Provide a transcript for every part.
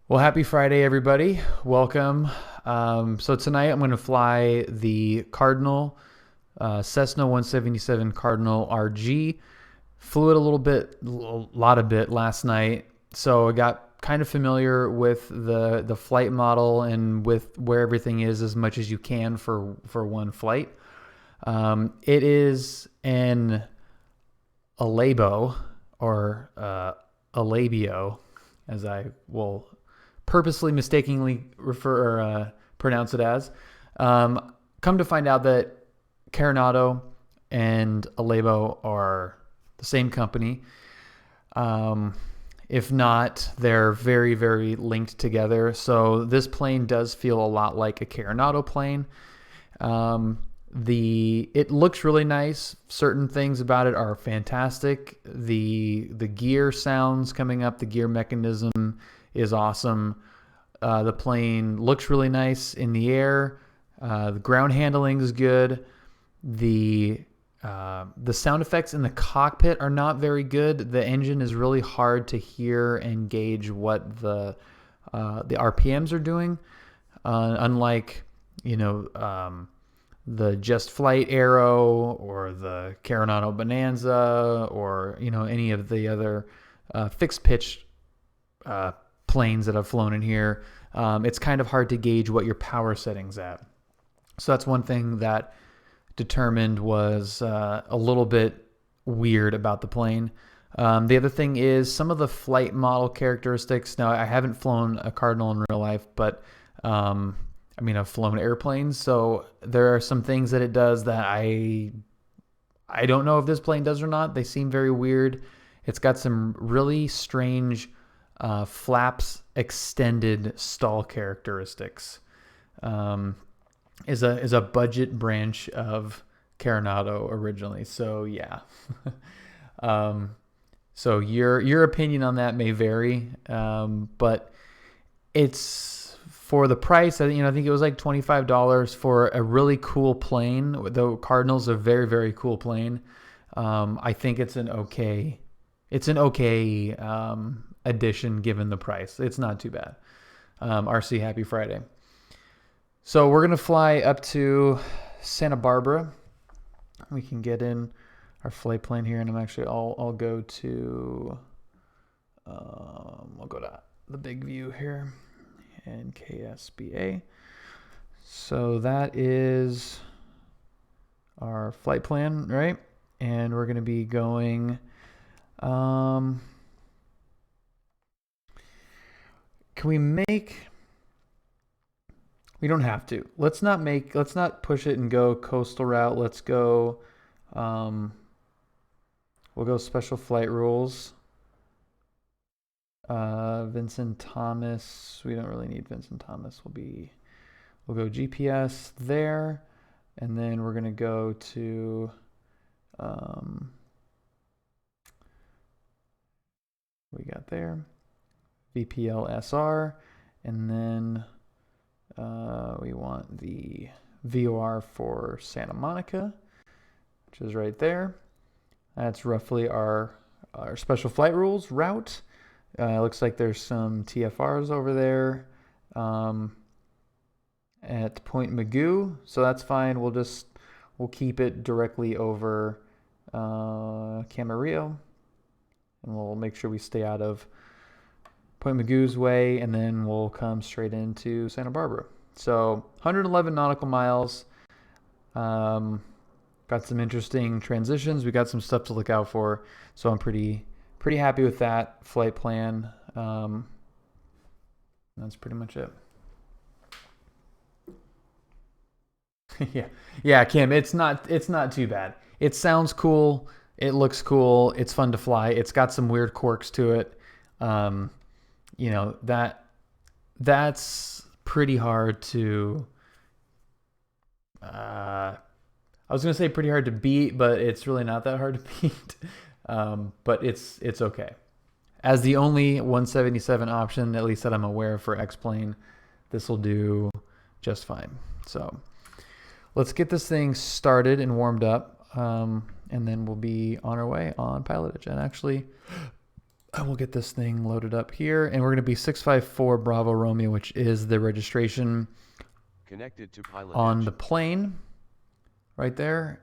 Well, happy Friday, everybody. Welcome. So tonight I'm going to fly the Cardinal Cessna 177 Cardinal RG. Flew it a lot last night. So I got kind of familiar with the flight model and with where everything is as much as you can for one flight. It is an Alabo or Alabio, as I will purposely mistakenly pronounce it as. Come to find out that Carenado and Alabo are the same company. If not, they're very, very linked together. So this plane does feel a lot like a Carenado plane. It looks really nice. Certain things about it are fantastic. The gear sounds coming up, the gear mechanism is awesome. The plane looks really nice in the air. The ground handling is good. The sound effects in the cockpit are not very good. The engine is really hard to hear and gauge what the RPMs are doing. Unlike the Just Flight Aero or the Carenado Bonanza or any of the other fixed pitch planes that I've flown in here. It's kind of hard to gauge what your power setting's at. So that's one thing that determined was a little bit weird about the plane. The other thing is some of the flight model characteristics. Now, I haven't flown a Cardinal in real life, but I've flown airplanes, so there are some things that it does that I don't know if this plane does or not. They seem very weird. It's got some really strange flaps extended stall characteristics. Is a budget branch of Carenado originally. So yeah. So your opinion on that may vary, but it's for the price. I think it was like $25 for a really cool plane. The Cardinal's a very, very cool plane. I think it's an okay addition given the price. It's not too bad. RC, happy Friday. So we're gonna fly up to Santa Barbara. We can get in our flight plan here, and I'll go to the big view here and KSBA. So that is our flight plan, right? And we're gonna be going. Can we make? We don't have to. Let's not push it and go coastal route. Let's go. We'll go special flight rules. Vincent Thomas. We don't really need Vincent Thomas. We'll go GPS there, and then we're gonna go to. We got there. VPL SR, and then we want the VOR for Santa Monica, which is right there. That's roughly our special flight rules route. Looks like there's some TFRs over there at Point Magoo, so that's fine. We'll keep it directly over Camarillo, and we'll make sure we stay out of Point Magoo's way, and then we'll come straight into Santa Barbara. So 111 nautical miles. Got some interesting transitions. We got some stuff to look out for. So I'm pretty happy with that flight plan. That's pretty much it. Yeah, Kim. It's not too bad. It sounds cool. It looks cool. It's fun to fly. It's got some weird quirks to it. That's pretty hard to. I was gonna say pretty hard to beat, but it's really not that hard to beat. But it's okay. As the only 177 option, at least that I'm aware of for X-Plane, this will do just fine. So let's get this thing started and warmed up, and then we'll be on our way on pilotage. And actually, I will get this thing loaded up here, and we're going to be 654 Bravo Romeo, which is the registration Connected to pilot on edge. the plane right there,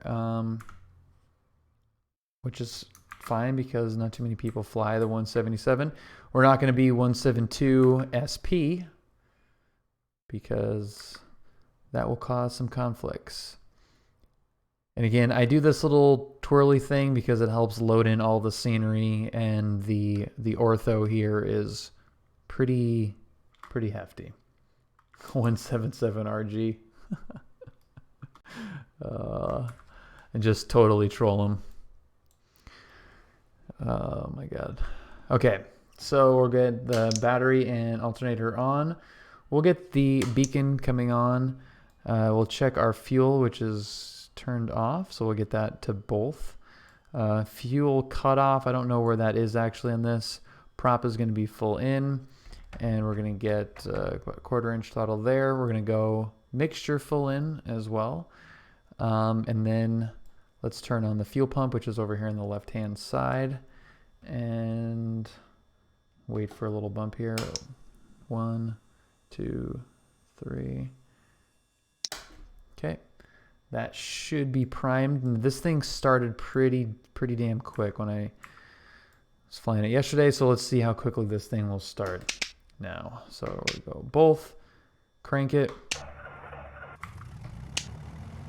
which is fine because not too many people fly the 177. We're not going to be 172 SP because that will cause some conflicts. And again, I do this little twirly thing because it helps load in all the scenery, and the ortho here is pretty hefty. 177 RG. And just totally troll them. Oh my god. Okay, so we'll get the battery and alternator on. We'll get the beacon coming on. We'll check our fuel, which is turned off, so we'll get that to both. Fuel cutoff, I don't know where that is actually on this. Prop is going to be full in, and we're going to get 1/4 inch throttle there. We're going to go mixture full in as well, and then let's turn on the fuel pump, which is over here on the left hand side, and wait for a little bump here. 1, 2, 3. Okay. That should be primed. And this thing started pretty damn quick when I was flying it yesterday. So let's see how quickly this thing will start now. So we go both, crank it.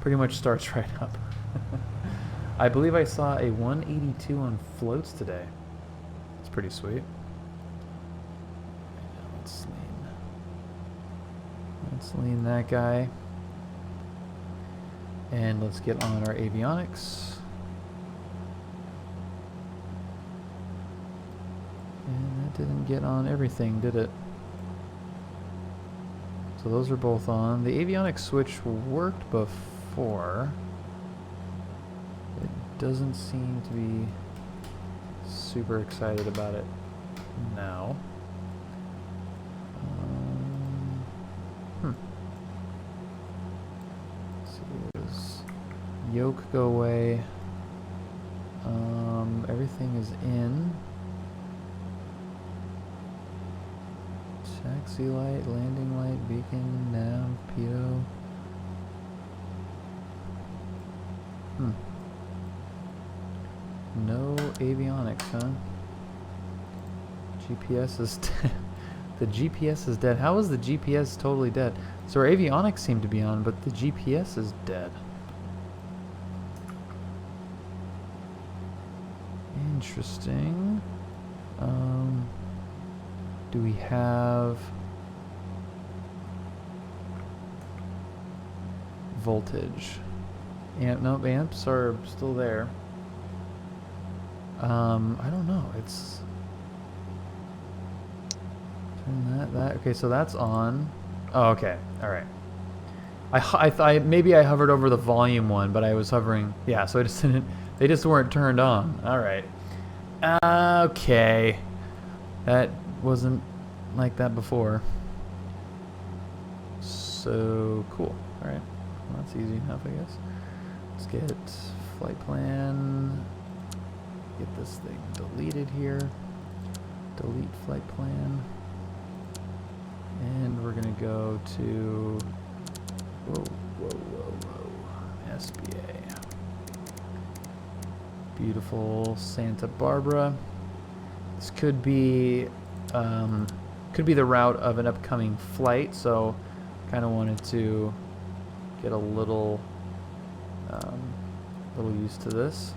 Pretty much starts right up. I believe I saw a 182 on floats today. It's pretty sweet. Let's lean that guy. And let's get on our avionics. And that didn't get on everything, did it? So those are both on. The avionics switch worked before. It doesn't seem to be super excited about it now. Yoke go away. Everything is in. Taxi light, landing light, beacon, nav, pitot. No avionics, huh? GPS is dead. The GPS is dead. How is the GPS totally dead? So our avionics seem to be on, but the GPS is dead. Interesting. Do we have voltage? Nope, amps are still there. I don't know. It's turn that. Okay, so that's on. Oh, okay. All right. I thought maybe I hovered over the volume one, but I was hovering. Yeah, so I just didn't. They just weren't turned on. All right. Okay. That wasn't like that before. So cool. All right. Well, that's easy enough, I guess. Let's get flight plan. Get this thing deleted here. Delete flight plan. And we're going to go to SBA. Beautiful Santa Barbara. This could be the route of an upcoming flight, so kind of wanted to get a little used to this.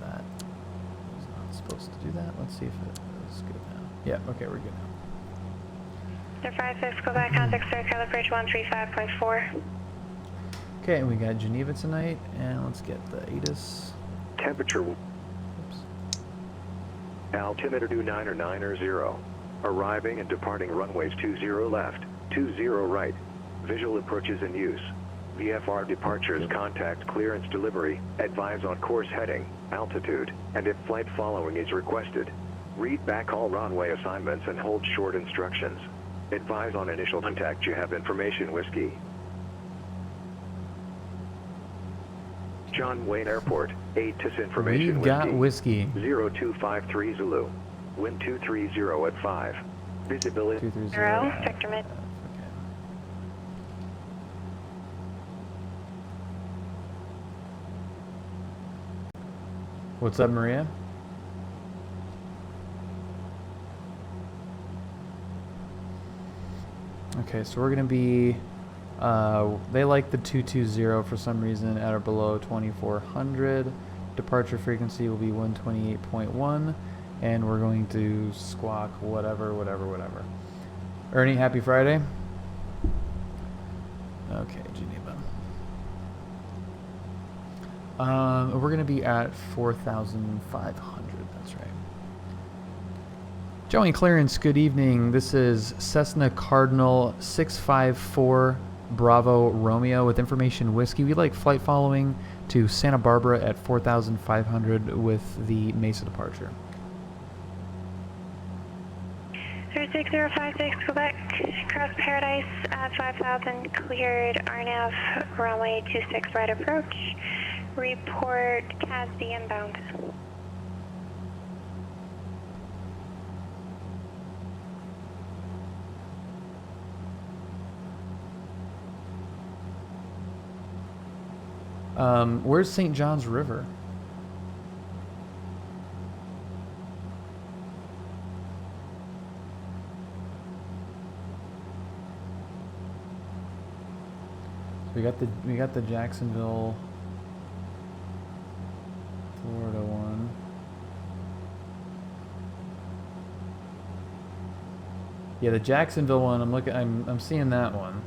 That was not supposed to do that. Let's see if it is good now. Yeah, okay, we're good now. 56, go back, contact Socal Approach 135.4. Okay, and we got Geneva tonight, and let's get the ATIS. Temperature. Oops. Altimeter 299er0. Arriving and departing runways 20 left, 20 right. Visual approaches in use. VFR departures, contact clearance delivery, advise on course heading, altitude, and if flight following is requested. Read back all runway assignments and hold short instructions. Advise on initial contact. You have information, Whiskey. John Wayne Airport, ATIS information. We've got whiskey. 0253 Zulu. Wind 230 at 5. Visibility. 230. Zero, sector mid. Okay. What's up, Maria? Okay, so we're gonna be. They like the 220 for some reason at or below 2400. Departure frequency will be 128.1, and we're going to squawk whatever. Ernie, happy Friday. Okay, Geneva. We're gonna be at 4,500. That's right. Joey Clarence, good evening. This is Cessna Cardinal 654 Bravo Romeo with information whiskey. We'd like flight following to Santa Barbara at 4,500 with the Mesa departure. 36056 Quebec, cross Paradise at 5,000, cleared RNAV, runway 26 right approach. Report CASB inbound. Where's St. John's River? So we got the Jacksonville, Florida one. Yeah, the Jacksonville one. I'm seeing that one.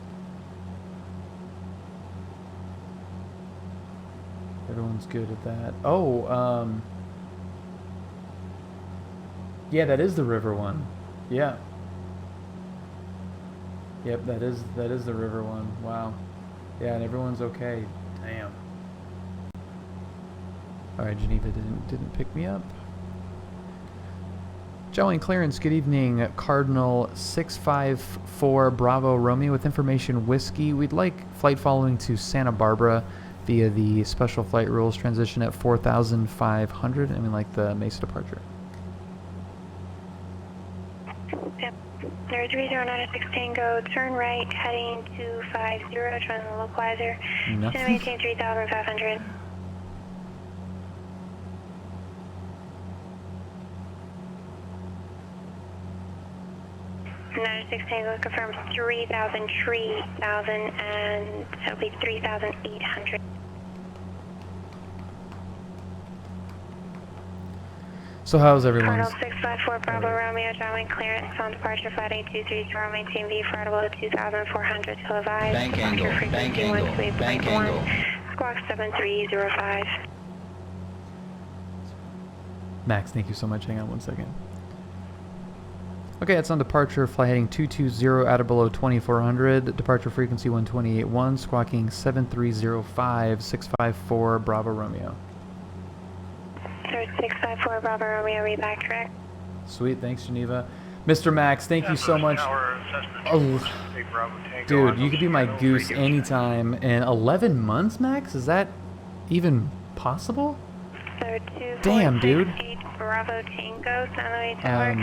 Everyone's good at that. Oh, yeah, that is the river one. Yeah. Yep, that is the river one. Wow. Yeah, and everyone's okay. Damn. All right, Geneva didn't pick me up. Joey and Clarence, good evening. Cardinal 654 Bravo Romeo with information whiskey. We'd like flight following to Santa Barbara via the special flight rules transition at 4,500. I mean, like the Mesa departure. Yep. 0309 Tango, turn right, heading 250, join the localizer. Nothing. Maintain 3,500. Tango, confirm 3,000, 3,000, and it'll be 3,800. So how's everyone? Cardinal 654 Bravo Romeo, John Wayne clearance on departure flight 8230, maintain V flight below 2,400 till advised. Bank angle, bank angle, bank angle. Squawk 7305. Max, thank you so much. Hang on one second. Okay, it's on departure, flight heading 220 at or below 2400, departure frequency 128.1, squawking 7305, 654 Bravo Romeo. 654 Bravo Romeo, read back correct. Sweet, thanks Geneva. Mr. Max, thank you so much. Oh, dude, you could be my goose anytime. And 11 months, Max? Is that even possible? Damn, dude. Bravo Tango, San Luis Tower.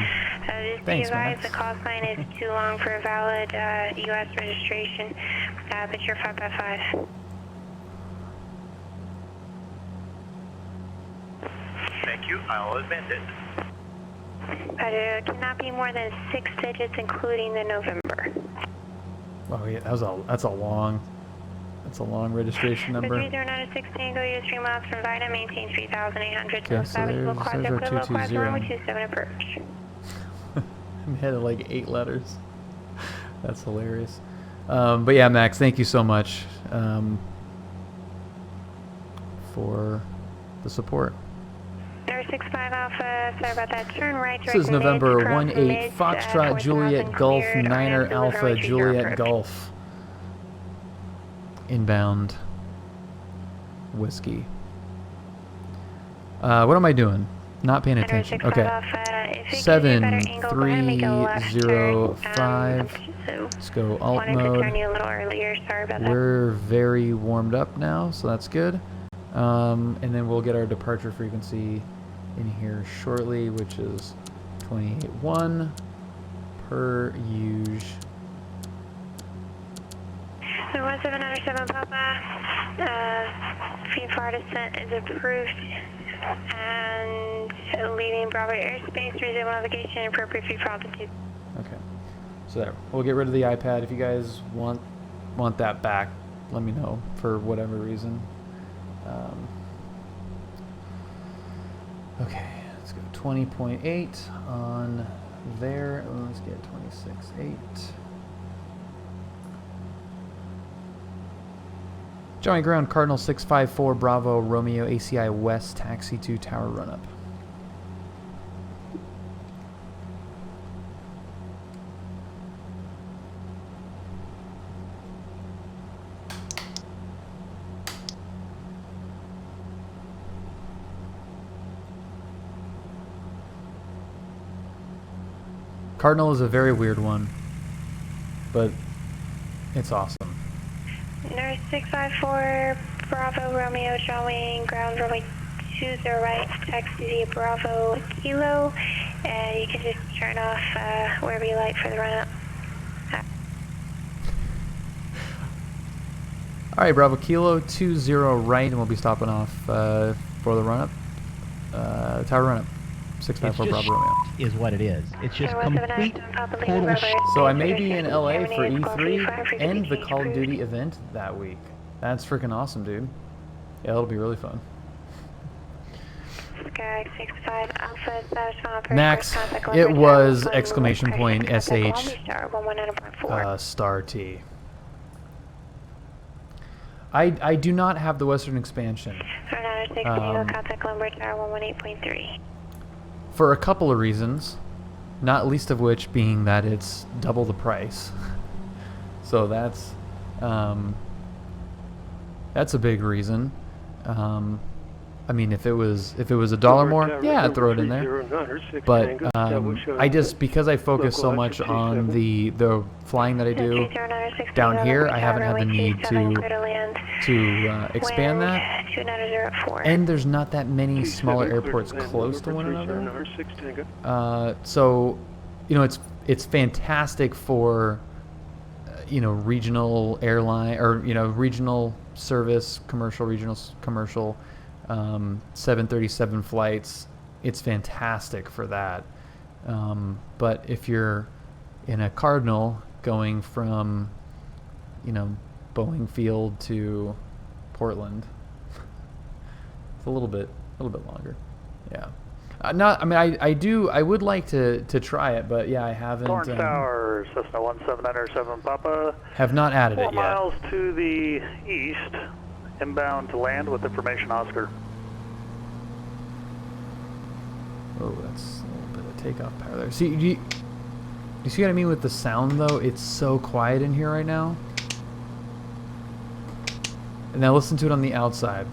Thanks, advised, Max. the call sign is too long for a valid U.S. registration, but you're 5x5. Thank you. I'll amend it. But it cannot be more than 6 digits, including the November. Oh yeah, that's a long registration number. 3096 Tango, use 3 miles from Vida, maintain 3,800. Okay, so there's our 220. Runway 27 approach. I'm ahead of like 8 letters. That's hilarious. But yeah, Max, thank you so much for the support. 65 Alpha, sorry about that. Turn right. This is November 18 Foxtrot Juliet Golf Niner Alpha Juliet Golf. Inbound whiskey. What am I doing? Not paying attention. Okay. 7305. Let's go alt mode. We're very warmed up now, so that's good. And then we'll get our departure frequency in here shortly, which is 28.1 per usual. So 1797 Papa, VFR descent is approved and leaving Bravo airspace, resume navigation, appropriate VFR altitude. Okay, so there. We'll get rid of the iPad. If you guys want that back, let me know for whatever reason. Okay, let's go 20.8 on there. Let's get 26.8. Johnny Ground, Cardinal 654, Bravo, Romeo, ACI West, taxi to tower run up. Cardinal is a very weird one, but it's awesome. Nurse 654, Bravo, Romeo, John Wayne, ground runway 20 right, taxi to Bravo, Kilo, and you can just turn off wherever you like for the run-up. All right, Bravo, Kilo, 20 right, and we'll be stopping off for the run-up, tower run-up, 654 Bravo, Romeo. Is what it is. It's just complete, total So I may be in LA for E3 and the Call of Duty event that week. That's freaking awesome, dude. Yeah, it'll be really fun. Sky 65 Alpha, Max, it was exclamation point SH star T. I do not have the Western expansion. For a couple of reasons, not least of which being that it's double the price. So that's a big reason. I mean, if it was $1 more, yeah, I'd throw it in there. But I just, because I focus so much on the flying that I do down here, I haven't had the need to expand that. And there's not that many smaller airports close to one another. So, you know, it's fantastic for regional airline or regional service, regional commercial. 737 flights, it's fantastic for that. But if you're in a Cardinal going from, Boeing Field to Portland, it's a little bit longer. Yeah. I would like to try it, but yeah, I haven't. Torrance Tower, Cessna 1797 Papa. Have not added it 4 yet. miles to the east. Inbound to land with information Oscar. Oh, that's a little bit of takeoff power there. See, do you see what I mean with the sound, though? It's so quiet in here right now. And now listen to it on the outside.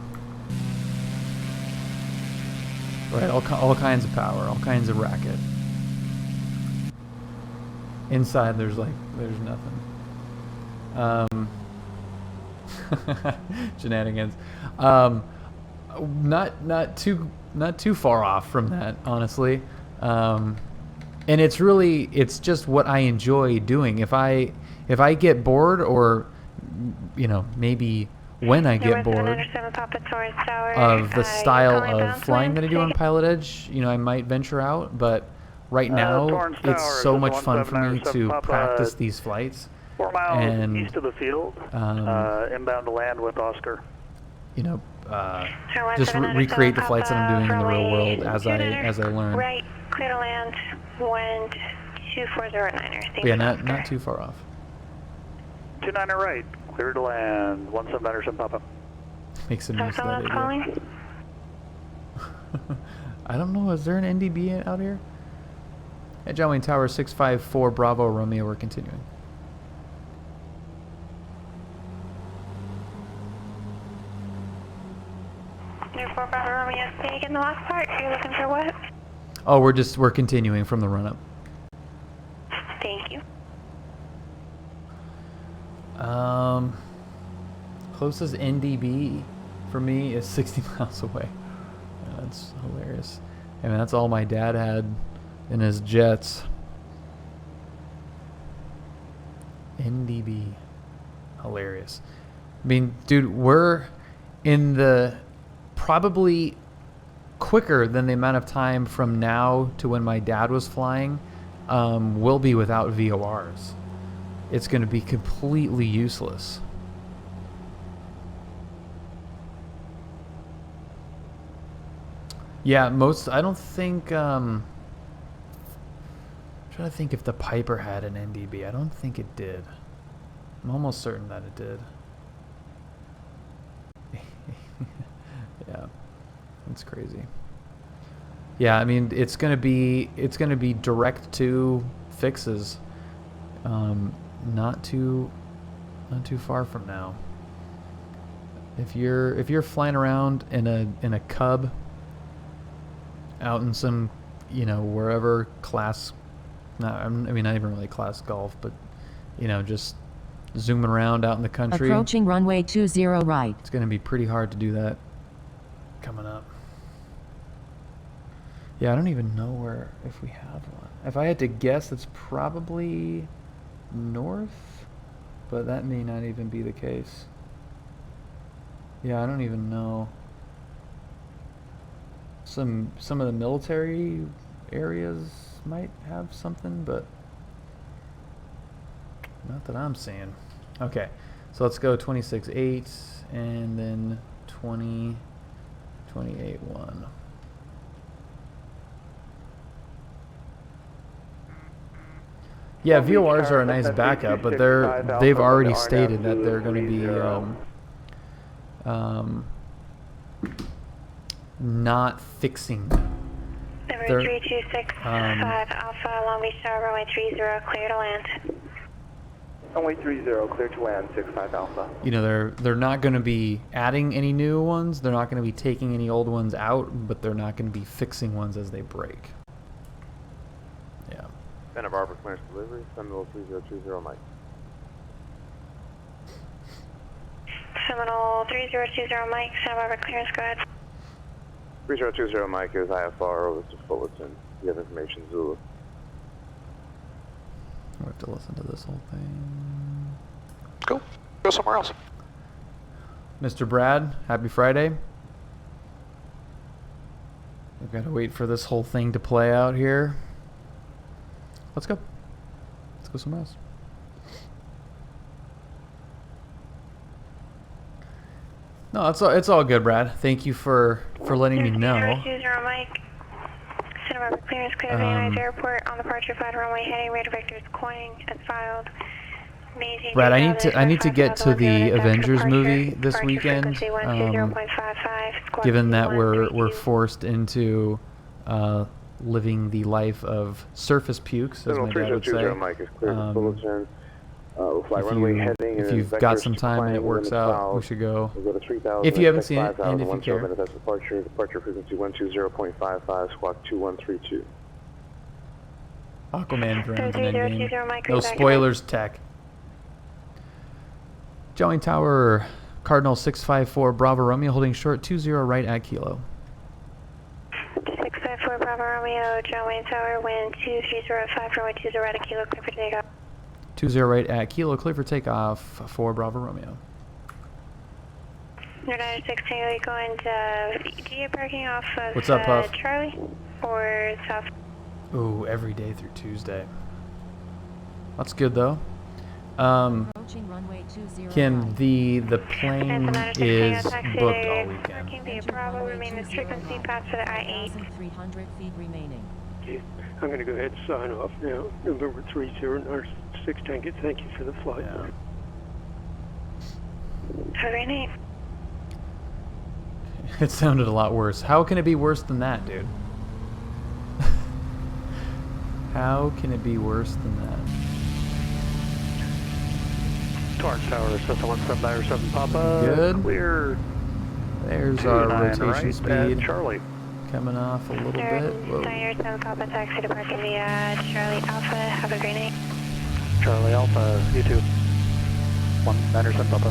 Right, all kinds of power, all kinds of racket. Inside, there's nothing. Shenanigans. Not too far off from that, honestly. And it's just what I enjoy doing. If I get bored, or maybe when I get bored of the style of flying that I do on Pilot Edge, I might venture out. But right now, it's so much fun for me to practice these flights. 4 miles and east of the field, inbound to land with Oscar. Just recreate the flights that I'm doing in the real world as I learn. Right, clear to land, wind 2409er. Yeah, not too far off. 29er right, clear to land, 1797 Papa. Make some use of that idea. I don't know, is there an NDB out here? At John Wayne Tower 654 Bravo Romeo, we're continuing. Therefore, Bravo Romeo, say again the last part. You're looking for what? Oh, we're continuing from the run-up. Thank you. Closest NDB for me is 60 miles away. That's hilarious. I mean, that's all my dad had in his jets. NDB. Hilarious. I mean, dude, we're in the probably quicker than the amount of time from now to when my dad was flying will be without VORs. It's going to be completely useless. Yeah, I don't think, I'm trying to think if the Piper had an NDB. I don't think it did. I'm almost certain that it did. Yeah, that's crazy. Yeah, I mean, it's gonna be direct to fixes. Not too far from now. If you're flying around in a Cub, out in some, wherever class, not even really class golf, but just zooming around out in the country. Approaching runway 20 right. It's going to be pretty hard to do that coming up. Yeah, I don't even know if we have one. If I had to guess, it's probably north, but that may not even be the case. Yeah, I don't even know. Some of the military areas might have something, but not that I'm seeing. Okay, so let's go 26.8 and then 28.1. Yeah, VORs are a nice backup, but they've already stated that they're going to be not fixing. Number 3265 Alpha, Long Beach Tower, runway 30, clear to land. Runway 30, clear to land, 65 Alpha. They're not going to be adding any new ones. They're not going to be taking any old ones out, but they're not going to be fixing ones as they break. Yeah. Santa Barbara clearance delivery, Seminole 3020 Mike. Seminole 3020 Mike, Santa Barbara clearance, go ahead. 3020 Mike is IFR over to Fullerton. You have information, Zulu. We have to listen to this whole thing. Go somewhere else. Mr. Brad, happy Friday. We've got to wait for this whole thing to play out here. Let's go. Let's go somewhere else. No, it's all good, Brad. Thank you for letting me know. 3020 Mike, Santa Barbara clearance, clear to the United Airport on departure flight runway heading, radar vectors coining as filed. Brad, I need to get to the Avengers movie this weekend. Given that we're forced into living the life of surface pukes, as my dad would say. If you've got some time and it works out, we should go. If you haven't seen it, and if you care. Departure frequency 120.55, squawk 2132. Aquaman drones in endgame. No spoilers, tech. Joey Tower, Cardinal 654, Bravo Romeo, holding short 20 right at Kilo. 654 Bravo Romeo, John Wayne Tower, wind 2305, runway 20 right at Kilo, clear for takeoff. 20 right at Kilo, clear for takeoff for Bravo Romeo. United 16, are you going to GA parking off of What's up, Puff? Charlie or South? Ooh, every day through Tuesday. That's good though. Kim, the plane is booked all weekend. Bravo, remain in frequency path for the I-8. 300 feet remaining. Okay, I'm going to go ahead and sign off now. November 3096 Tank, thank you for the flight. Yeah. Have a great night. It sounded a lot worse. How can it be worse than that, dude? How can it be worse than that? Torrance Tower, Cessna 1797 Papa. Good. Clear. There's our 29 rotation right speed. at Charlie. Coming off a little bit. Whoa. Diner 7 Papa, taxi departing via Charlie Alpha. Have a great night. Charlie Alpha, you too. 197 Papa.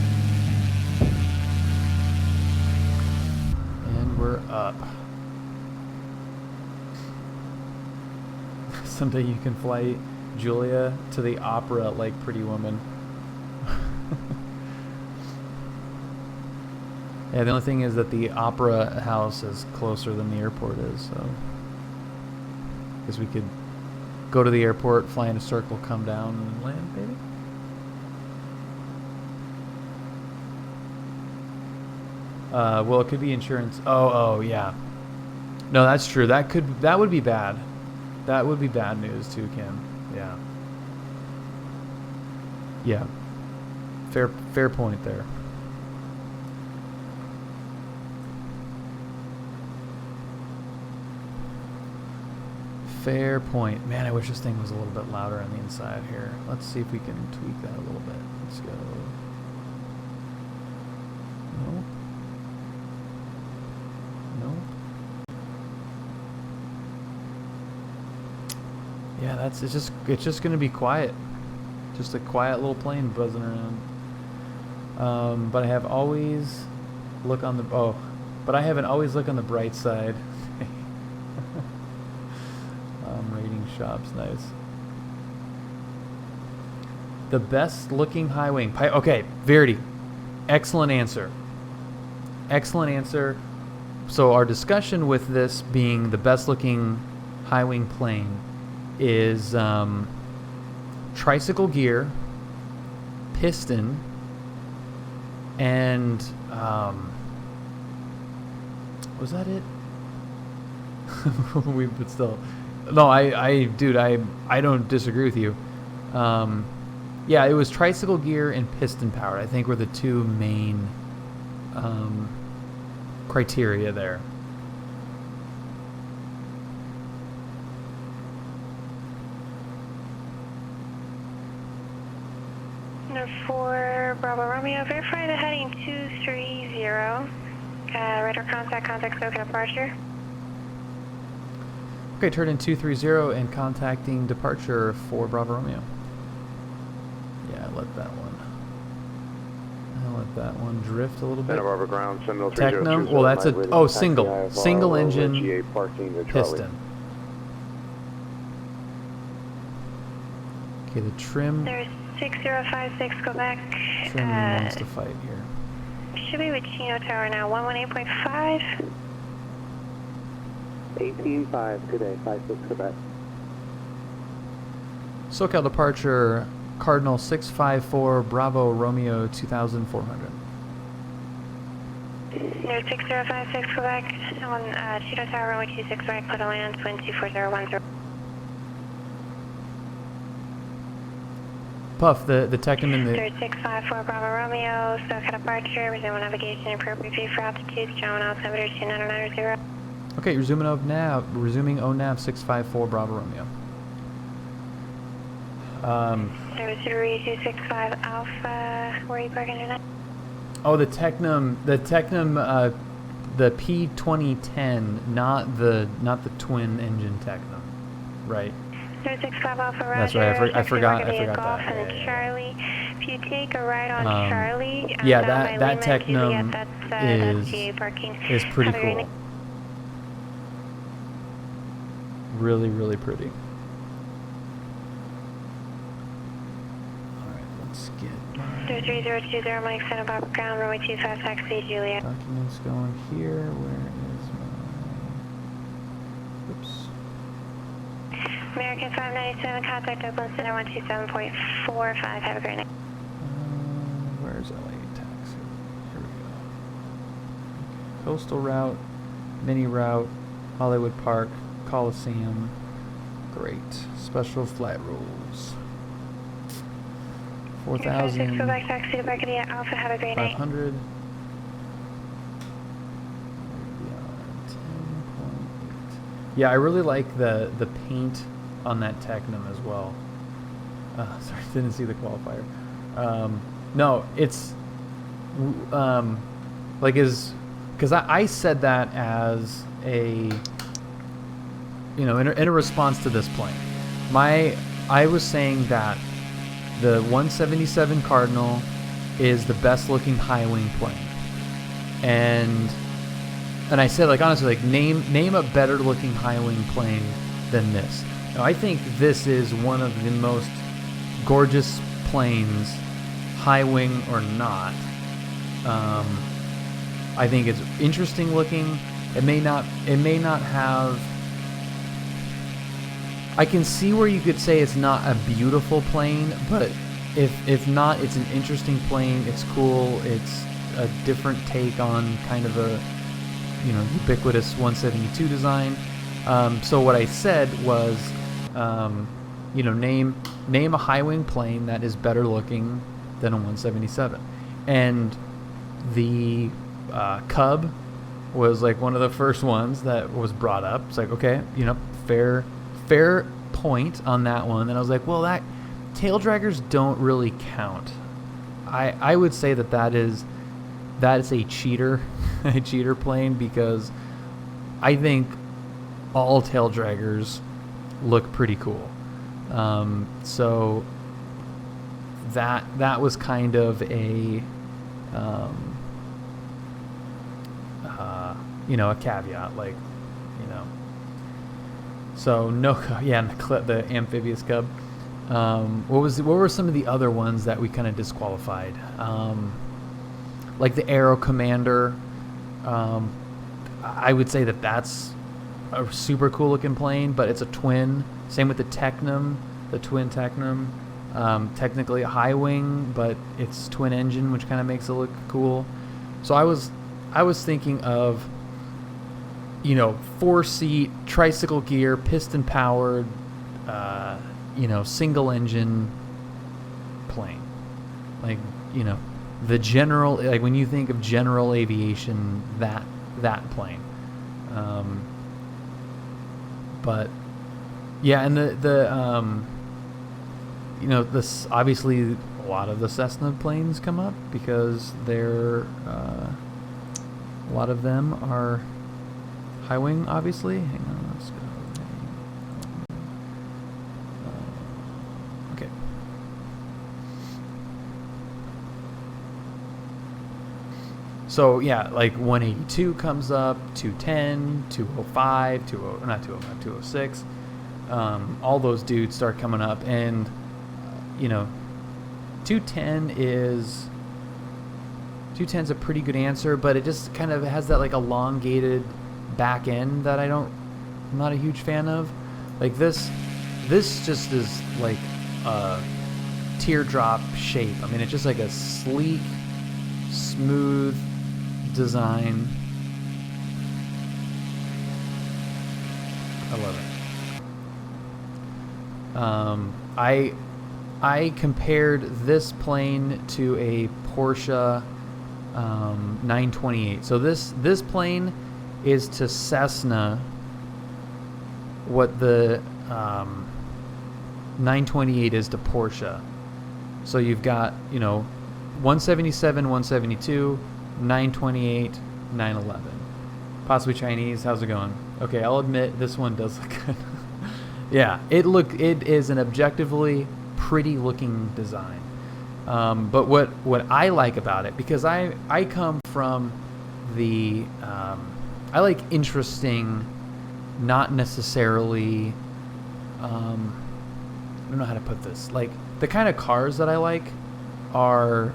we're up. Someday you can fly Julia to the opera like Pretty Woman. Yeah, the only thing is that the opera house is closer than the airport is, so. Because we could go to the airport, fly in a circle, come down, and land, maybe? Well, it could be insurance. Oh, yeah. No, that's true. That would be bad. That would be bad news too, Kim. Yeah. Yeah. Fair point there. Fair point. Man, I wish this thing was a little bit louder on the inside here. Let's see if we can tweak that a little bit. Let's go. Nope. Nope. Yeah, it's just gonna be quiet. Just a quiet little plane buzzing around. But I have always look on the but I haven't always look on the bright side. Rating shops, nice. The best looking high wing. Okay, Verity. Excellent answer. Excellent answer. So our discussion with this being the best looking high wing plane is tricycle gear, piston, and was that it? But still, no. Dude, I don't disagree with you. Yeah, it was tricycle gear and piston powered. I think were the two main criteria there. Number 4, Bravo Romeo, verify the heading 230. Radar contact Socal Departure. Okay, turn in 230 and contacting departure for Bravo Romeo. Yeah, I let that one drift a little bit. Santa Barbara ground, Seminole Technum, well that's single engine piston. Okay, the trim. There's 6056, go back. Trim wants to fight here. Should be with Chino Tower now, 118.5. 18.5 today, 56 Quebec. SoCal departure, Cardinal 654, Bravo Romeo 2400. There's 6056, Quebec, on Chino Tower, runway 26 right, clear to land, wind 24010. Puff, the Technum in the... 3654 Bravo Romeo, SoCal departure, resume navigation, appropriate view for altitude, John altimeter 2990. Okay, resuming ONAV 654 Bravo Romeo. There was 3265 Alpha, where are you parking tonight? Oh, the Technum, the P2010, not the twin engine Technum, right? 065 Alpha, Roger. That's right. I forgot that. Yeah. Charlie. If you take a ride on Charlie, yeah, that Technum is pretty cool. Really, really pretty. All right, let's get my 3020 Mike Santa Barbara ground, runway 25 taxi Juliet. documents going here. Where is my... Oops. American 597, contact Oakland Center 127.45. Have a great night. Where's LA taxi? Here we go. Okay. Coastal route, mini route, Hollywood Park, Coliseum. Great. Special flight rules. 4,000. Go back taxi to Barcadia Alpha. Have a great night. 500. Yeah, I really like the paint on that Technum as well. Sorry, didn't see the qualifier. No, it's like because I said that as a in a response to this plane. I was saying that the 177 Cardinal is the best looking high wing plane, and and I said, like, honestly, like, name a better looking high wing plane than this. Now, I think this is one of the most gorgeous planes, high wing or not. I think it's interesting looking. It may not have. I can see where you could say it's not a beautiful plane, but if not, it's an interesting plane. It's cool. It's a different take on kind of a, you know, ubiquitous 172 design. So what I said was, you know, name a high wing plane that is better looking than a 177, and the Cub was like one of the first ones that was brought up. It's like, okay, you know, fair point on that one. And I was like, well, that tail draggers don't really count. I would say that is a cheater, a cheater plane, because I think all tail draggers look pretty cool. So that was kind of a you know, a caveat, like, you know. So no, yeah, and the amphibious Cub. What were some of the other ones that we kind of disqualified? Like the Aero Commander. I would say that's a super cool looking plane, but it's a twin. Same with the Technum, the twin Technum. Technically a high wing, but it's twin engine, which kind of makes it look cool. So I was thinking of, you know, 4-seat tricycle gear, piston powered, you know, single engine plane. Like, you know, the general, like when you think of general aviation, that plane. But yeah, and the you know, this obviously a lot of the Cessna planes come up because they're a lot of them are high wing, obviously. Hang on, let's go. Okay. So yeah, like 182 comes up, 210, 205, 206. All those dudes start coming up, and you know, 210's a pretty good answer, but it just kind of has that like elongated back end that I'm not a huge fan of. Like this just is like a teardrop shape. I mean, it's just like a sleek, smooth design. I love it. I compared this plane to a Porsche 928. So this plane is to Cessna what the 928 is to Porsche. So you've got, you know, 177, 172, 928, 911. Possibly Chinese. How's it going? Okay, I'll admit this one does look good. Yeah, it is an objectively pretty looking design. But what I like about it, because I come from the I like interesting, not necessarily I don't know how to put this. Like the kind of cars that I like are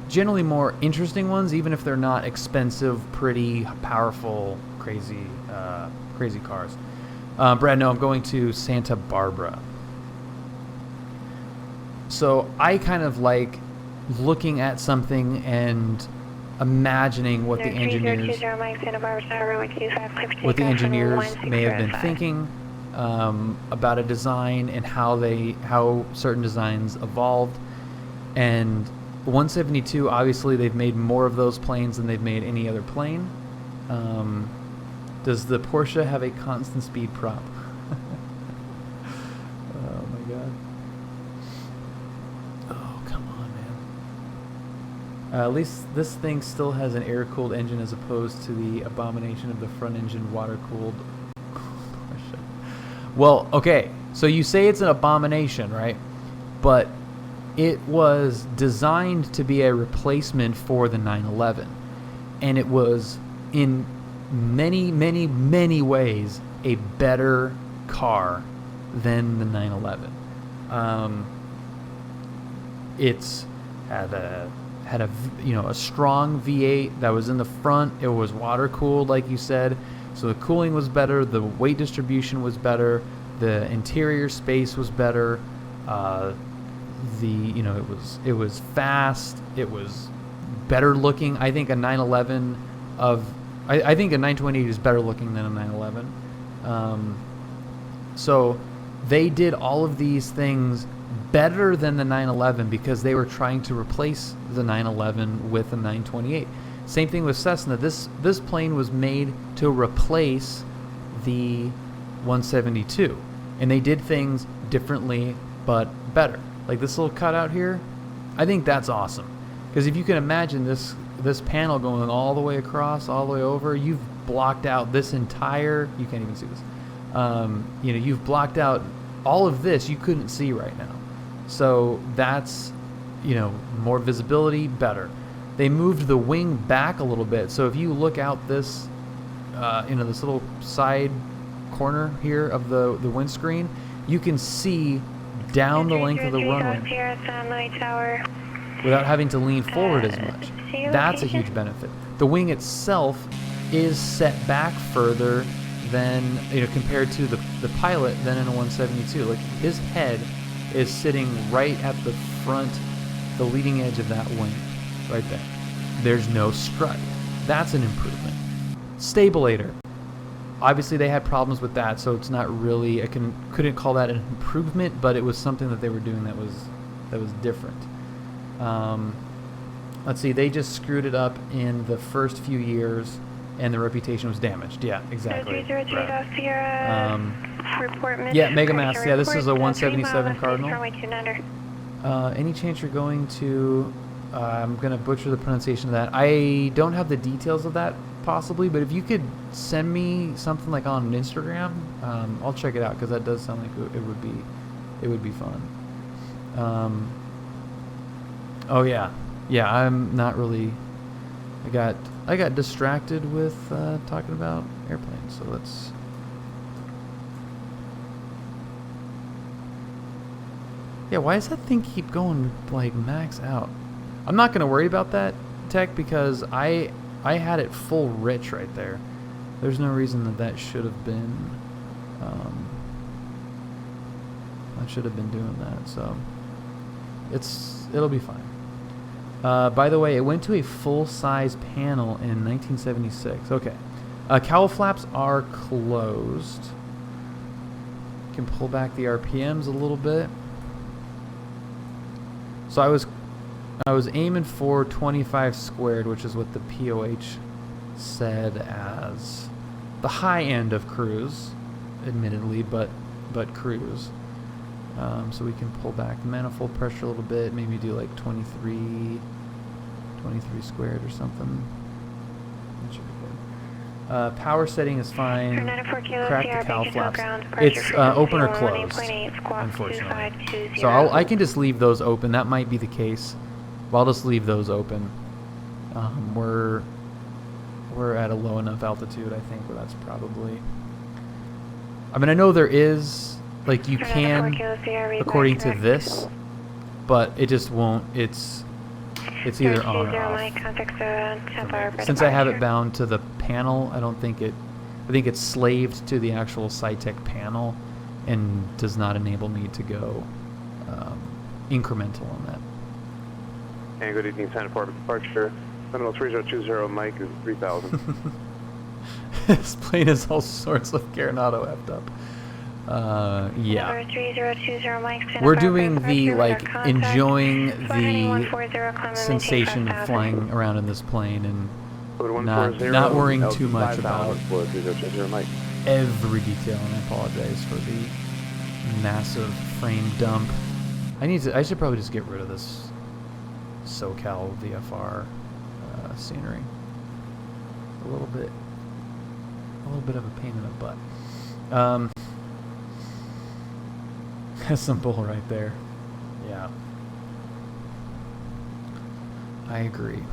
generally more interesting ones, even if they're not expensive, pretty, powerful, crazy cars. Brad, no, I'm going to Santa Barbara. So I kind of like looking at something and imagining what the engineers may have been thinking about a design and how certain designs evolved. And 172, obviously they've made more of those planes than they've made any other plane. Does the Porsche have a constant speed prop? Oh my god. Oh, come on, man. At least this thing still has an air-cooled engine as opposed to the abomination of the front-engine water-cooled Porsche. Well, okay, so you say it's an abomination, right? But it was designed to be a replacement for the 911. And it was in many, many, many ways a better car than the 911. It's had a a strong V8 that was in the front. It was water cooled, like you said, so the cooling was better, the weight distribution was better, the interior space was better. It was fast. It was better looking. I think a 911 I think a 928 is better looking than a 911. So they did all of these things better than the 911 because they were trying to replace the 911 with a 928. Same thing with Cessna. This plane was made to replace the 172, and they did things differently but better. Like this little cutout here, I think that's awesome, because if you can imagine this panel going all the way across, all the way over, you've blocked out this entire. You can't even see this. You've blocked out all of this. You couldn't see right now. So that's, more visibility, better. They moved the wing back a little bit. So if you look out this, this little side corner here of the windscreen, you can see down the length of the runway without having to lean forward as much. That's a huge benefit. The wing itself is set back further than, compared to the pilot than in a 172. Like his head is sitting right at the front, the leading edge of that wing, right there. There's no strut. That's an improvement. Stabilator. Obviously they had problems with that, so it's not really, couldn't call that an improvement, but it was something that they were doing that was different. Let's see, they just screwed it up in the first few years, and the reputation was damaged. Yeah, exactly. Yeah, Mega Mass. Yeah, this is a 177 Cardinal. Any chance you're going to? I'm gonna butcher the pronunciation of that. I don't have the details of that, possibly, but if you could send me something like on Instagram, I'll check it out, because that does sound like it would be fun. Oh yeah, I'm not really. I got distracted with talking about airplanes, so let's. Yeah, why does that thing keep going like max out? I'm not gonna worry about that, Tech, because I had it full rich right there. There's no reason that should have been. I should have been doing that, so it'll be fine. By the way, it went to a full-size panel in 1976. Okay. Cowl flaps are closed. You can pull back the RPMs a little bit. So I was aiming for 25 squared, which is what the POH said as the high end of cruise, admittedly, but cruise. So we can pull back the manifold pressure a little bit, maybe do like 23 squared or something. That should be good. Power setting is fine. Crack the cowl flaps. It's open or closed, unfortunately. So I can just leave those open. That might be the case. But I'll just leave those open. We're at a low enough altitude, I think, where that's probably. I mean, I know there is, like, you can, according to this, but it just won't. It's either on or off. Since I have it bound to the panel, I don't think it. I think it's slaved to the actual SciTech panel, and does not enable me to go incremental on that. And good evening, Santa Barbara departure. Terminal 3020, Mike is 3000. This plane is all sorts of Coronado effed up. Yeah. 3020 Mike, we're doing the, like, enjoying the sensation of flying around in this plane, and not worrying too much about every detail, and I apologize for the massive frame dump. I should probably just get rid of this Socal VFR scenery. A little bit of a pain in the butt. That's some bull right there. Yeah. I agree.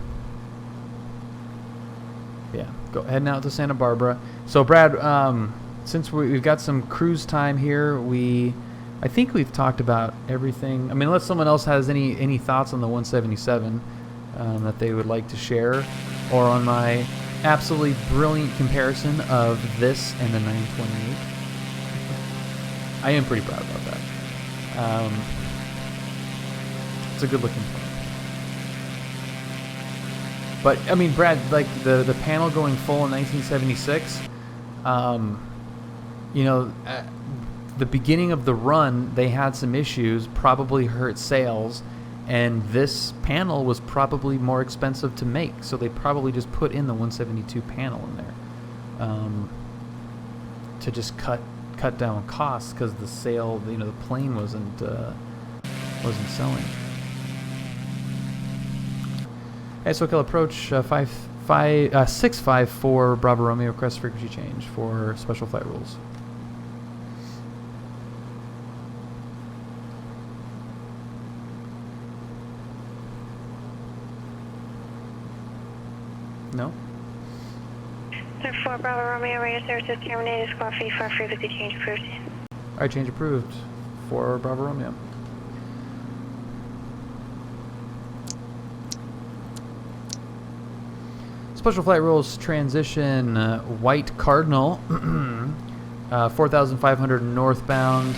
Yeah, heading out to Santa Barbara. So Brad, since we've got some cruise time here, I think we've talked about everything. I mean, unless someone else has any thoughts on the 177 that they would like to share, or on my absolutely brilliant comparison of this and the 928. I am pretty proud about that. It's a good looking plane. But I mean, Brad, like the panel going full in 1976, you know, at the beginning of the run, they had some issues, probably hurt sales, and this panel was probably more expensive to make, so they probably just put in the 172 panel in there to just cut down costs, because the sale, you know, the plane wasn't selling. Hey, Socal Approach 654 Bravo Romeo, request frequency change for special flight rules. No? 4 Bravo Romeo, radio services terminated, squawk fee for frequency change approved. Alright, change approved for Bravo Romeo. Special flight rules transition White Cardinal 4,500 northbound.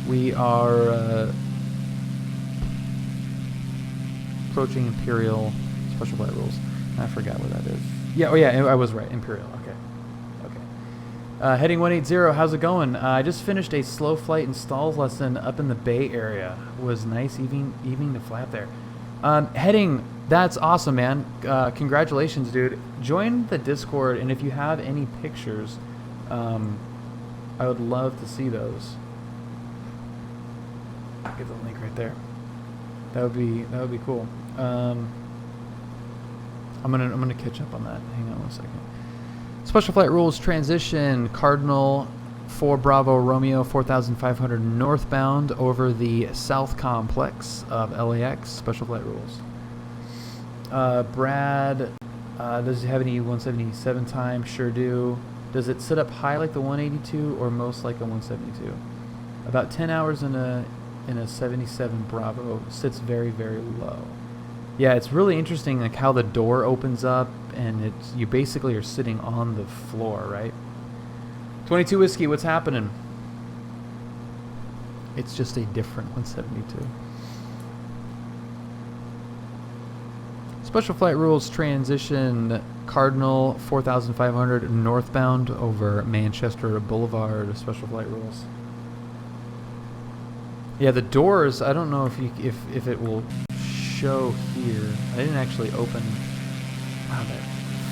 We are approaching Imperial. Special flight rules. I forgot what that is. Yeah, oh yeah, I was right. Imperial. Okay. Heading 180. How's it going? I just finished a slow flight and stalls lesson up in the Bay Area. Was nice evening to fly up there. Heading. That's awesome, man. Congratulations, dude. Join the Discord, and if you have any pictures, I would love to see those. I'll get the link right there. That would be cool. I'm gonna catch up on that. Hang on one second. Special flight rules transition Cardinal 4 Bravo Romeo 4,500 northbound over the South Complex of LAX. Special flight rules. Brad, does it have any 177 time? Sure do. Does it sit up high like the 182 or most like a 172? About 10 hours in a 77 Bravo. Sits very, very low. Yeah, it's really interesting like how the door opens up and you basically are sitting on the floor, right? 22 Whiskey, what's happening? It's just a different 172. Special flight rules transition Cardinal 4,500 northbound over Manchester Boulevard. Special flight rules. Yeah, the doors. I don't know if it will show here. I didn't actually open. Wow, that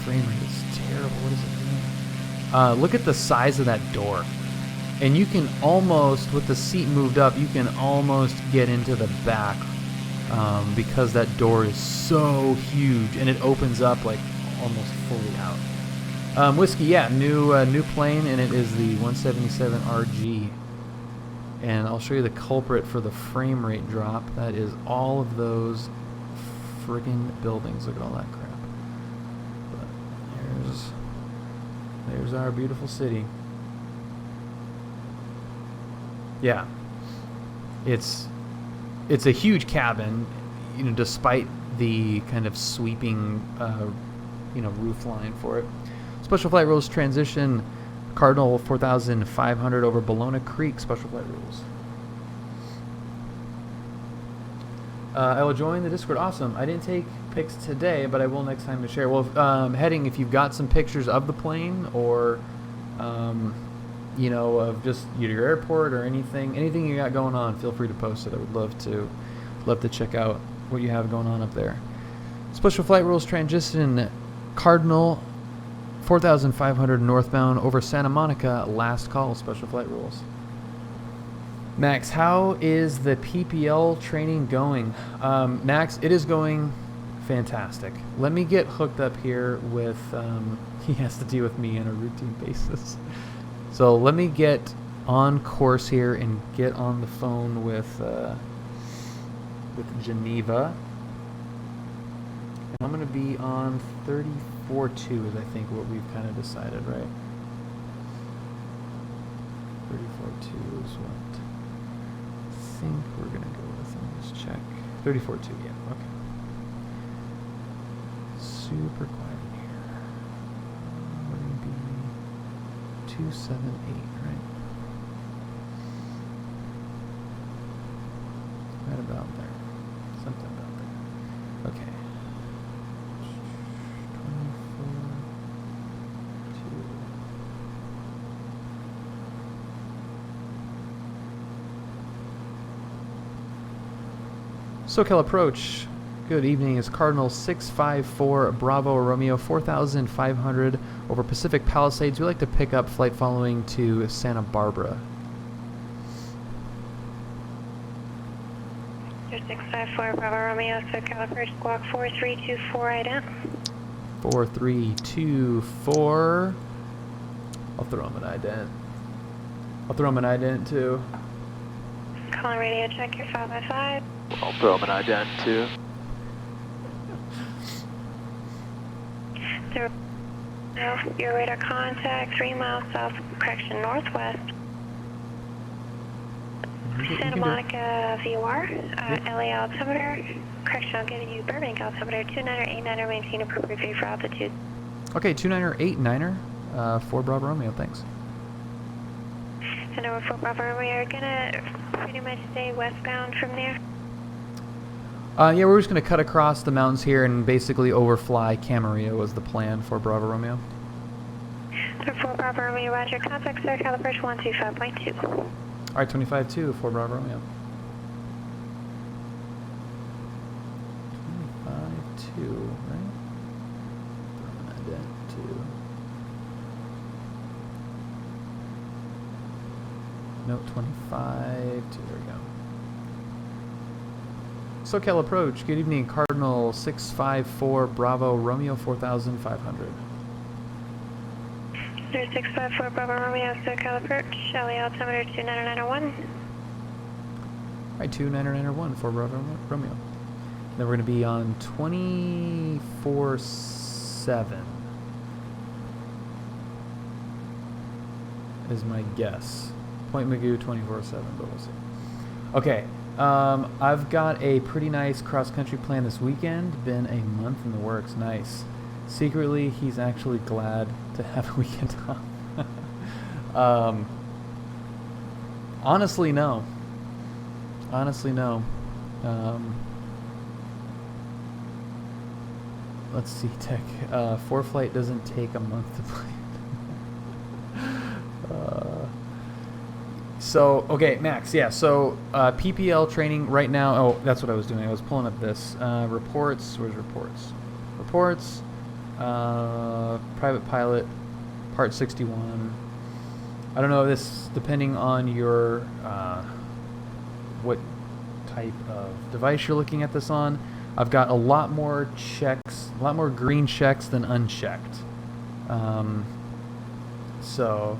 frame rate is terrible. What is it doing? Look at the size of that door, and you can almost, with the seat moved up, you can almost get into the back. Because that door is so huge and it opens up like almost fully out. Whiskey, yeah, new plane, and it is the 177 RG. And I'll show you the culprit for the frame rate drop. That is all of those friggin' buildings. Look at all that crap. But there's our beautiful city. Yeah, it's a huge cabin, you know, despite the kind of sweeping, roof line for it. Special flight rules transition Cardinal 4,500 over Bologna Creek. Special flight rules. I will join the Discord. Awesome. I didn't take pics today, but I will next time to share. Well, Heading, if you've got some pictures of the plane or, of just your airport or anything you got going on, feel free to post it. I would love to check out what you have going on up there. Special flight rules transition Cardinal 4,500 northbound over Santa Monica. Last call. Special flight rules. Max, how is the PPL training going? Max, it is going fantastic. Let me get hooked up here with. He has to deal with me on a routine basis. So let me get on course here and get on the phone with Geneva. And I'm going to be on 34.2 is I think what we've kind of decided, right? 34.2 is what I think we're going to go with. Let me just check. 34.2, yeah, okay. Super quiet in here. We're going to be 278, right? Right about there. Something about there. Okay. 24.2. Socal Approach. Good evening. It's Cardinal 654 Bravo Romeo 4500 over Pacific Palisades. We'd like to pick up flight following to Santa Barbara. 654 Bravo Romeo, Socal Approach, squawk 4324, ident. 4324. I'll throw him an ident. I'll throw him an ident too. Calling radio, check your 5x5. I'll throw him an ident too. Your radar contact 3 miles south, correction northwest. Santa Monica VOR, LA altimeter, correction, I'll give you Burbank altimeter, 2989er, maintain appropriate view for altitude. Okay, 29er, 89er, 4 Bravo Romeo, thanks. And over 4 Bravo Romeo, you're gonna pretty much stay westbound from there? Yeah, we're just going to cut across the mountains here and basically overfly Camarillo was the plan for Bravo Romeo. For 4 Bravo Romeo, roger, contact Socal Approach 125.2. Alright, 25.2, 4 Bravo Romeo. 25.2, right? Throw an ident too. Note 25.2, there we go. Socal Approach, good evening, Cardinal 654 Bravo Romeo 4500. 654 Bravo Romeo, Socal Approach, LA altimeter 29901. Alright, 29901 for Bravo Romeo. Then we're going to be on 24/7 is my guess. Point Magoo 24/7, but we'll see. Okay. I've got a pretty nice cross-country plan this weekend. Been a month in the works. Nice. Secretly, he's actually glad to have a weekend off. Honestly, no. Honestly, no. Let's see, Tech. 4-flight doesn't take a month to plan. So, okay, Max, yeah, so PPL training right now, oh, that's what I was doing. I was pulling up this. Reports, where's reports? Reports, private pilot, part 61. I don't know, this, depending on your, what type of device you're looking at this on, I've got a lot more checks, a lot more green checks than unchecked. So...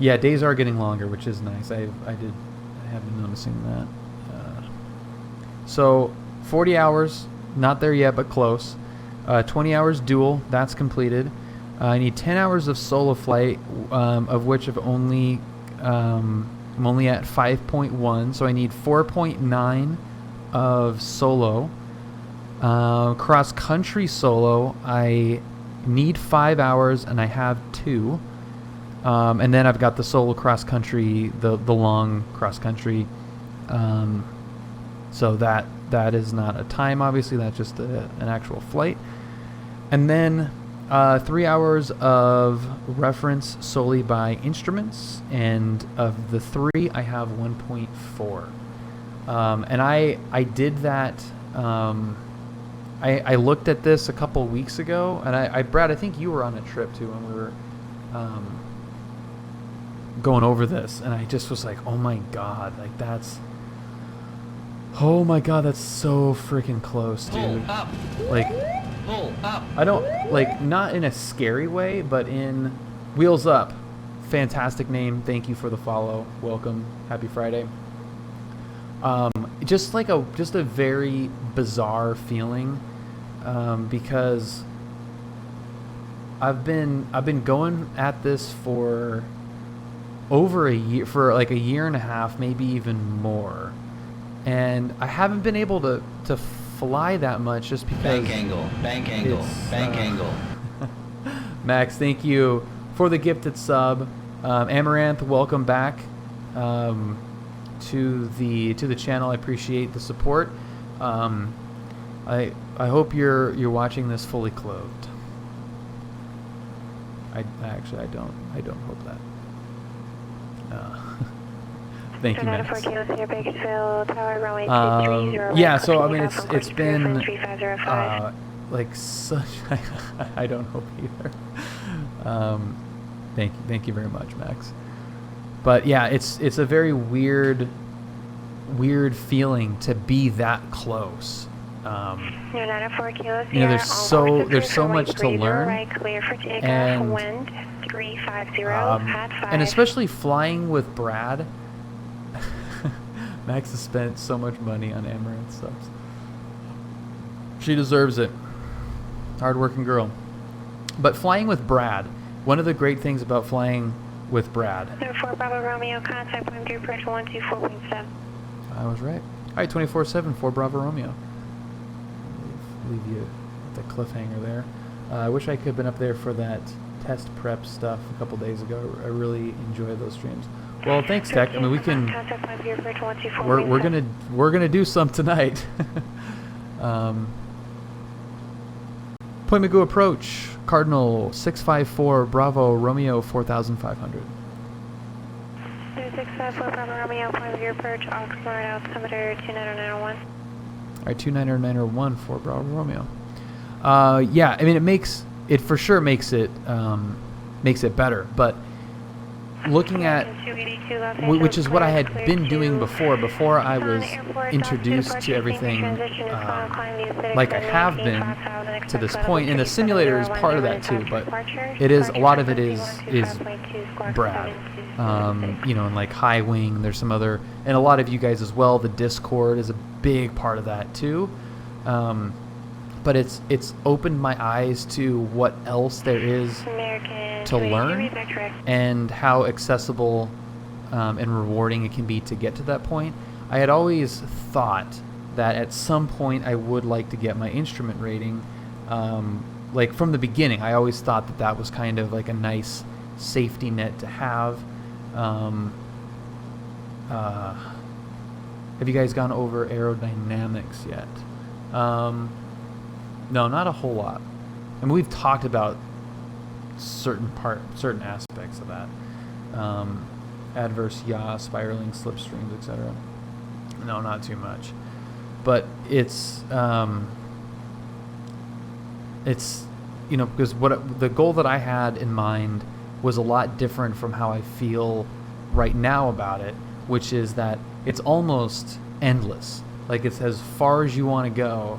yeah, days are getting longer, which is nice. I have been noticing that. So 40 hours, not there yet, but close. 20 hours dual, that's completed. I need 10 hours of solo flight, of which I'm only at 5.1, so I need 4.9 of solo. Cross country solo, I need 5 hours, and I have 2. And then I've got the solo cross country, the long cross country. So that is not a time, obviously. That's just an actual flight. And then 3 hours of reference solely by instruments, and of the 3, I have 1.4. And I did that. I looked at this a couple weeks ago, and Brad, I think you were on a trip too when we were. Going over this, and I just was like, oh my god, like that's so freaking close, dude. Pull up. Like, Pull up. I don't, like, not in a scary way, but in Wheels Up. Fantastic name. Thank you for the follow. Welcome. Happy Friday. Just a very bizarre feeling because I've been going at this for over a year, for like a year and a half, maybe even more, and I haven't been able to fly that much just because bank angle. Max, thank you for the gifted sub. Amaranth, welcome back to the channel. I appreciate the support. I hope you're watching this fully clothed. I don't hope that. Thank you, Max. Yeah, so I mean it's been like such. I don't hope either. Thank you very much, Max. But yeah, it's a very weird feeling to be that close. There's so much to learn, and especially flying with Brad. Max has spent so much money on Amaranth subs. She deserves it. Hard-working girl. But flying with Brad, one of the great things about flying with Brad. 4 Bravo Romeo, contact point through approach 124.7. I was right. All right, 24/7, 4 Bravo Romeo. Leave you at the cliffhanger there. I wish I could have been up there for that test prep stuff a couple days ago. I really enjoyed those streams. Well, thanks, Tech. I mean, we can. We're gonna do some tonight. Point Magoo approach. Cardinal 654 Bravo Romeo 4500. 654 Bravo Romeo, point Magoo approach. Oxnard altimeter 29091. All right, 29091 for Bravo Romeo. Yeah, I mean it for sure makes it better, but looking at, which is what I had been doing before I was introduced to everything like I have been to this point, and the simulator is part of that too, but a lot of it is Brad, and like High Wing, there's some other, and a lot of you guys as well, the Discord is a big part of that too, but it's opened my eyes to what else there is to learn and how accessible and rewarding it can be to get to that point. I had always thought that at some point I would like to get my instrument rating. Like from the beginning, I always thought that was kind of like a nice safety net to have. Have you guys gone over aerodynamics yet? No, not a whole lot. I mean, we've talked about certain aspects of that. Adverse yaw, spiraling slipstreams, etc. No, not too much. But it's because the goal that I had in mind was a lot different from how I feel right now about it, which is that it's almost endless. Like, it's as far as you want to go.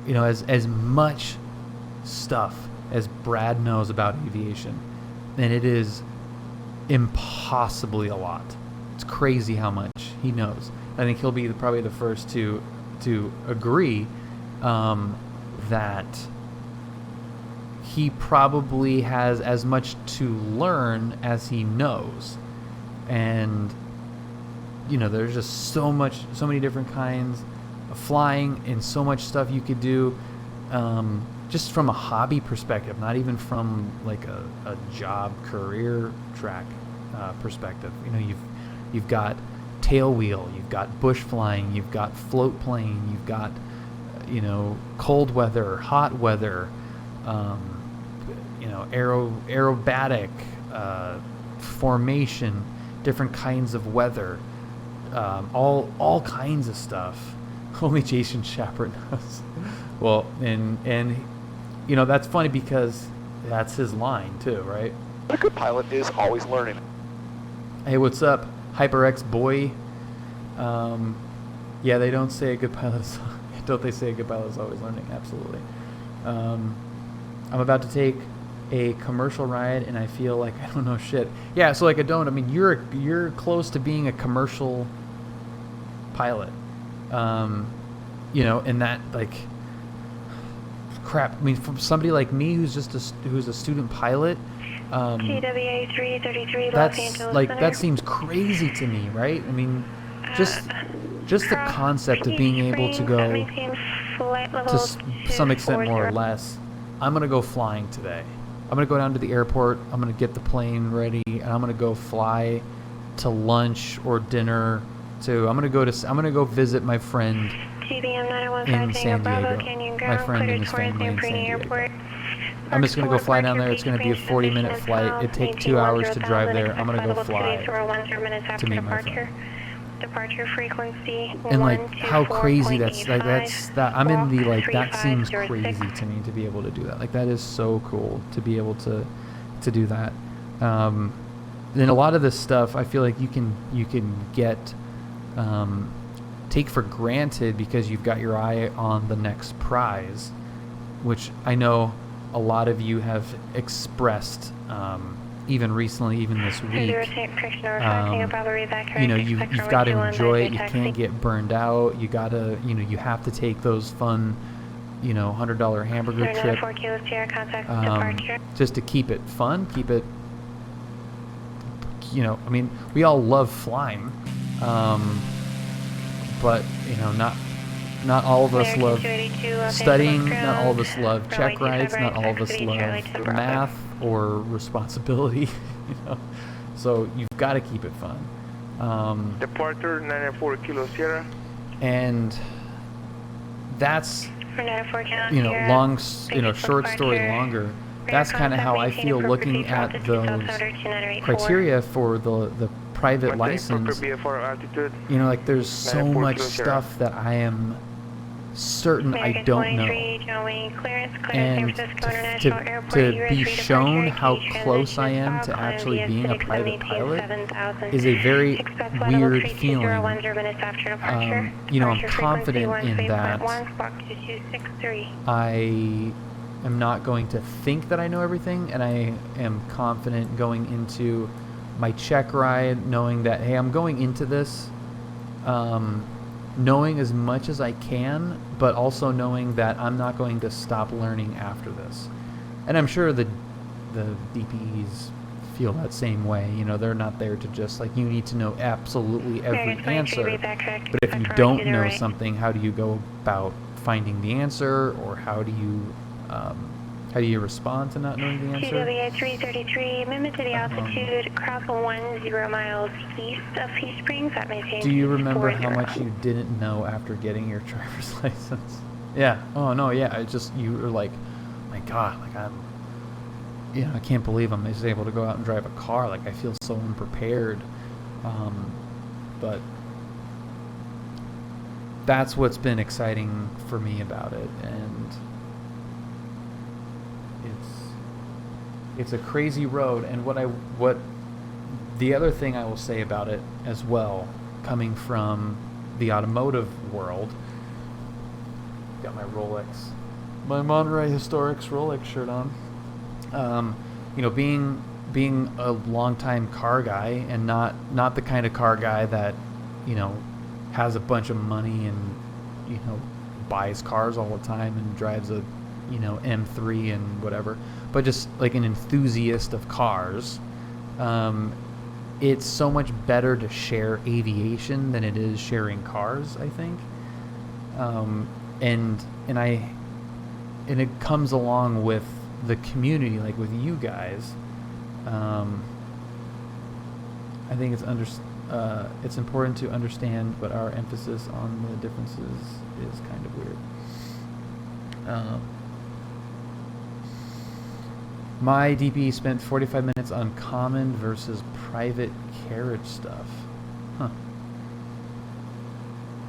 As much stuff as Brad knows about aviation, and it is impossibly a lot. It's crazy how much he knows. I think he'll be probably the first to agree that he probably has as much to learn as he knows, and there's just so many different kinds of flying and so much stuff you could do, just from a hobby perspective, not even from like a job career track perspective. You've got tailwheel, you've got bush flying, you've got float plane, you've got cold weather, hot weather, aerobatic, formation, different kinds of weather, all kinds of stuff. Only Jason Shepard knows. Well, and that's funny because that's his line too, right? A good pilot is always learning. Hey, what's up, HyperX boy? Yeah, they don't say a good pilot is, don't they say a good pilot is always learning? Absolutely. I'm about to take a commercial ride and I feel like I don't know shit. Yeah, so like I mean, you're close to being a commercial pilot. And that, like, crap. I mean, from somebody like me who's who's a student pilot, TWA 333 Los that's Angeles like Center. that seems crazy to me, right? I mean, just the concept of being able to go to some extent more or less. I'm gonna go flying today. I'm gonna go down to the airport. I'm gonna get the plane ready, and I'm gonna go fly to lunch or dinner. I'm gonna go visit my friend in San Diego. My friend and his family in San Diego. I'm just gonna go fly down there. It's gonna be a 40-minute flight. It takes 2 hours to drive there. I'm gonna go fly to meet my friend. Departure frequency. And like how crazy that's like I'm in the like that seems crazy to me to be able to do that. Like that is so cool to be able to do that. Then a lot of this stuff I feel like you can get take for granted because you've got your eye on the next prize, which I know a lot of you have expressed even recently, even this week. You know, you've got to enjoy it. You can't get burned out. You gotta, you have to take those fun, $100 hamburger trip, just to keep it fun, keep it. I mean, we all love flying, but not all of us love studying. Not all of us love check rides. Not all of us love math or responsibility. So you've got to keep it fun. Departure 994 Kilo Sierra. And that's long, short story longer. That's kind of how I feel looking at those criteria for the private license. Like there's so much stuff that I am certain I don't know, and to be shown how close I am to actually being a private pilot is a very weird feeling. I'm confident in that. I am not going to think that I know everything, and I am confident going into my check ride, knowing that, hey, I'm going into this knowing as much as I can, but also knowing that I'm not going to stop learning after this. And I'm sure the DPEs feel that same way. They're not there to just like, you need to know absolutely every answer. But if you don't know something, how do you go about finding the answer, or how do you respond to not knowing the answer? TWA 333, amendment to the altitude, cross 10 miles east of Peace Springs. That may change. Do you remember how much you didn't know after getting your driver's license? Yeah. Oh no. Yeah. You were like, my God, like I can't believe I'm just able to go out and drive a car. Like I feel so unprepared. But that's what's been exciting for me about it, and it's a crazy road. And what the other thing I will say about it as well, coming from the automotive world, got my Monterey Historics Rolex shirt on. Being a longtime car guy, and not the kind of car guy that has a bunch of money and buys cars all the time and drives a M3 and whatever, but just like an enthusiast of cars. It's so much better to share aviation than it is sharing cars, I think. And it comes along with the community, like with you guys. I think it's important to understand, but our emphasis on the differences is kind of weird. My DP spent 45 minutes on common versus private carriage stuff. Huh.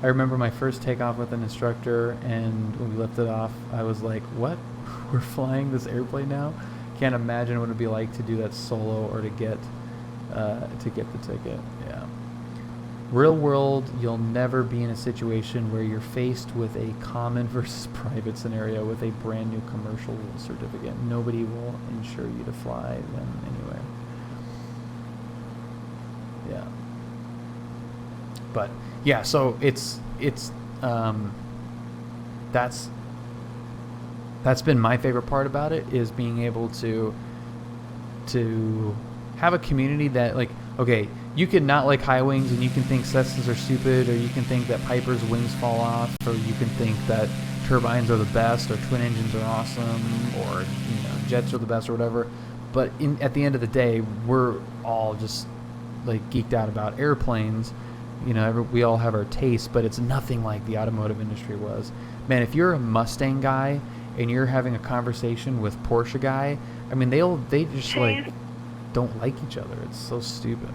I remember my first takeoff with an instructor, and when we lifted off, I was like, what? We're flying this airplane now? Can't imagine what it'd be like to do that solo or to get the ticket. Yeah. Real world, you'll never be in a situation where you're faced with a common versus private scenario with a brand new commercial certificate. Nobody will insure you to fly them anywhere. Yeah. But yeah, so that's That's been my favorite part about it, is being able to have a community that, like, okay, you can not like high wings and you can think Cessnas are stupid, or you can think that Piper's wings fall off, or you can think that turbines are the best, or twin engines are awesome, or jets are the best, or whatever. But at the end of the day, we're all just like geeked out about airplanes. We all have our tastes, but it's nothing like the automotive industry was. Man, if you're a Mustang guy and you're having a conversation with Porsche guy, I mean, they just like don't like each other. It's so stupid.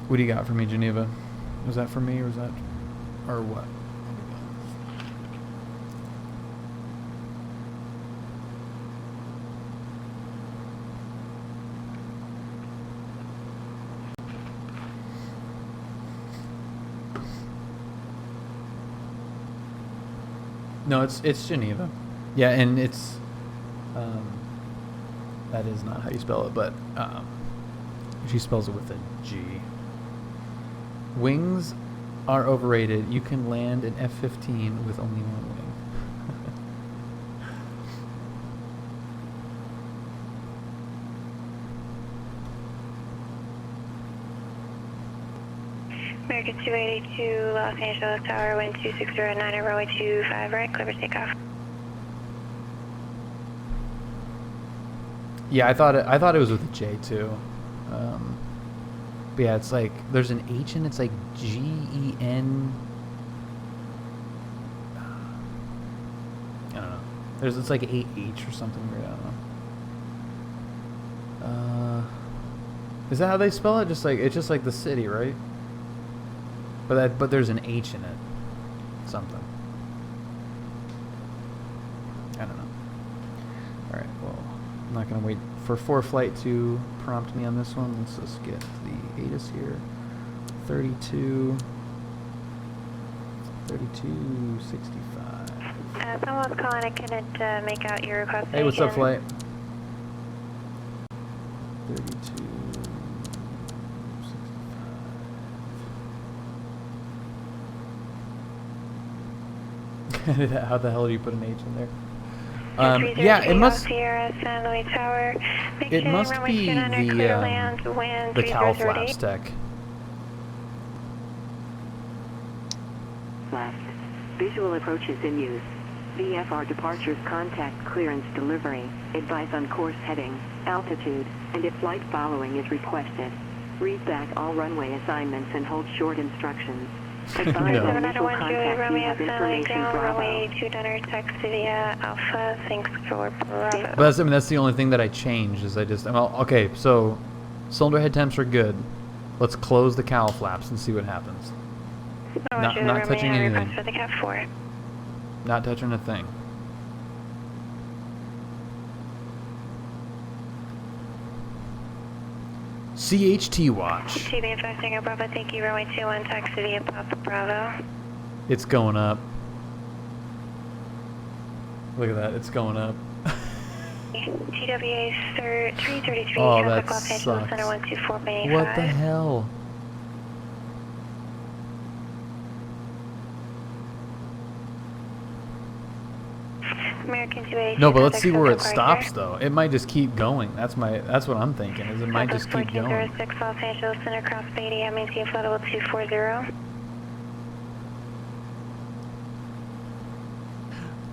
What do you got for me, Geneva? Was that for me, or was that, or what? No, it's Geneva. Yeah, and it's that is not how you spell it, but she spells it with a G. Wings are overrated. You can land an F-15 with only one wing. American 282, Los Angeles Tower, wind 2609, runway 25 right, clear for takeoff. Yeah, I thought it was with a J too. But yeah, it's like there's an H and it's like Gen. I don't know. It's like 8H or something weird. I don't know. Is that how they spell it? It's just like the city, right? But there's an H in it. Something. I don't know. All right. Well, I'm not gonna wait for ForeFlight to prompt me on this one. Let's just get the ATIS here. 32. 3265. Someone's calling. I couldn't make out your request. Hey, what's up, flight? 3265. How the hell do you put an H in there? Yeah, it must. It must be the cowl flaps tech. Left. Visual approaches in use. VFR departures, contact clearance delivery. Advise on course heading, altitude, and if flight following is requested. Read back all runway assignments and hold short instructions. Advise on initial contact, you have information Bravo. 29 text via Alpha, thanks for Bravo. But that's the only thing that I changed, is okay, so cylinder head temps are good. Let's close the cowl flaps and see what happens. Not touching anything. For the Cat 4. Not touching a thing. CHT watch. TV Tango Bravo, thank you, runway 21, taxi via Papa Bravo. It's going up. Look at that, it's going up. TWA 333, oh, that Los Angeles Center 124.85. What the hell? American 282. No, but let's see where it stops though. It might just keep going. That's what I'm thinking. Is it might just keep going. 1406 Los Angeles Center cross Beatty, maintain flight level 240. Oh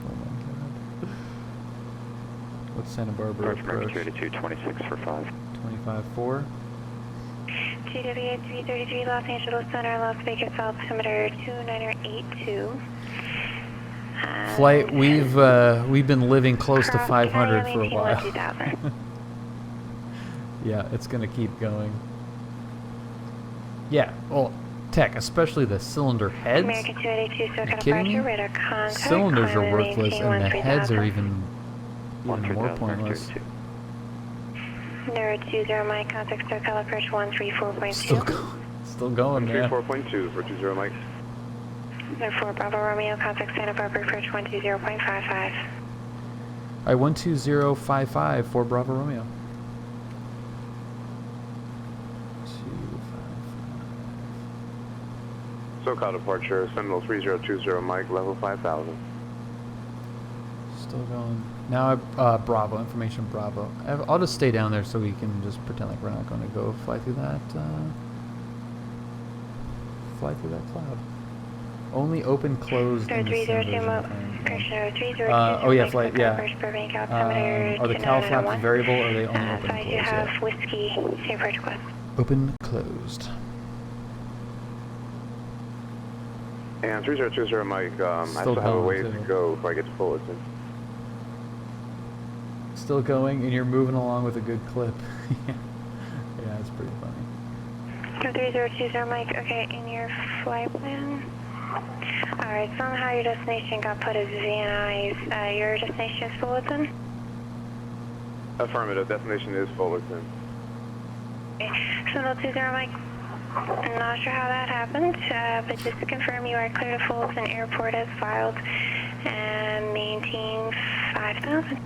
my god. What's Santa Barbara approach? 282, 26 for 5. 25-4. TWA 333 Los Angeles Center, Las Vegas altimeter 2982. Flight, we've been living close to 500 for a while. Yeah, it's gonna keep going. Yeah, well, tech, especially the cylinder heads. American 282, Are you kidding me? Cylinders are worthless, and the heads are even more pointless. Number 20, Mike, contact Socal Approach 134.2. Still going, man. 134.2 for 20 Mike. Number 4, Bravo Romeo, contact Santa Barbara Approach 120.55. Alright, 12055 for Bravo Romeo. 255. SoCal departure, Sentinel 3020 Mike, level 5000. Still going. Now, Bravo, information Bravo. I'll just stay down there so we can just pretend like we're not going to go fly through that cloud. Only open closed in the sim version. Oh yeah, flight, yeah. Are the cowl flaps variable or are they only open and closed? You have whiskey, safe approach request. Open, closed. And 3020 Mike, I still have a ways to go before I get to Fullerton. Still going, and you're moving along with a good clip. Yeah, it's pretty funny. 3020 Mike, okay, in your flight plan. Alright, somehow your destination got put as VNIs. Your destination is Fullerton? Affirmative, destination is Fullerton. Okay, Sentinel 20 Mike. I'm not sure how that happened, but just to confirm you are clear to Fullerton Airport as filed and maintain 5,000.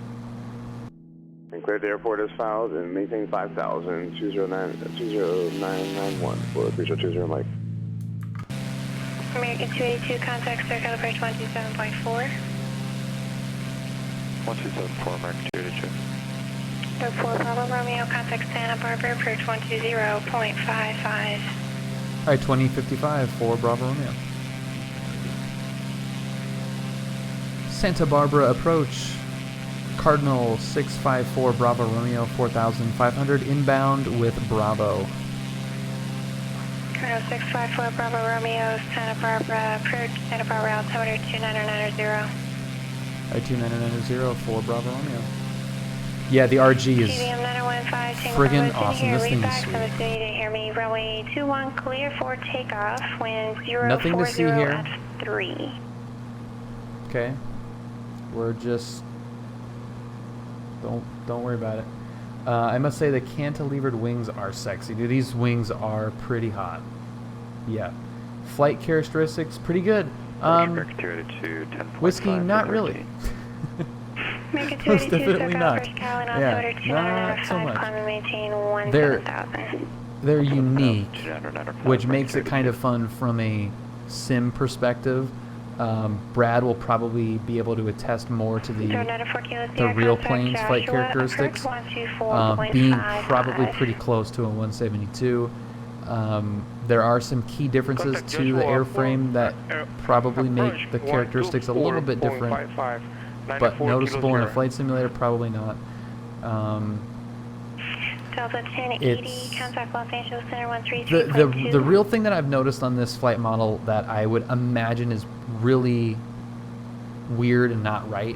And clear the airport as filed and maintain 5,000, 20991 for 3020 Mike. American 282, contact Socal Approach 127.4. 127.4, American 282. 4 Bravo Romeo, contact Santa Barbara, approach 120.55. Alright, 2055 for Bravo Romeo. Santa Barbara approach. Cardinal 654 Bravo Romeo 4500 inbound with Bravo. Cardinal 654 Bravo Romeo, Santa Barbara approach, Santa Barbara altimeter 29990. Alright, 29990 for Bravo Romeo. Yeah, the RG is friggin' awesome. This thing is sweet. Hear me, runway 21 clear for takeoff. Wind 040 Nothing to see here. at 3. Okay, we're just don't worry about it. I must say the cantilevered wings are sexy, dude. These wings are pretty hot. Yeah, flight characteristics pretty good. Whiskey, not really. Most definitely not. Yeah, not so much. They're unique, which makes it kind of fun from a sim perspective. Brad will probably be able to attest more to the real plane's flight characteristics, being probably pretty close to a 172. There are some key differences to the airframe that probably make the characteristics a little bit different, but noticeable in a flight simulator, probably not. The real thing that I've noticed on this flight model that I would imagine is really weird and not right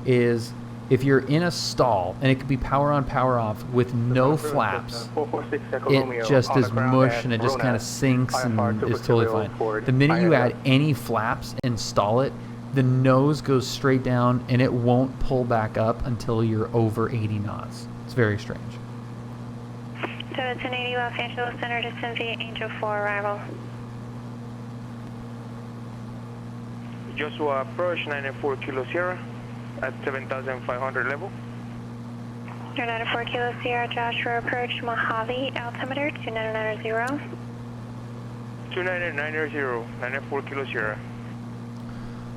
is if you're in a stall, and it could be power on, power off, with no flaps, it just is mush and it just kind of sinks and is totally fine. The minute you add any flaps and stall it, the nose goes straight down and it won't pull back up until you're over 80 knots. It's very strange. So it's an 80 Los Angeles Center descent via Angel 4 arrival. Joshua approach 94 Kilo Sierra at 7,500 level. 94 Kilo Sierra, Joshua approach Mojave, altimeter 2990. 2990, 94 Kilo Sierra.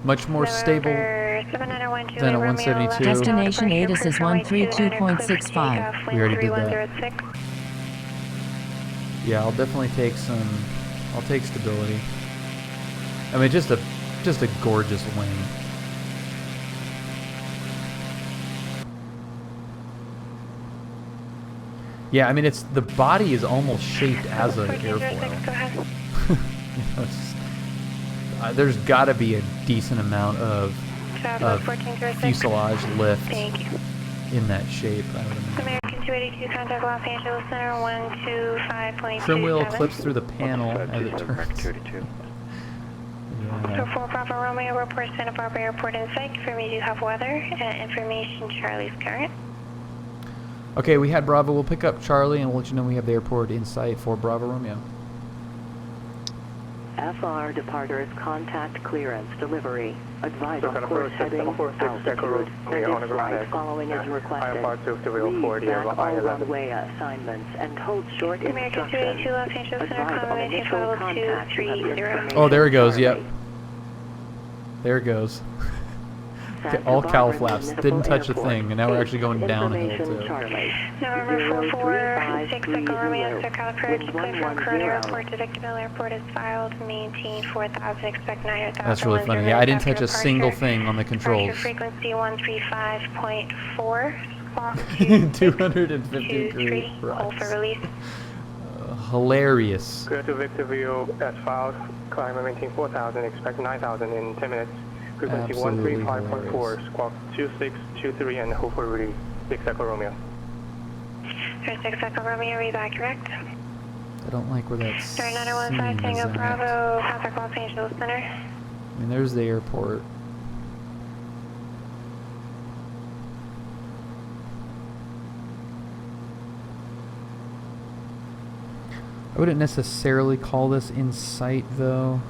Much more stable than a 172. Destination ATIS is 132.65. We already did that. Yeah, I'll definitely take I'll take stability. I mean, just a gorgeous wing. Yeah, I mean, the body is almost shaped as an airfoil. There's got to be a decent amount of fuselage lift in that shape, I would imagine. American 282, contact Los Angeles Center 125.27. Trim wheel clips through the panel as it turns. So 4 Bravo Romeo, report Santa Barbara Airport in sight. Confirm you do have weather. Information Charlie's current. Okay, we had Bravo. We'll pick up Charlie and we'll let you know we have the airport in sight for Bravo Romeo. FR departures contact clearance delivery. Advise on course heading, altitude, and if flight following is requested. Read back all runway assignments and hold short instructions. Advise on initial contact of information. Oh, there it goes, yep. There it goes. southbound all to cowl Barbara flaps. Municipal Didn't touch a Airport. thing, and now we're actually going downhill Information too. Charlie. November 446 Socal Romeo, Socal Approach, Wind clear from 110. Corona Airport to Victorville Airport is filed, maintain 4,000, expect 9,000. That's really funny. Yeah, I didn't touch a single thing on the controls. Frequency 135.4, squawk 250 degrees. hold for release. Hilarious. Clear to Victorville as filed, climb and maintain 4,000, expect 9,000 in 10 minutes. Frequency Absolutely 135.4, squawk 2623 and hold for release. 6 Echo Romeo. 6 Echo Romeo, read back correct. I don't like where that scene is 915 Tango at. Bravo, contact Los Angeles Center. I mean, there's the airport. I wouldn't necessarily call this in sight, though.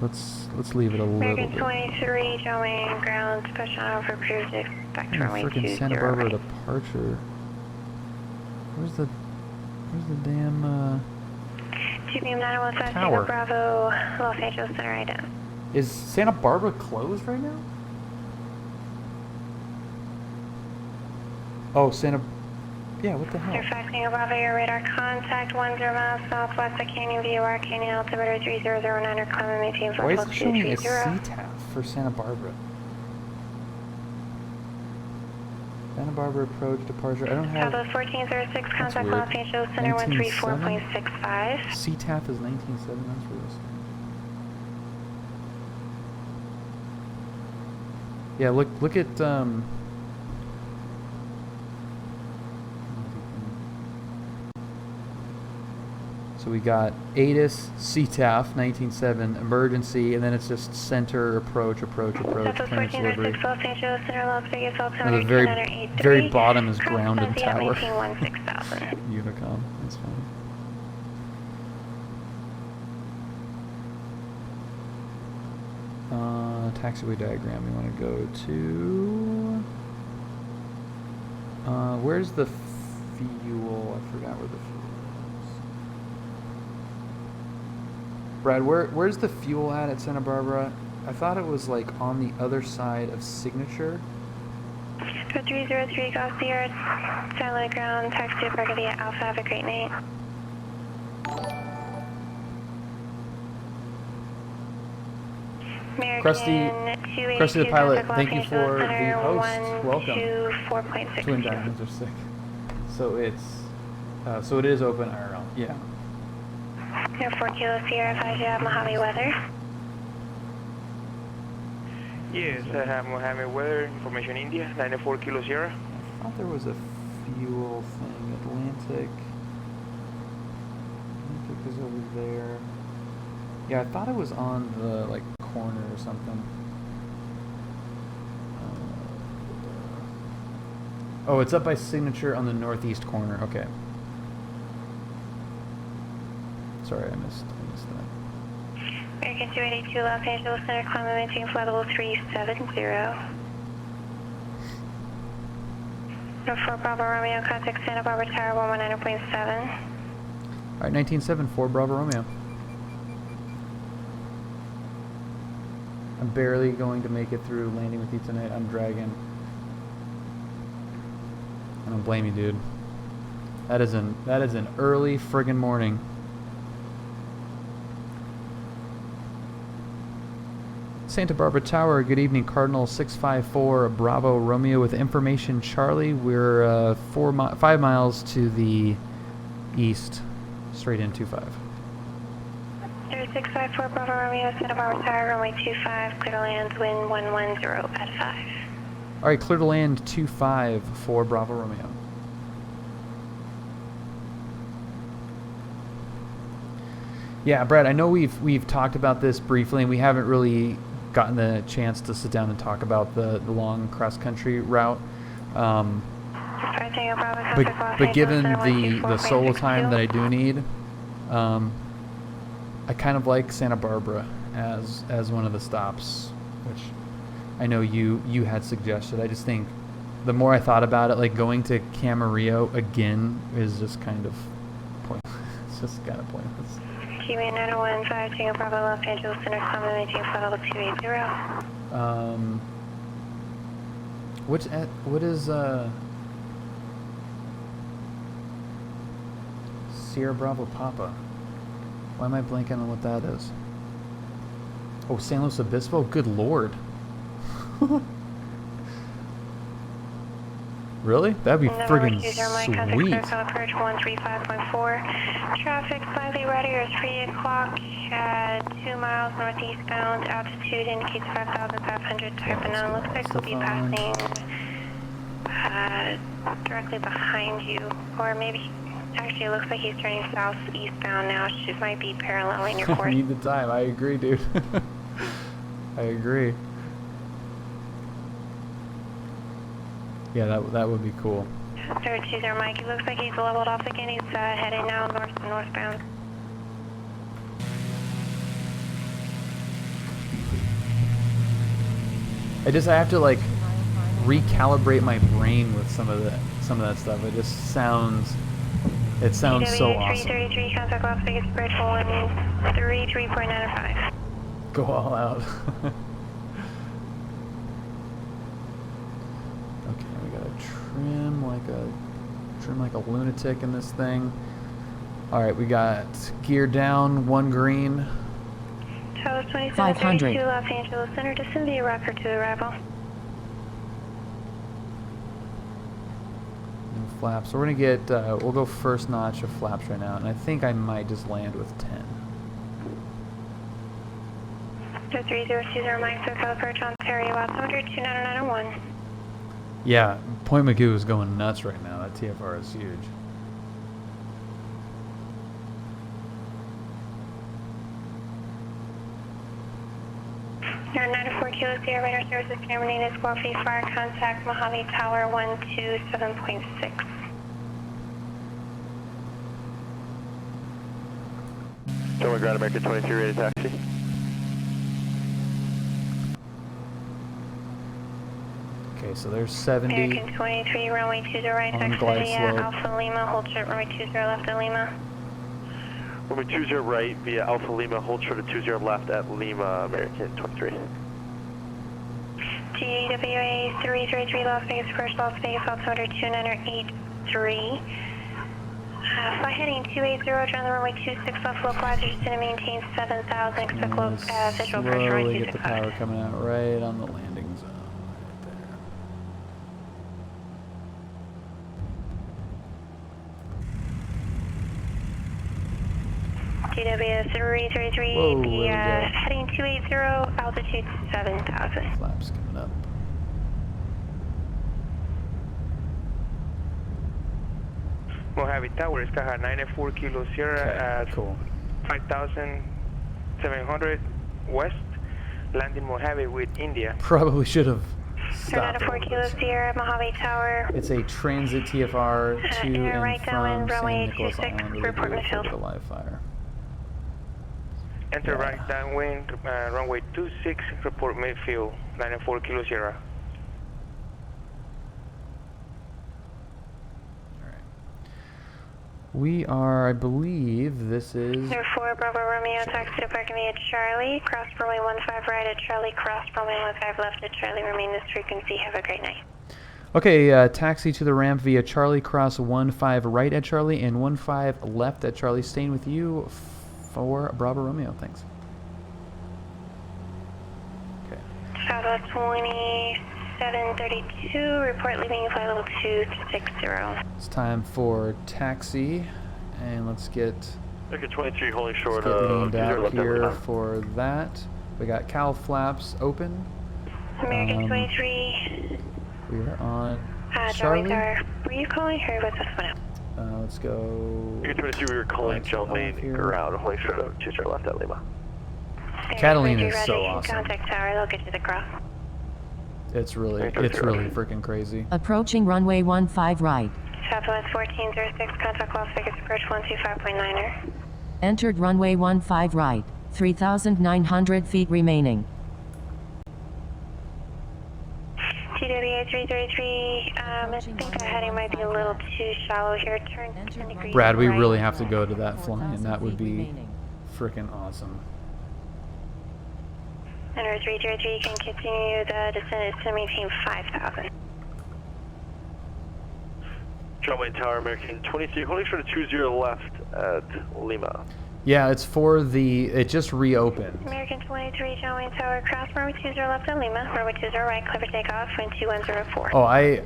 Let's leave it a little American bit. 23, showing ground, push on over, approved, expect runway Freaking 20 Santa Barbara right. departure. Where's the damn 2 p.m. 915 tower? Tango Bravo, Los Angeles Center, ident. Is Santa Barbara closed right now? Oh, yeah, what the hell? 5 Tango Bravo, your radar contact 10 miles southwest of Canyon VOR, Canyon altimeter 3009, or climb and maintain Why is level it showing a 230. CTAF for Santa Barbara? Santa Barbara approach departure. I don't have. Bravo 1406, contact weird. Los Angeles Center 134.65. CTAF is 19.7. That's real strange. Yeah, look at So we got ATIS, CTAF, 19.7, emergency, and then it's just center, approach, clearance delivery. Los Angeles Center, Las Vegas, And altimeter the very 2983. bottom is ground and Cross tower. 1916,000. Unicom, that's funny. Taxiway diagram, we want to go to... where's the fuel? I forgot where the fuel is. Brad, where's the fuel at Santa Barbara? I thought it was like on the other side of Signature. 303, Golf Sierra, satellite ground, taxi to Brigadier Alpha, have a great night. Krusty the pilot, thank you for the host. Welcome. Twin Diamonds are sick. So so it is open IRL. Yeah. 4 Kilo Sierra, 5 you have Mojave weather. Yes, I have Mojave weather, information India, 94 Kilo Sierra. I thought there was a fuel thing. Atlantic is over there. Yeah, I thought it was on the like corner or something. Oh, it's up by Signature on the northeast corner. Okay. Sorry, I missed that. American 282, Los Angeles Center, climb and maintain flight level 370. 4 Bravo Romeo, contact Santa Barbara Tower 119.7. Alright, 19.7, 4 Bravo Romeo. I'm barely going to make it through landing with you tonight. I'm dragging. I don't blame you, dude. That is an early friggin' morning. Santa Barbara Tower, good evening. Cardinal 654 Bravo Romeo with information Charlie. We're 5 miles to the east, straight in 25. 654 Bravo Romeo, Santa Barbara Tower, runway 25, clear to land, wind 110 at 5. Alright, clear to land 25 for Bravo Romeo. Yeah, Brad, I know we've talked about this briefly, and we haven't really gotten the chance to sit down and talk about the long cross-country route. But given the solo time that I do need, I kind of like Santa Barbara as one of the stops, which I know you had suggested. I just think the more I thought about it, like going to Camarillo again is just kind of pointless. It's just kind of pointless. QA 915, Tango Bravo, Los Angeles Center, climb and maintain flight level 280. What is Sierra Bravo Papa? Why am I blanking on what that is? Oh, San Luis Obispo? Good lord. Really? That'd be friggin' sweet. Socal Approach 135.4. Traffic slightly ruddier is 3 o'clock. 2 miles northeastbound. Altitude indicates 5,500 type and looks like we'll be passing directly behind you. Or maybe, actually it looks like he's turning southeastbound now. She might be paralleling your course. I need the time. I agree, dude. I agree. Yeah, that would be cool. 020 Mike, it looks like he's leveled off again. He's heading now northbound. I have to like recalibrate my brain with some of that stuff. It just sounds so awesome. 333, contact Las Vegas Bridge 133.95. Go all out. Okay, we gotta trim like a lunatic in this thing. All right, we got gear down, 1 green. Tower 2732 Los Angeles Center, descend via rocker to arrival. No flaps. So we're gonna get, we'll go first notch of flaps right now, and I think I might just land with 10. 3020 Mike, Socal Approach Ontario, altimeter 29901. Yeah, Point Magoo is going nuts right now. That TFR is huge. You're 94 Kilo Sierra radar services terminated. Squawk V fire contact Mojave Tower 127.6. Tower Ground American 23 rated taxi. Okay, so there's 70. American 23, runway 20 right, taxi via Alpha Lima, hold short, runway 20 left at Lima. Runway 20 right via Alpha Lima, hold short at 20 left at Lima, American 23. GWA 333 Las Vegas Approach, Las Vegas, altimeter 2983. Fly heading 280, join the runway 26 left, localizer, just to maintain 7,000, expect visual approach runway 265. Get the power coming out right on the landing zone. GW 333, heading 280, altitude 7,000. Flaps coming up. Mojave Tower is Caja 94 Kilo Sierra at 5,700 west, landing Mojave with India. Probably should have stopped. 94 Kilo Sierra, Mojave Tower. It's a transit TFR to and right from downwind, runway San Nicolas 26, Island report with midfield. a live fire. Enter right downwind, runway 26, report midfield, 94 Kilo Sierra. We are, I believe, this is... 04 Bravo Romeo, taxi to parking via Charlie, cross runway 15 right at Charlie, cross runway 15 left at Charlie, remain this frequency, have a great night. Okay, taxi to the ramp via Charlie, cross 15 right at Charlie, and 15 left at Charlie, staying with you for Bravo Romeo, thanks. Okay. Southwest 2732, report leaving flight level 260. It's time for taxi, and let's get... American 23 holding short leaned out here for that. We got cowl flaps open. American 23. We are on Charlie. Were you calling her? Was this one out? Let's go. American 23, we were calling Jolene ground, holding short of 20 left at Lima. Catalina is so awesome. Contact tower, they'll get you the cross. It's really freaking crazy. Approaching runway 15 right. Southwest 1406, contact Las Vegas Approach 125.9er. Entered runway 15 right. 3,900 feet remaining. TWA 333, I think our heading might be a little too shallow here. Turn 10 degrees. Brad, we really have to go to that flying. That would be freaking awesome. Under 303, you can continue the descent to maintain 5,000. Runway Tower, American 23, holding short of 20 left at Lima. Yeah, it's for the, it just reopened. American 23, John Wayne Tower, cross runway 20 left at Lima, runway 20 right, clear for takeoff, wind 2104. Oh, I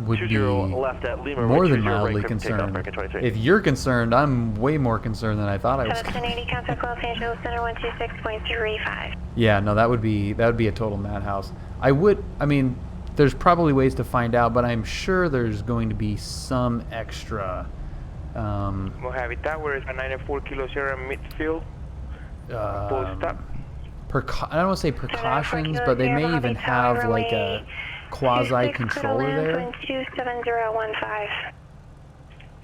would 20 be left at Lima, more than 20 right, mildly clear for takeoff, concerned. American 23. If you're concerned, I'm way more concerned than I thought I was. 1080, contact Los Angeles Center 126.35. Yeah, no, that would be a total madhouse. I mean, there's probably ways to find out, but I'm sure there's going to be some extra. Mojave Tower is a 94 Kilo Sierra midfield. Full stop. I don't want to say precautions, but they may even have like a quasi controller there. 27015.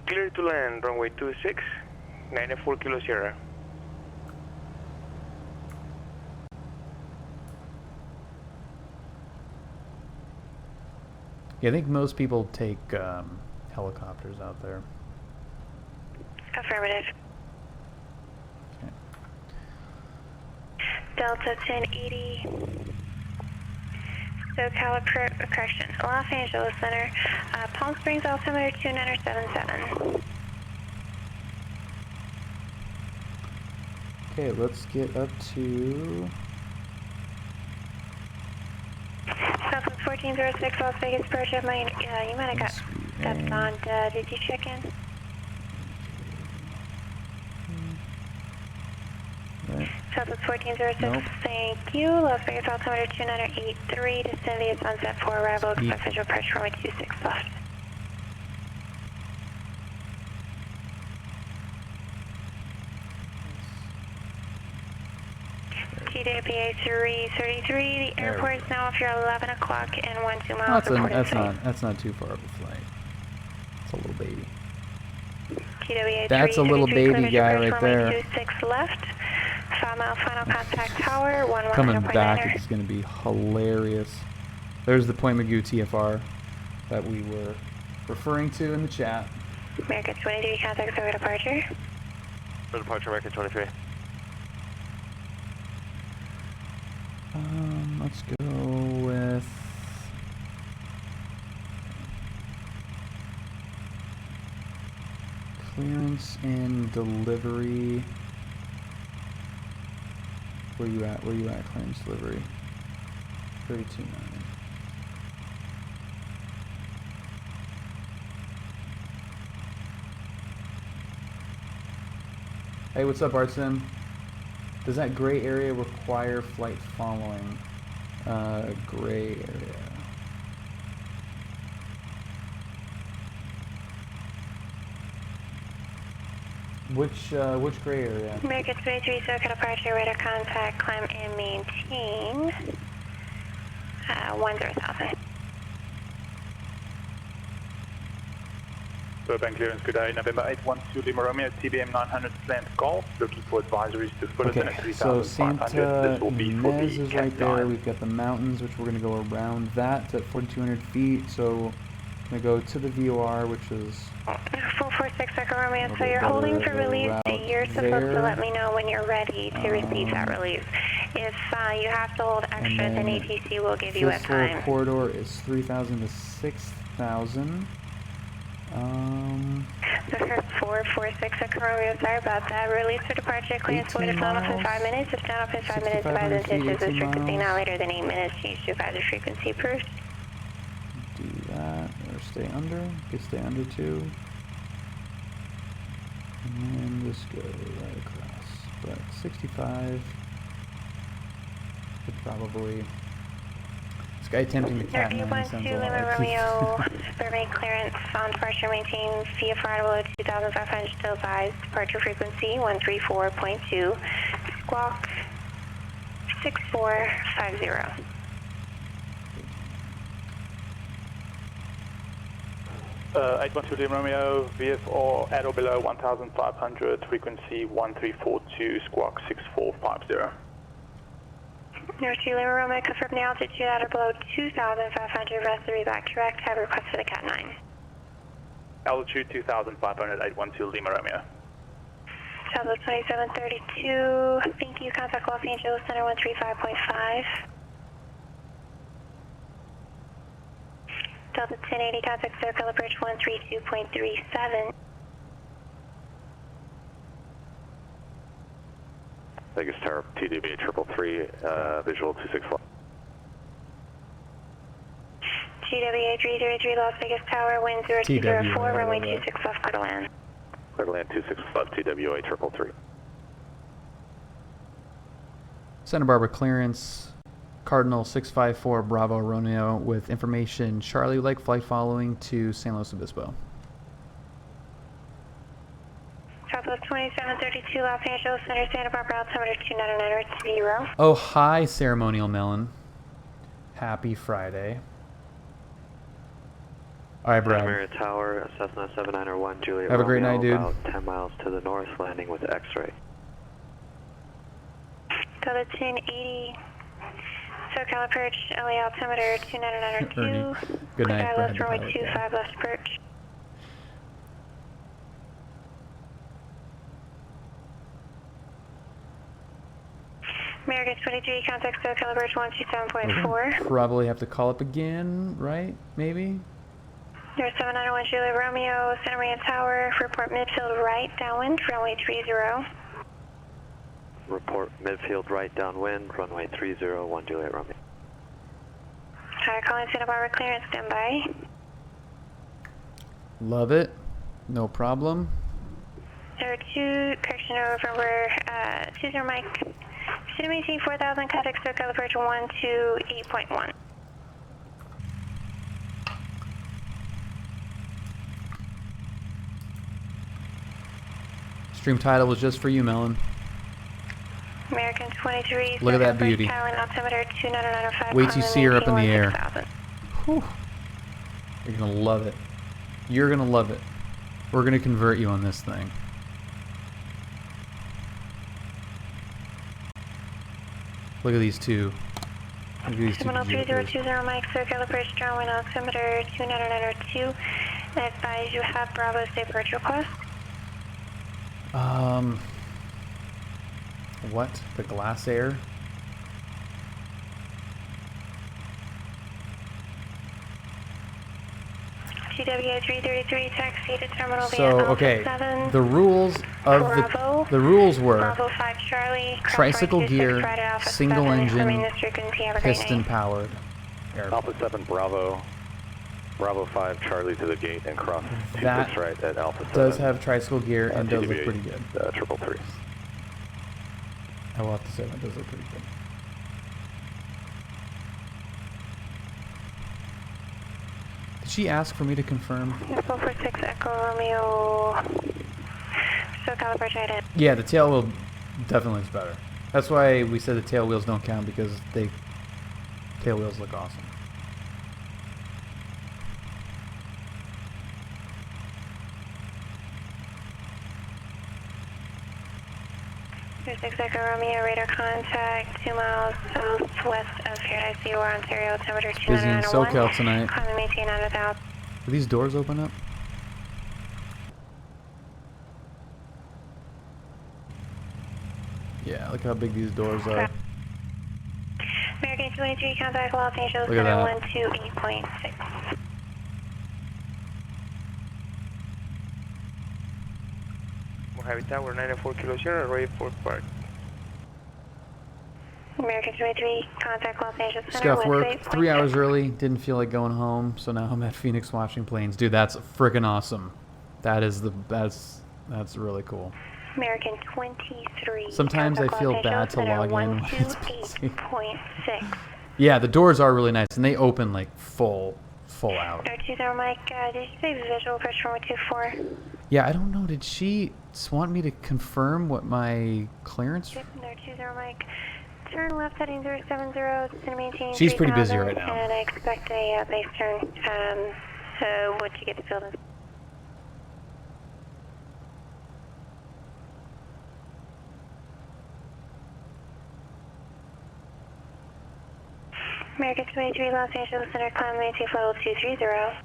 Clear to land, runway 26, 94 Kilo Sierra. Yeah, I think most people take helicopters out there. Affirmative. Okay. Delta 1080. Socal Approach, correction, Los Angeles Center. Palm Springs altimeter 2977. Okay, let's get up to. Southwest 1406 Las Vegas approach. You might have got steps on. Did you check in? Right. Southwest 1406, Nope. thank you. Las Vegas altimeter 2983, descend via Sunset 4 arrival, expect visual approach runway 26 left. TWA 333, the airport is now off your 11 o'clock and 12 miles reported safe. That's not too far of a flight. It's a little baby. TWA That's a little baby guy right there. 26 left. 5 mile final contact tower, 11. Coming back is going to be hilarious. There's the Point Magoo TFR that we were referring to in the chat. American 23, contact for departure. For departure, American 23. Let's go with. Clearance and delivery. Where you at? Clearance delivery. 32.9. Hey, what's up, Artsim? Does that gray area require flight following? Gray area. Which gray area? American 23, Socal departure, radar contact, climb and maintain 10,000. Burbank clearance, good day. November 812 Lima Romeo, TBM 900 slant golf, looking for advisories to Fullerton at 3,500. So Santa This will be for Inez the is right Cat there. 9. We've got the mountains, which we're going to go around that at 4,200 feet. So I'm going to go to the VOR, which is 446 Echo Romeo, so you're holding for release. You're supposed to let me know when you're ready to receive that release. If you have to hold extra, then ATC will give you a time. The corridor is 3,000 to 6,000. The first 446 Echo Romeo, sorry about that. Release for departure, clearance void if not up in 5 minutes. If not up in 5 minutes, advise intentions with frequency not later than 8 minutes. Change to advisor frequency approved. Do that, or stay under. You can stay under too. And then just go right across. But 65 could probably. This guy attempting the cat 9 sounds a lot Lima like Romeo, Burbank clearance on departure, maintain VFR below 2,500 still advised. Departure frequency 134.2. Squawk 6450. Uh, 812 Lima Romeo, VFR at or below 1,500, frequency 1342, squawk 6450. North 2 Lima Romeo, confirm the altitude at or below 2,500, rest of the reback direct, have a request for the Cat 9. Altitude 2,500, 812 Lima Romeo. Southwest 2732, thank you, contact Los Angeles Center 135.5. Delta 1080, contact Socal Approach 132.37. Vegas Tower, TWA 333, visual 265. TWA 333, Las Vegas Tower, wind 0204, runway 26 left, clear to land. Clear to land 265, TWA 333. Santa Barbara clearance, Cardinal 654 Bravo Romeo with information Charlie Lake flight following to San Luis Obispo. Southwest 2732, Los Angeles Center, Santa Barbara, altimeter 299 0. Oh, hi, Ceremonial Melon. Happy Friday. All right, Brad. Marriott Tower, Cessna 7901, Juliet Have a great Romeo, night, dude. about 10 miles to the north, landing with X-ray. Delta 1080, Socal Approach, LA altimeter 299 Ernie. Good night, Brad. Runway 25 left approach. American 23, contact Socal Approach 127.4. Probably have to call up again, right? Maybe? You're 7901 Juliet Romeo, Santa Maria Tower, report midfield right, downwind, runway 30. Report midfield right downwind, runway 301 Juliet Romeo. Hi, calling Santa Barbara clearance, standby. Love it. No problem. There are two, correction over, 20 Mike. City maintain 4000, contact Socal Approach 128.1. Stream title was just for you, Melon. American 23. Look at that beauty. Altimeter 29905. Wait till you see her up in the air. Whew. You're gonna love it. You're gonna love it. We're gonna convert you on this thing. Look at these two. Look at these two. 3020 Mike, Socal Approach, downwind altimeter 29902. I advise you have Bravo State Approach request. What? The glass air? TWA 333, taxi to terminal So, via okay, Alpha 7. the rules of Bravo, the rules were Bravo 5 Charlie, tricycle gear, single engine, piston night. powered. Alpha 7 Bravo, Bravo 5 Charlie to the gate and cross That right at Alpha 7. does have tricycle gear and does look TWA, pretty good. 333. I will have to say that does look pretty good. Did she ask for me to confirm? 446 Echo Romeo. Socal Approach right in. Yeah, the tail wheel definitely looks better. That's why we said the tail wheels don't count, because tail wheels look awesome. Six Echo Romeo, radar contact 2 miles southwest of Paradise View, Ontario, temperature Busy in 291. SoCal tonight. Climb and maintain 9,000. Do these doors open up? Yeah, look how big these doors are. American 23, contact Los Angeles Look at Center that. 128.6. Mojave Tower, 94 Kilo Sierra, ready for park. American 23, contact Los Angeles Just Center got off work 3 hours early, didn't feel like going home, so now I'm at Phoenix watching planes. Dude, that's freaking awesome. That's really cool. American 23. Sometimes I feel bad to log in when it's 128.6. Yeah, the doors are really nice, and they open like full out. 20 Mike, did you say visual approach runway 24? Yeah, I don't know. Did she want me to confirm what my clearance? Yep, 20 Mike. Turn left heading 070 to maintain. She's pretty busy right now. And I expect a base turn. So once you get to field. American 23, Los Angeles Center, climb maintain level 230.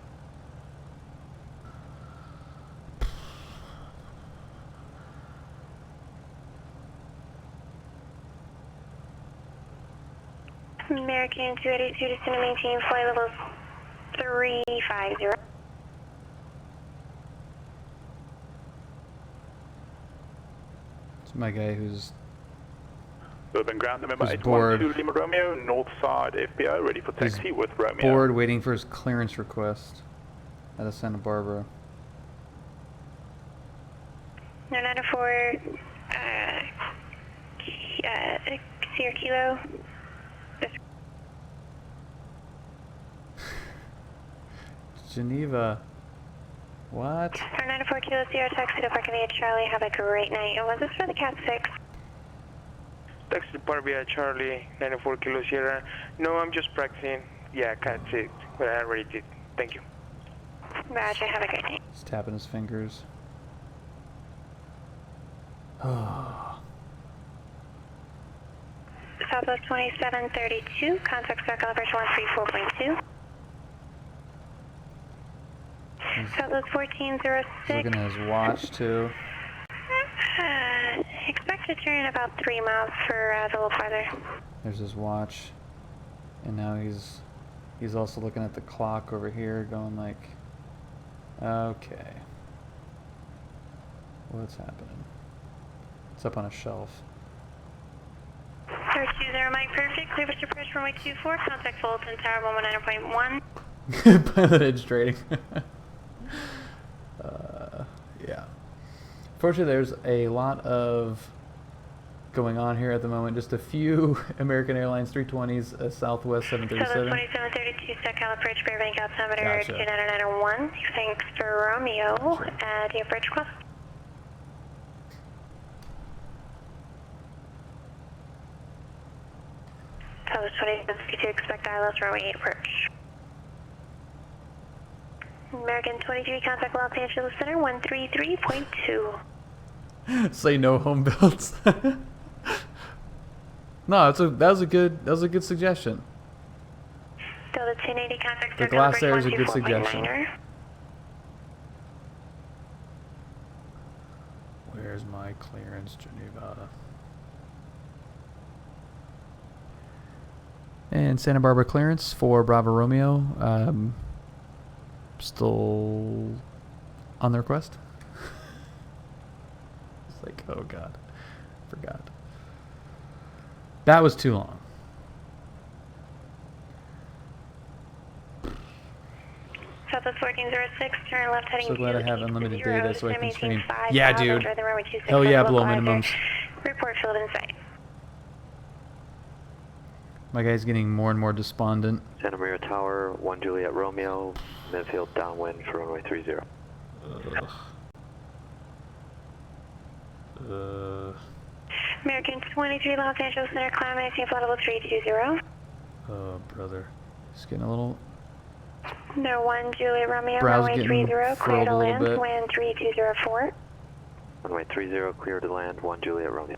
American 282, just going to maintain flight level 350. It's my guy who's Urban ground, November Who's 812 Lima Romeo, north side FBO, ready for taxi with Romeo. bored waiting for his clearance request out of Santa Barbara. 904, Sierra Kilo. Geneva. What? 904 Kilo Sierra, taxi to Park via Charlie. Have a great night. And was this for the Cat 6? Taxi to Park via Charlie, 904 Kilo Sierra. No, I'm just practicing. Yeah, Cat 6, but I already did. Thank you. Roger, have a great night. He's tapping his fingers. Oh. Southwest 2732, contact Socal Approach 134.2. Southwest 1406. Looking at his watch too. Expect to turn in about 3 miles for a little farther. There's his watch, and now he's also looking at the clock over here, going like, okay, what's happening? It's up on a shelf. 320 Mike, perfect. Clear with approach runway 24. Contact Fulton Tower 119.1. Pilot edge trading. Yeah. Fortunately, there's a lot of going on here at the moment. Just a few American Airlines 320s, a Southwest 737. Southwest 2732, Socal Approach, Fairbank altimeter Gotcha. 29901. Thanks for Romeo. Gotcha. Do you approach request? Southwest 2732, expect ILS runway 8 approach. American 23, contact Los Angeles Center 133.2. Say no home builds. No, that was a good suggestion. Delta 1080, contact The Socal glass Approach there is a good 124.9er. suggestion. Where's my clearance, Geneva? And Santa Barbara clearance for Bravo Romeo. Still on the request. It's like, oh god, forgot. That was too long. Southwest 1406, turn left heading So glad I have 28 unlimited 0, data so I can maintain stream. 5 Yeah, miles, dude. enjoy the runway 26 Hell yeah, on below localizer. minimums. Report field in sight. My guy's getting more and more despondent. Santa Maria Tower, 1 Juliet Romeo, midfield downwind for runway 30. American 23, Los Angeles Center, climb maintain flight level 320. Oh, brother. He's getting a little... No 1 Juliet Romeo, Brow's runway getting 30, clear furled to a little land, bit. wind 3204. Runway 30, clear to land, 1 Juliet Romeo.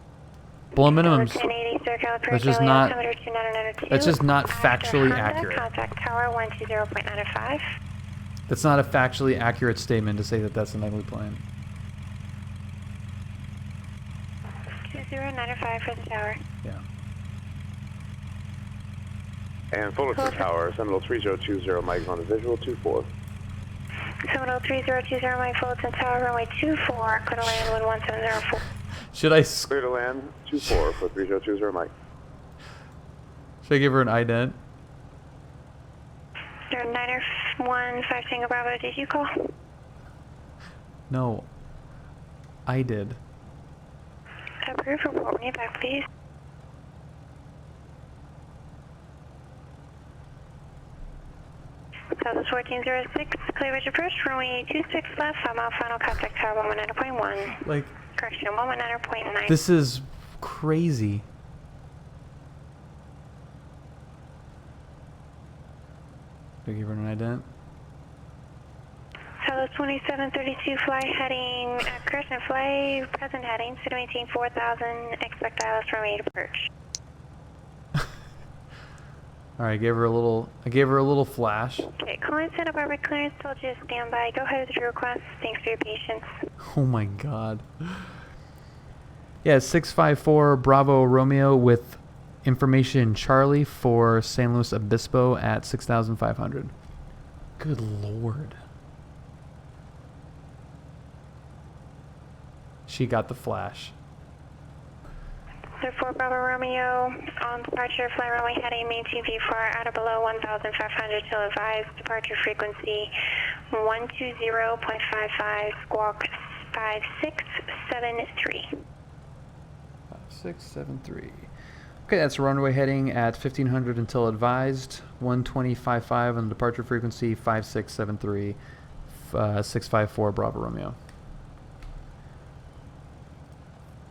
Below minimums. 1080, Circle Approach, That's just LA not... altimeter 2992. That's just not After factually Honda, accurate. Contact tower 120.95. That's not a factually accurate statement to say that that's an ugly plane. 2095 for the tower. Yeah. And Fullerton Tower, Seminole 3020, Mike on the visual, 24. Seminole 3020, Mike Fullerton Tower, runway 24, clear to land 11704. Should I... Clear to land, 24 for 3020, Mike. Should I give her an ident? Sir, 915 Tango Bravo, did you call? No. I did. Approved, report me back, please. Southwest 1406, clear ridge approach, runway 26 left, 5 mile final, contact tower 119.1. Like... Correction, 119.9. This is crazy. Do I give her an ident? Southwest 2732, fly heading, correction, fly present heading, so to maintain 4000, expect ILS runway 8 approach. Alright, I gave her a little flash. Okay, calling Santa Barbara clearance, told you to stand by. Go ahead with your request. Thanks for your patience. Oh my god. Yeah, 654 Bravo Romeo with information Charlie for San Luis Obispo at 6,500. Good Lord. She got the flash. 4 Bravo Romeo, on departure, flight runway heading, maintain V4 at or below 1,500 till advised, departure frequency 120.55, squawk 5673. 5673. Okay, that's runway heading at 1500 until advised, 120.55 on the departure frequency 5673, 654 Bravo Romeo.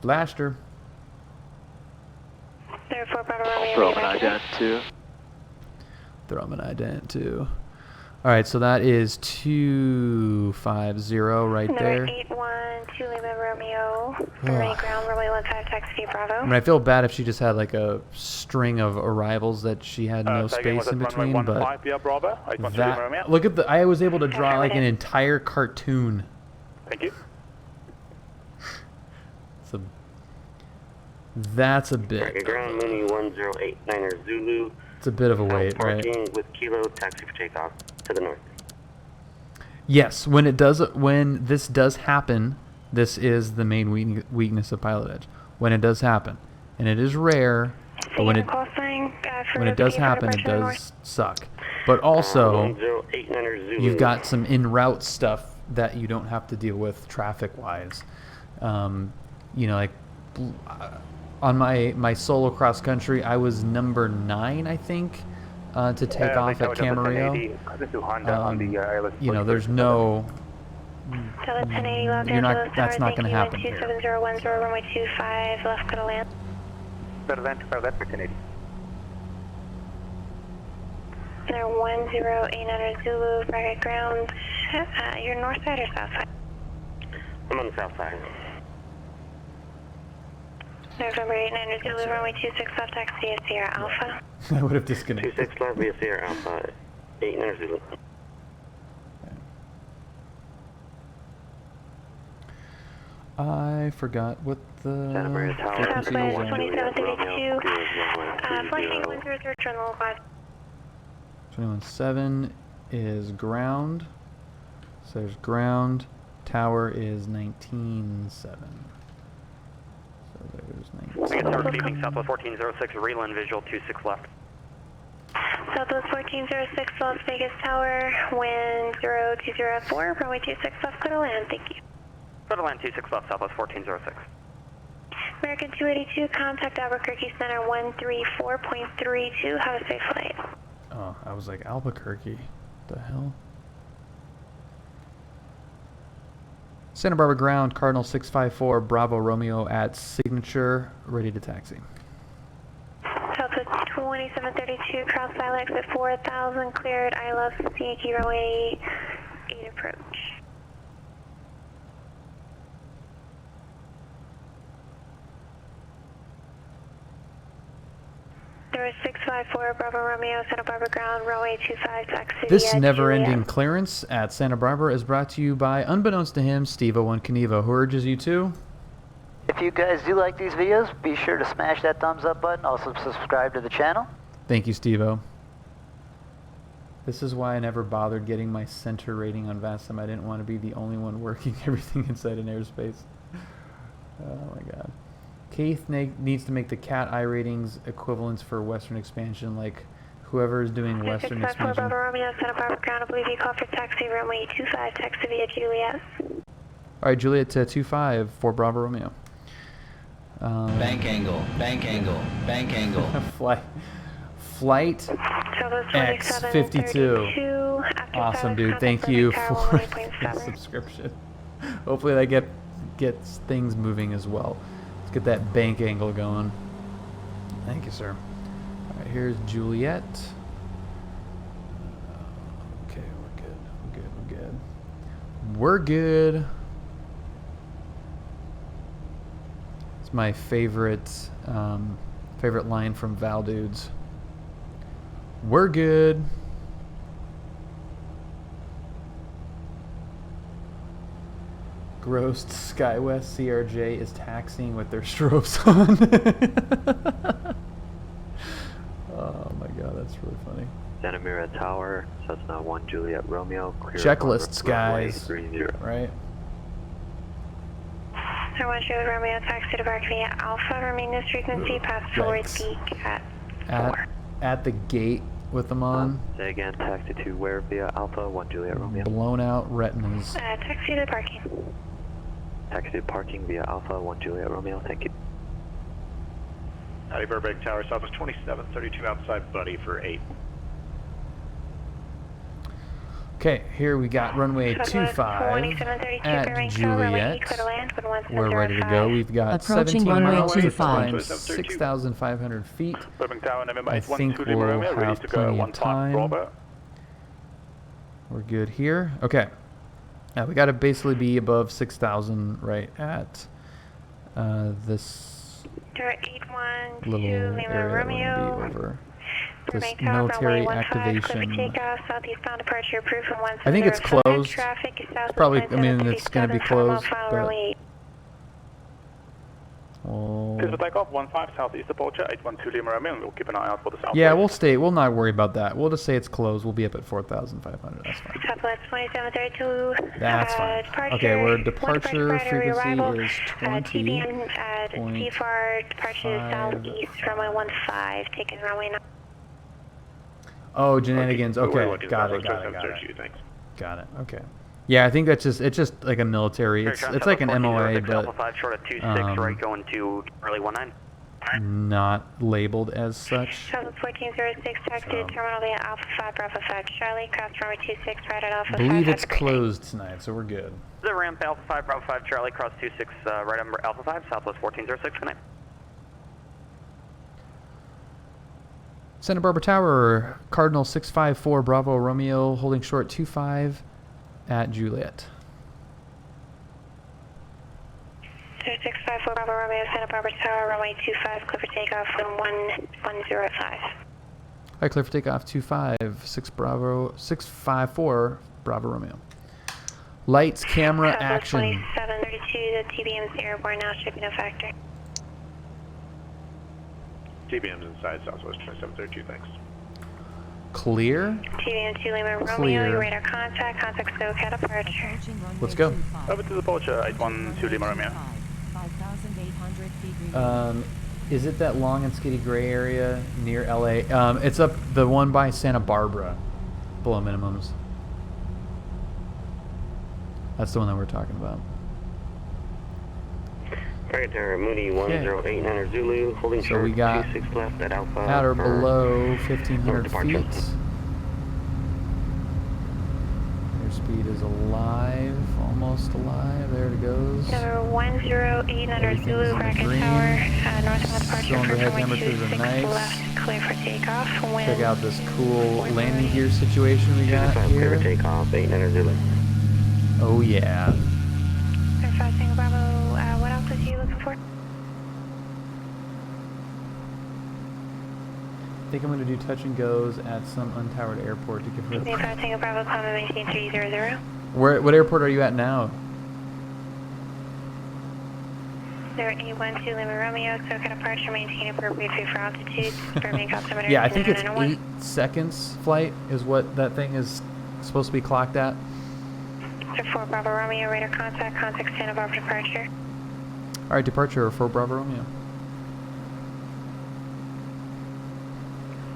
Blaster. 4 Bravo Romeo. Throw an ident too. Throw him an ident too. All right, so that is 250 right there. 812 Lima Romeo, runway ground, runway 15 taxi Bravo. I mean, I feel bad if she just had like a string of arrivals that she had no space in between, but that, look at the, I was able to draw like an entire cartoon. Thank you. So that's a bit. Ground Mooney 1089er Zulu. It's a bit of a wait, right? Parking with Kilo, taxi for takeoff to the north. Yes, when this does happen, this is the main weakness of Pilot Edge. When it does happen, and it is rare, but when it does happen, it does suck. But also, you've got some en route stuff that you don't have to deal with traffic-wise. You know, like on my solo cross country, I was number 9, I think, to take off at Camarillo. You know, there's no. You're not. That's not going to happen here. 27010 runway 25 left to land. For 1080. They're 1089 Zulu, bracket ground. You're north side or south side? I'm on the south side. November 89 Zulu, runway 26 left, taxi via Sierra Alpha. I would have disconnected. 26 left via Sierra Alpha, 89 Zulu. I forgot what the frequency was on. 2732, flight angle 10 turn level 5. 21.7 is ground. So there's ground. Tower is 19.7. So there's 19. Southwest 1406, reland visual 26 left. Southwest 1406, Las Vegas Tower, wind 0204, runway 26 left, clear to land, thank you. Clear to land 26 left, Southwest 1406. American 282, contact Albuquerque Center 134.32, have a safe flight. Oh, I was like, Albuquerque. What the hell? Santa Barbara ground, Cardinal 654, Bravo Romeo at signature, ready to taxi. Southwest 2732, cross Silex at 4000, cleared, I love Yankee runway 8 approach. There was 654, Bravo Romeo, Santa Barbara ground, runway 25, taxi. This never-ending clearance at Santa Barbara is brought to you by, unbeknownst to him, Steve-01 Knievo, who urges you to... If you guys do like these videos, be sure to smash that thumbs up button. Also subscribe to the channel. Thank you, Steve-O. This is why I never bothered getting my center rating on VASM. I didn't want to be the only one working everything inside an airspace. Oh my god. Keith needs to make the CAT I ratings equivalents for Western expansion, like whoever is doing Western expansion. Bravo Romeo, Santa Barbara ground, I believe you call for taxi, runway 25, taxi via Juliet. Alright, Juliet to 25 for Bravo Romeo. Bank angle, bank angle, bank angle. Flight X52. Awesome, dude. Thank you for the subscription. Hopefully that gets things moving as well. Let's get that bank angle going. Thank you, sir. All right, here's Juliet. Okay, we're good. We're good. It's my favorite line from Val Dudes. We're good. Grossed SkyWest CRJ is taxiing with their strobes on. That's really funny. Santa Mira Tower, Cessna 1 Juliet Romeo. Clear Checklists, runway guys. 30. Right? Sir 1 Juliet Romeo, taxi to park via Alpha, remain this frequency, pass forward the cat 4. At the gate with them on. Say again, taxi to where via Alpha 1 Juliet Romeo? Blown out retinas. Taxi to the parking. Taxi to parking via Alpha 1 Juliet Romeo, thank you. Howdy, Burbank Tower, Southwest 2732 outside, buddy, for 8. Okay, here we got runway 25 at Juliet. We're ready to go. We've got Approaching 17 runway miles to 25. climb 6,500 feet. Burbank Tower, November I 812 think Lima we'll Romeo, ready have to go plenty of 15 time. Bravo. We're good here. Okay. Now we got to basically be above 6,000 right at this little area that we're going to be over. This military activation. I think it's closed. It's probably, I mean, it's going to be closed, but... Clear for takeoff, 15 southeast departure, 812 Lima Romeo, and we'll keep an eye out for the south. Yeah, we'll stay. We'll not worry about that. We'll just say it's closed. We'll be up at 4,500. That's fine. Southwest 2732. That's fine. Okay, our departure frequency is 20. TBM at CFAR, departure southeast, runway 15, taking runway 9. Oh, shenanigans. Okay, got it. Got it. Okay. Yeah, I think that's just, it's just like a military. It's like an MOA, but Alpha 5 short at 26, right, going to early 19. not labeled as such. Southwest 1406, taxi to terminal via Alpha 5, Bravo 5, Charlie, cross runway 26, right at Alpha 5. I believe it's closed tonight, so we're good. The ramp Alpha 5, Bravo 5, Charlie, cross 26, right on Alpha 5, Southwest 1406, connect. Santa Barbara Tower, Cardinal 654, Bravo Romeo, holding short 25 at Juliet. 654 Bravo Romeo, Santa Barbara Tower, runway 25, clear for takeoff from 1105. Alright, clear for takeoff 25, 654, Bravo Romeo. Lights, camera, action. 2732, the TBM's airborne now, shipping no factor. TBM's inside, Southwest 2732, thanks. Clear. TBM 2 Lima Romeo, your radar contact, contact Socal Approach. Let's go. Over to departure, 812 Lima Romeo. Is it that long and skinny gray area near LA? It's up the one by Santa Barbara, below minimums. That's the one that we're talking about. Target Tower, Moody 1089 Zulu, holding so short we got 26 left at Alpha. At or below 1,500 feet. Airspeed is alive, almost alive. There it goes. Number 108 Zulu, Bracket Tower, northbound departure Cylinder for head runway temperatures are 26 nice. left, clear for takeoff. Check out this cool landing gear situation we got here. Clear for takeoff, 89 Zulu. Oh yeah. Surfacing Bravo, what else are you looking for? I think I'm going to do touch and goes at some untowered airport to give her. Surfacing Bravo, climb maintain 300. What airport are you at now? 0812 Lima Romeo, Socal Approach, maintain appropriate view for altitude. Burbank altimeter. Yeah, I think it's 8 seconds flight is what that thing is supposed to be clocked at. 4 Bravo Romeo, radar contact, contact Santa Barbara departure. Alright, departure for Bravo Romeo.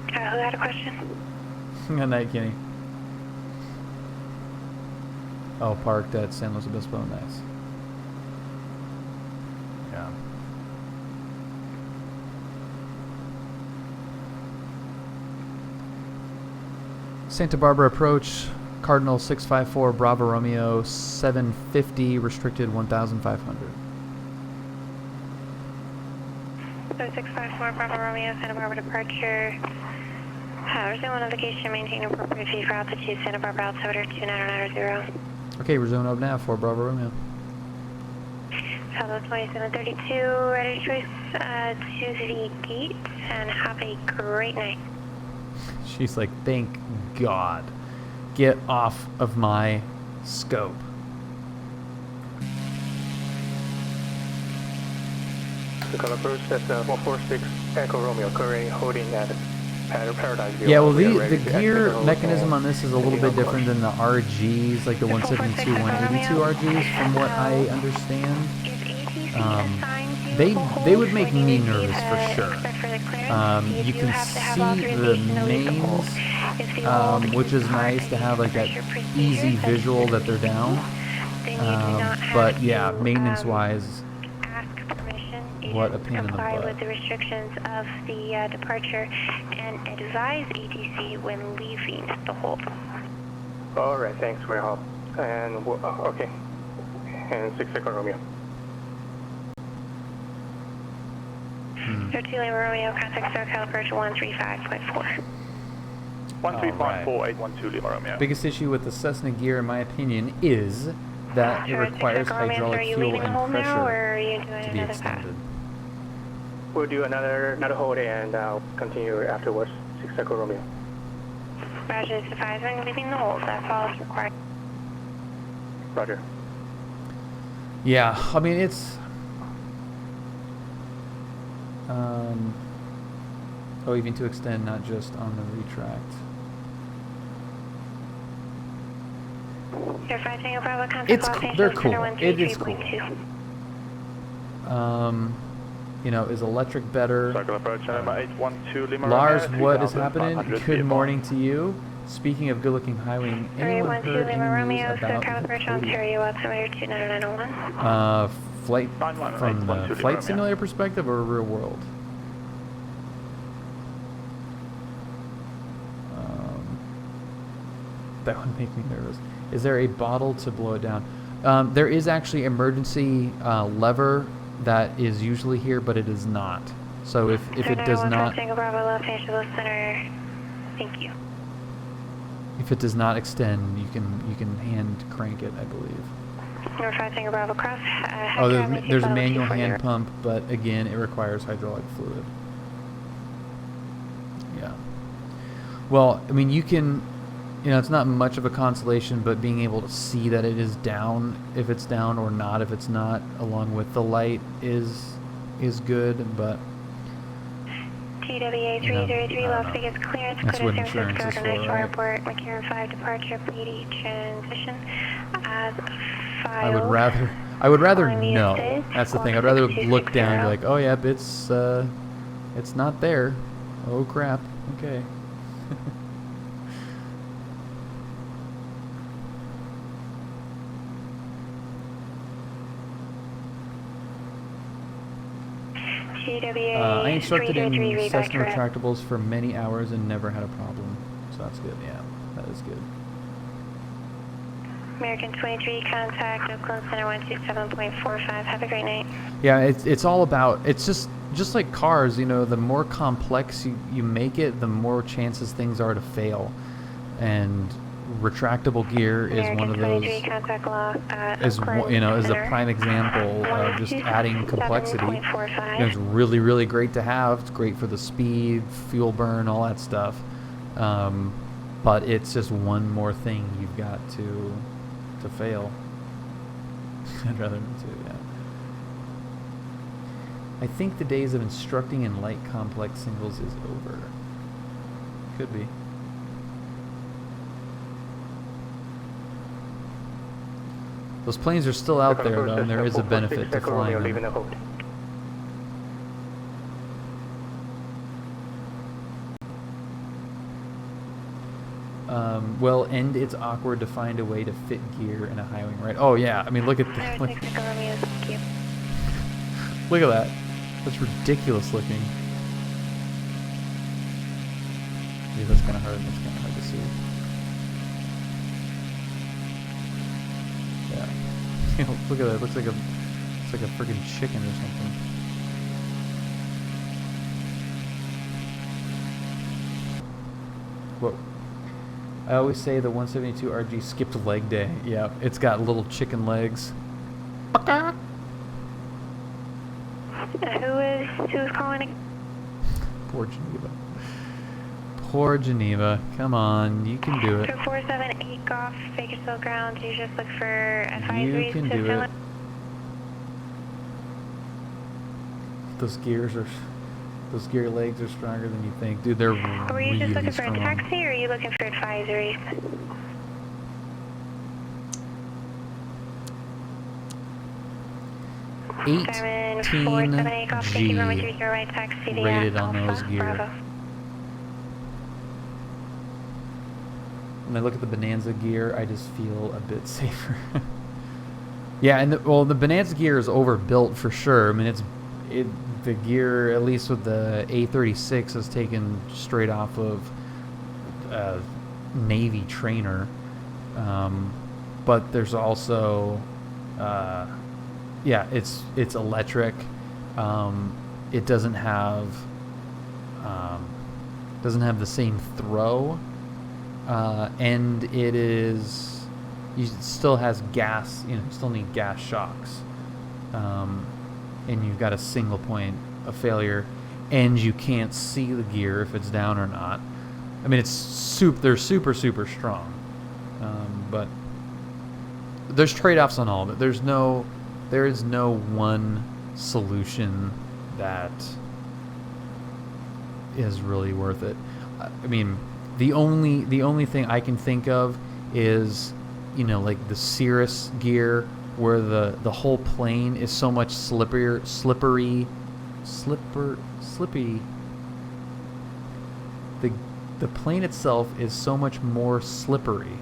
Who had a question? Good night, Kenny. Oh, parked at San Luis Obispo. Nice. Yeah. Santa Barbara Approach, Cardinal 654, Bravo Romeo, 750, restricted 1,500. So 654 Bravo Romeo, Santa Barbara departure. Resume notification, maintain appropriate view for altitude, Santa Barbara altimeter 2990. Okay, resume up now for Bravo Romeo. Southwest 2732, ready choice to the gate, and have a great night. She's like, thank God. Get off of my scope. Socal Approach, that's 146 Echo Romeo, currently holding at Paradise View. Yeah, well, We are the ready to gear exit the mechanism hotel. on this is a little bit different than the RGs, like the 172, 182 RGs, from what I understand. They would make me nervous for sure. You can see the mains, which is nice to have like that easy visual that they're down. But yeah, maintenance-wise, what a pain in the butt. With the restrictions of the departure and advise ATC when leaving the hold. All right, thanks for your help. And okay, and 6 Echo Romeo. 13 Lima Romeo, contact Socal Approach 135.4. 1354812 Lima Romeo. Biggest issue with the Cessna gear, in my opinion, is that it requires hydraulic fuel and pressure to be extended. We'll do another hold and continue afterwards. 6 Echo Romeo. Roger, it's advising leaving the hold. That's all is required. Roger. Yeah, I mean, it's... oh, even to extend, not just on the retract. They're cool. It is cool. You know, is electric better? Socal Approach, number 812 Lima Lars, Romeo, what is happening? Good VFR. morning to you. Speaking of good-looking highwaying, anyone heard any news about flight from the flight simulator perspective or real world? That would make me nervous. Is there a bottle to blow it down? There is actually emergency lever that is usually here, but it is not. So if it does not, thank you. if it does not extend, you can hand crank it, I believe. Bravo cross. Oh, there's a manual hand pump, but again, it requires hydraulic fluid. Yeah. Well, I mean, you can. You know, it's not much of a consolation, but being able to see that it is down, if it's down, or not if it's not, along with the light is good, but... TWA 303, Las Vegas clearance, that's what San insurance Francisco is for, International right? Airport, McCarran 5 departure, PD transition as I would rather know. That's the thing. I'd rather look down and be like, oh, yep, it's not there. Oh, crap. Okay. I instructed in Cessna retractables for many hours and never had a problem. So that's good, yeah. That is good. American 23, contact Oakland Center 127.45. Have a great night. Yeah, it's all about, it's just like cars, you know, the more complex you make it, the more chances things are to fail. And retractable gear is one of those, is a prime example of just adding complexity. You know, it's really, really great to have. It's great for the speed, fuel burn, all that stuff. But it's just one more thing you've got to fail. I'd rather not to, yeah. I think the days of instructing in light complex singles is over. Could be. Those planes are still out there, though, and there is a benefit to flying them. Well, and it's awkward to find a way to fit gear in a high wing, right? Oh, yeah. I mean, look at that. Look at that. That's ridiculous looking. Yeah, that's kind of hard. That's kind of hard to see. Yeah. Look at that. It looks like a freaking chicken or something. Whoa. I always say the 172 RG skipped leg day. Yeah, it's got little chicken legs. Who's calling? Poor Geneva. Poor Geneva. Come on, you can do it. 478 Golf, Bakersfield ground. You just look for advisories. You can do it. Those gear legs are stronger than you think. Dude, they're Were you really just looking for strong. a taxi, or are you looking for advisories? 18G rated on those gear. When I look at the Bonanza gear, I just feel a bit safer. Yeah, and the Bonanza gear is overbuilt for sure. I mean, the gear, at least with the A36, is taken straight off of Navy trainer. But there's also, yeah, it's electric. It doesn't have the same throw, and it still has gas. You still need gas shocks, and you've got a single point of failure, and you can't see the gear if it's down or not. I mean, they're super strong, but there's trade-offs on all of it. There is no one solution that is really worth it. I mean, the only thing I can think of is, like the Cirrus gear, where the whole plane is so much slippery. The plane itself is so much more slippery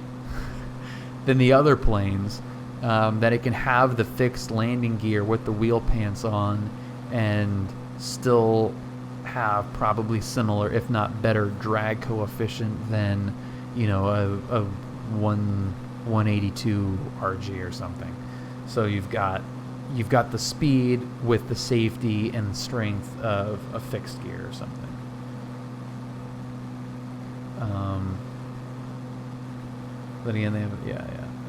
than the other planes, that it can have the fixed landing gear with the wheel pants on and still have probably similar, if not better, drag coefficient than a 182 RG or something. So you've got the speed with the safety and strength of a fixed gear or something. But again, they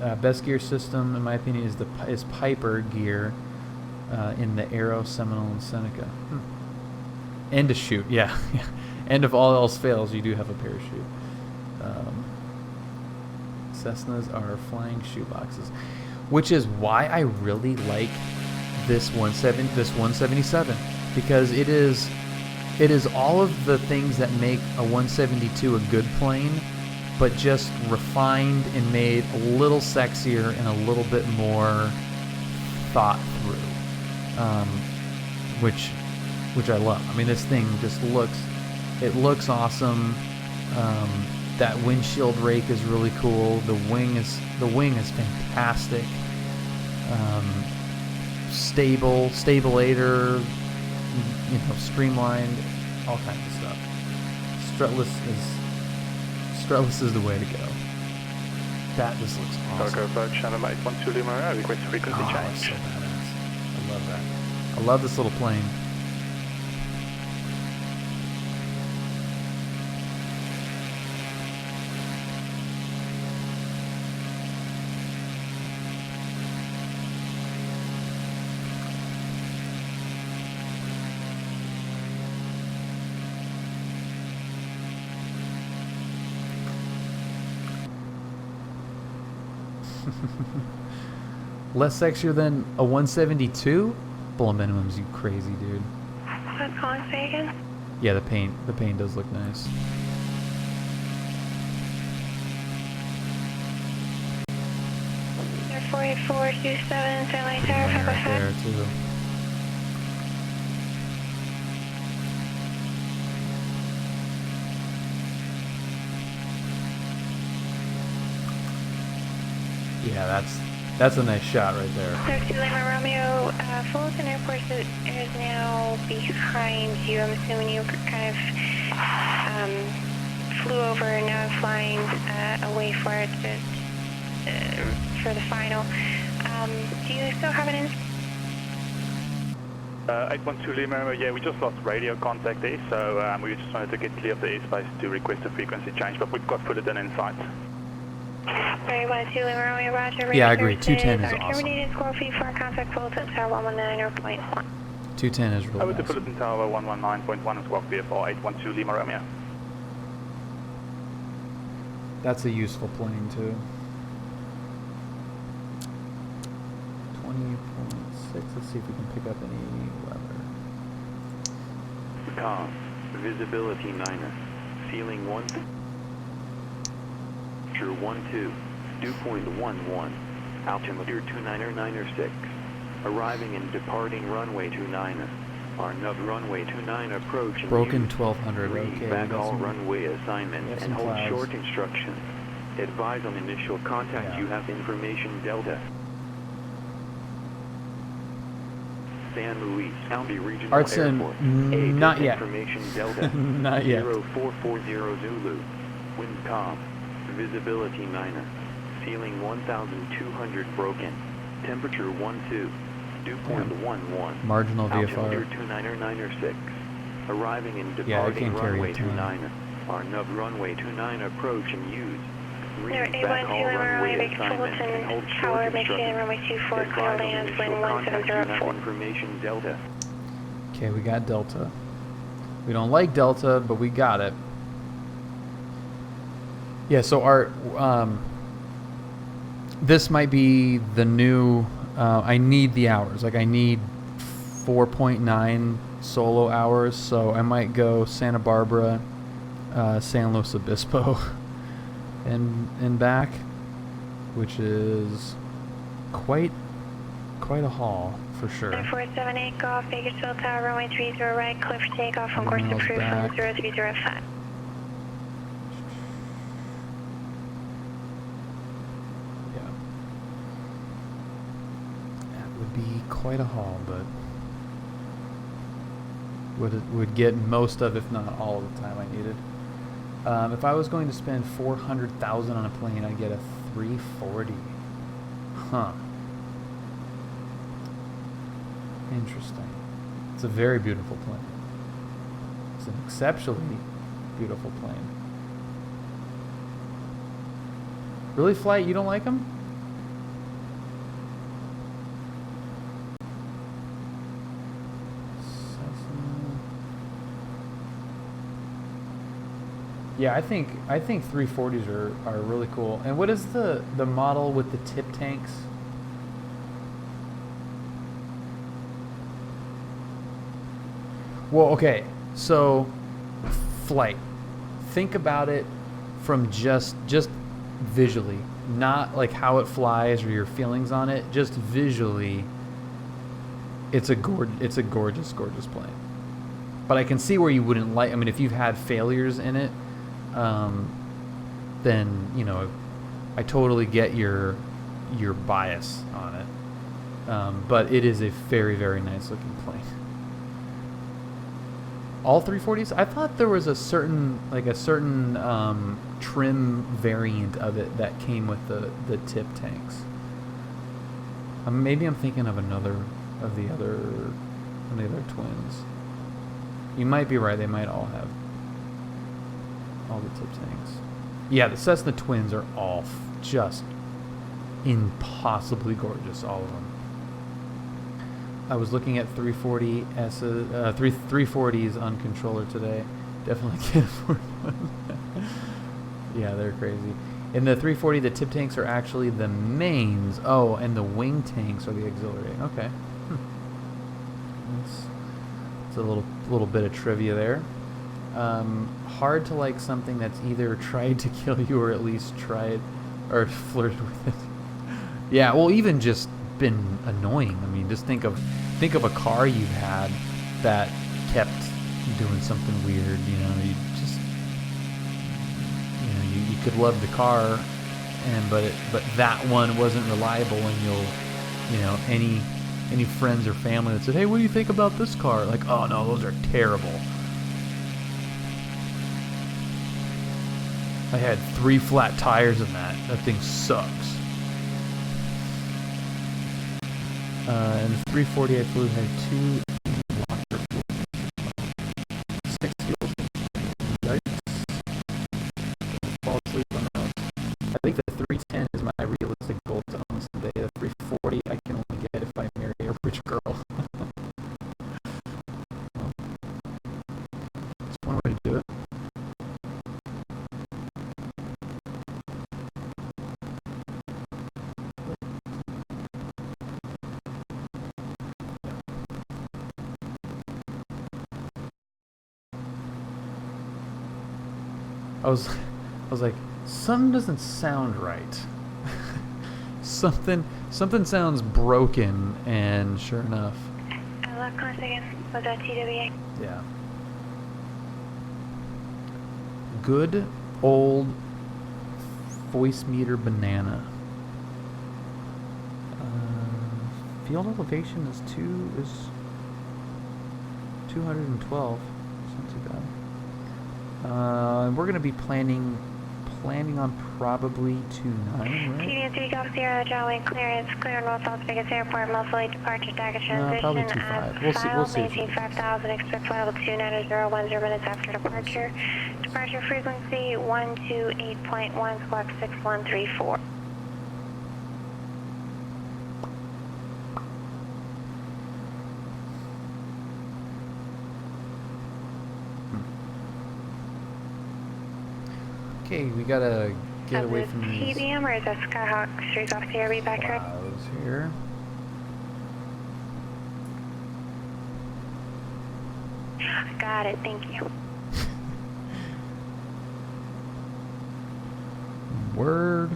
have best gear system, in my opinion, is Piper gear in the Aero, Seminole, and Seneca. And a chute, yeah. And if all else fails, you do have a parachute. Cessnas are flying shoeboxes, which is why I really like this 177, because it is all of the things that make a 172 a good plane, but just refined and made a little sexier and a little bit more thought through, which I love. I mean, this thing just looks awesome. That windshield rake is really cool. The wing is fantastic. Stabulator, streamlined, all kinds of stuff. Strutless is the way to go. That just looks awesome. Socal Approach, Channel 812 Lima, request frequency change. That's so badass. I love that. I love this little plane. Less sexier than a 172? Bull minimums, you crazy dude. What's calling, say again? Yeah, the paint does look nice. They're 48427, Fairlight Tower, Right there too. Yeah, that's a nice shot right there. 32 Lima Romeo, Fullerton Airport is now behind you. I'm assuming you kind of flew over and now flying away for it for the final. Do you still have an 812 Lima, yeah, we just lost radio contact there, so we just wanted to get clear of the airspace to request a frequency change, but we've got Fullerton in sight. 312 Lima Romeo, roger. Yeah, I agree. 210 is awesome. Terminated score feed for contact Fullerton Tower 119.1. 210 is really Over to awesome. Fullerton Tower 119.1 and squawk VFR 812 Lima Romeo. That's a useful plane too. 20.6. Let's see if we can pick up any weather. calm. Visibility 9er. Ceiling 1. Temperature 12. Dew point 11. Altimeter 29er 6. Arriving and departing runway 29er. Arnub runway 29 approach and Broken use. 1200. Read Okay. back we got all some- runway assignments and hold clouds. short instructions. Advise on initial contact. You have information Delta. San Luis County Regional Artson, Airport. Aid not with yet. Information Delta. Not yet. 0440 Zulu. Wind calm. Visibility 9er. Ceiling 1,200 broken. Temperature 12. Dew point 11. Marginal Altimeter VFR. 29er 6. Arriving and Yeah, I departing can't carry runway a ton. 29er. Arnub runway 29 approach and use. Read Number back all 812 runway runway assignments and hold Fulton short Tower, Michigan, instructions. runway 24, clear Advise on land, initial wind contact. You have 1704. information Delta. Okay, we got Delta. We don't like Delta, but we got it. Yeah, so Art, this might be the new, I need the hours. Like I need 4.9 solo hours, so I might go Santa Barbara, San Luis Obispo, and back, which is quite a haul for sure. 9478, go off Bakersfield Tower, runway 30 right, clear for takeoff on course Miles approved back. from 0305. Yeah. That would be quite a haul, but would get most of, if not all of the time I needed. If I was going to spend $400,000 on a plane, I'd get a 340. Huh. Interesting. It's a very beautiful plane. It's an exceptionally beautiful plane. Really, Flight? You don't like them? Yeah, I think 340s are really cool. And what is the model with the tip tanks? Well, okay. So Flight. Think about it from just visually, not like how it flies or your feelings on it, just visually. It's a gorgeous plane. But I can see where you wouldn't like. I mean, if you've had failures in it, then I totally get your bias on it. But it is a very, very nice looking plane. All 340s? I thought there was a certain trim variant of it that came with the tip tanks. Maybe I'm thinking of another of the other twins. You might be right. They might all have all the tip tanks. Yeah, the Cessna twins are all just impossibly gorgeous. All of them. I was looking at 340s on controller today. Definitely can't afford one. Yeah, they're crazy. In the 340, the tip tanks are actually the mains. Oh, and the wing tanks are the auxiliary. Okay. It's a little bit of trivia there. Hard to like something that's either tried to kill you or at least tried or flirted with it. Yeah, well, even just been annoying. I mean, just think of a car you've had that kept doing something weird. You could love the car, but that one wasn't reliable, and any friends or family that said, hey, what do you think about this car? Like, oh no, those are terrible. I had 3 flat tires in that. That thing sucks. And the 340 I flew had 2 water fuel. 6 fuels. Yikes. Fall asleep on those. I think the 310 is my realistic goal to own someday. The 340 I can only get if I marry a rich girl. That's one way to do it. I was like, something doesn't sound right. something sounds broken, and sure enough. Look, once again, was that TWA? Yeah. Good old voice meter banana. Field elevation is 212. It's not too bad. We're gonna be planning on probably 29, right? TD3 Golf Sierra, John Wayne clearance, clear North Las Vegas Airport, mostly departure target transition. Probably 25. We'll see. Maintain 5,000, expect flight level 290, 10 minutes after departure. Departure frequency 128.1, squawk 6134. Okay, we gotta get away from these TBM, or is that Skyhawk 3 Golf Sierra, be back here? clouds here. Got it, thank you. Word.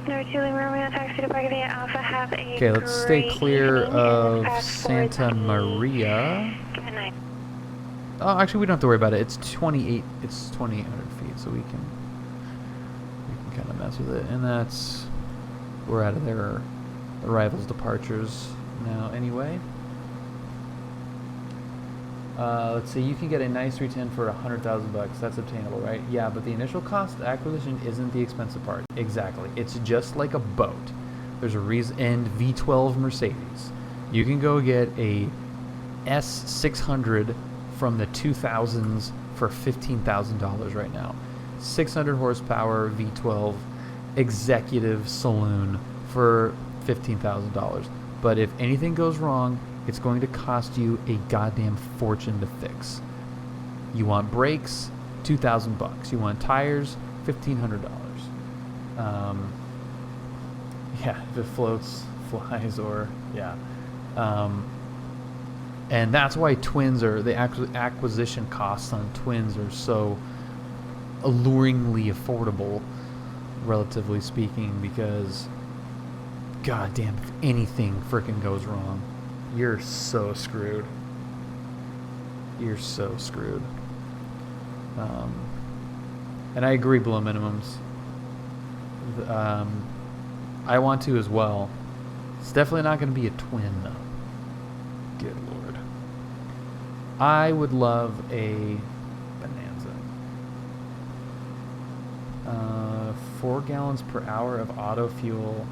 Number 2 Lima Romeo, taxi to Park via Alpha, have a Okay, let's stay great clear evening, of fast forward Santa to Maria. Good night. Oh, actually, we don't have to worry about it. It's 2,800 feet, so we can kind of mess with it. And we're out of their arrivals, departures now anyway. Let's see, you can get a nice 310 for $100,000. That's obtainable, right? Yeah, but the initial cost acquisition isn't the expensive part. Exactly. It's just like a boat. There's a reason. And V12 Mercedes. You can go get a S600 from the 2000s for $15,000 right now. 600 horsepower V12 executive saloon for $15,000. But if anything goes wrong, it's going to cost you a goddamn fortune to fix. You want brakes, $2,000. You want tires, $1,500. Yeah, if it floats, flies, or yeah. And that's why twins are, the acquisition costs on twins are so alluringly affordable, relatively speaking, because goddamn, if anything frickin' goes wrong, you're so screwed. You're so screwed. And I agree, below minimums. I want to as well. It's definitely not going to be a twin, though. Good lord. I would love a Bonanza. 4 gallons per hour of auto fuel.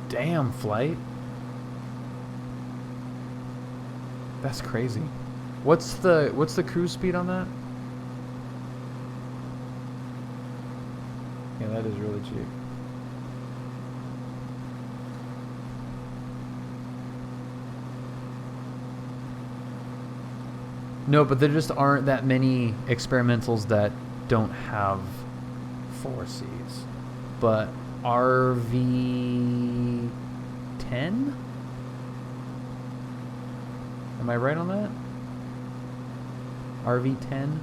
Damn, flight. That's crazy. What's the cruise speed on that? Yeah, that is really cheap. No, but there just aren't that many experimentals that don't have 4 Cs. But RV10? Am I right on that? RV10?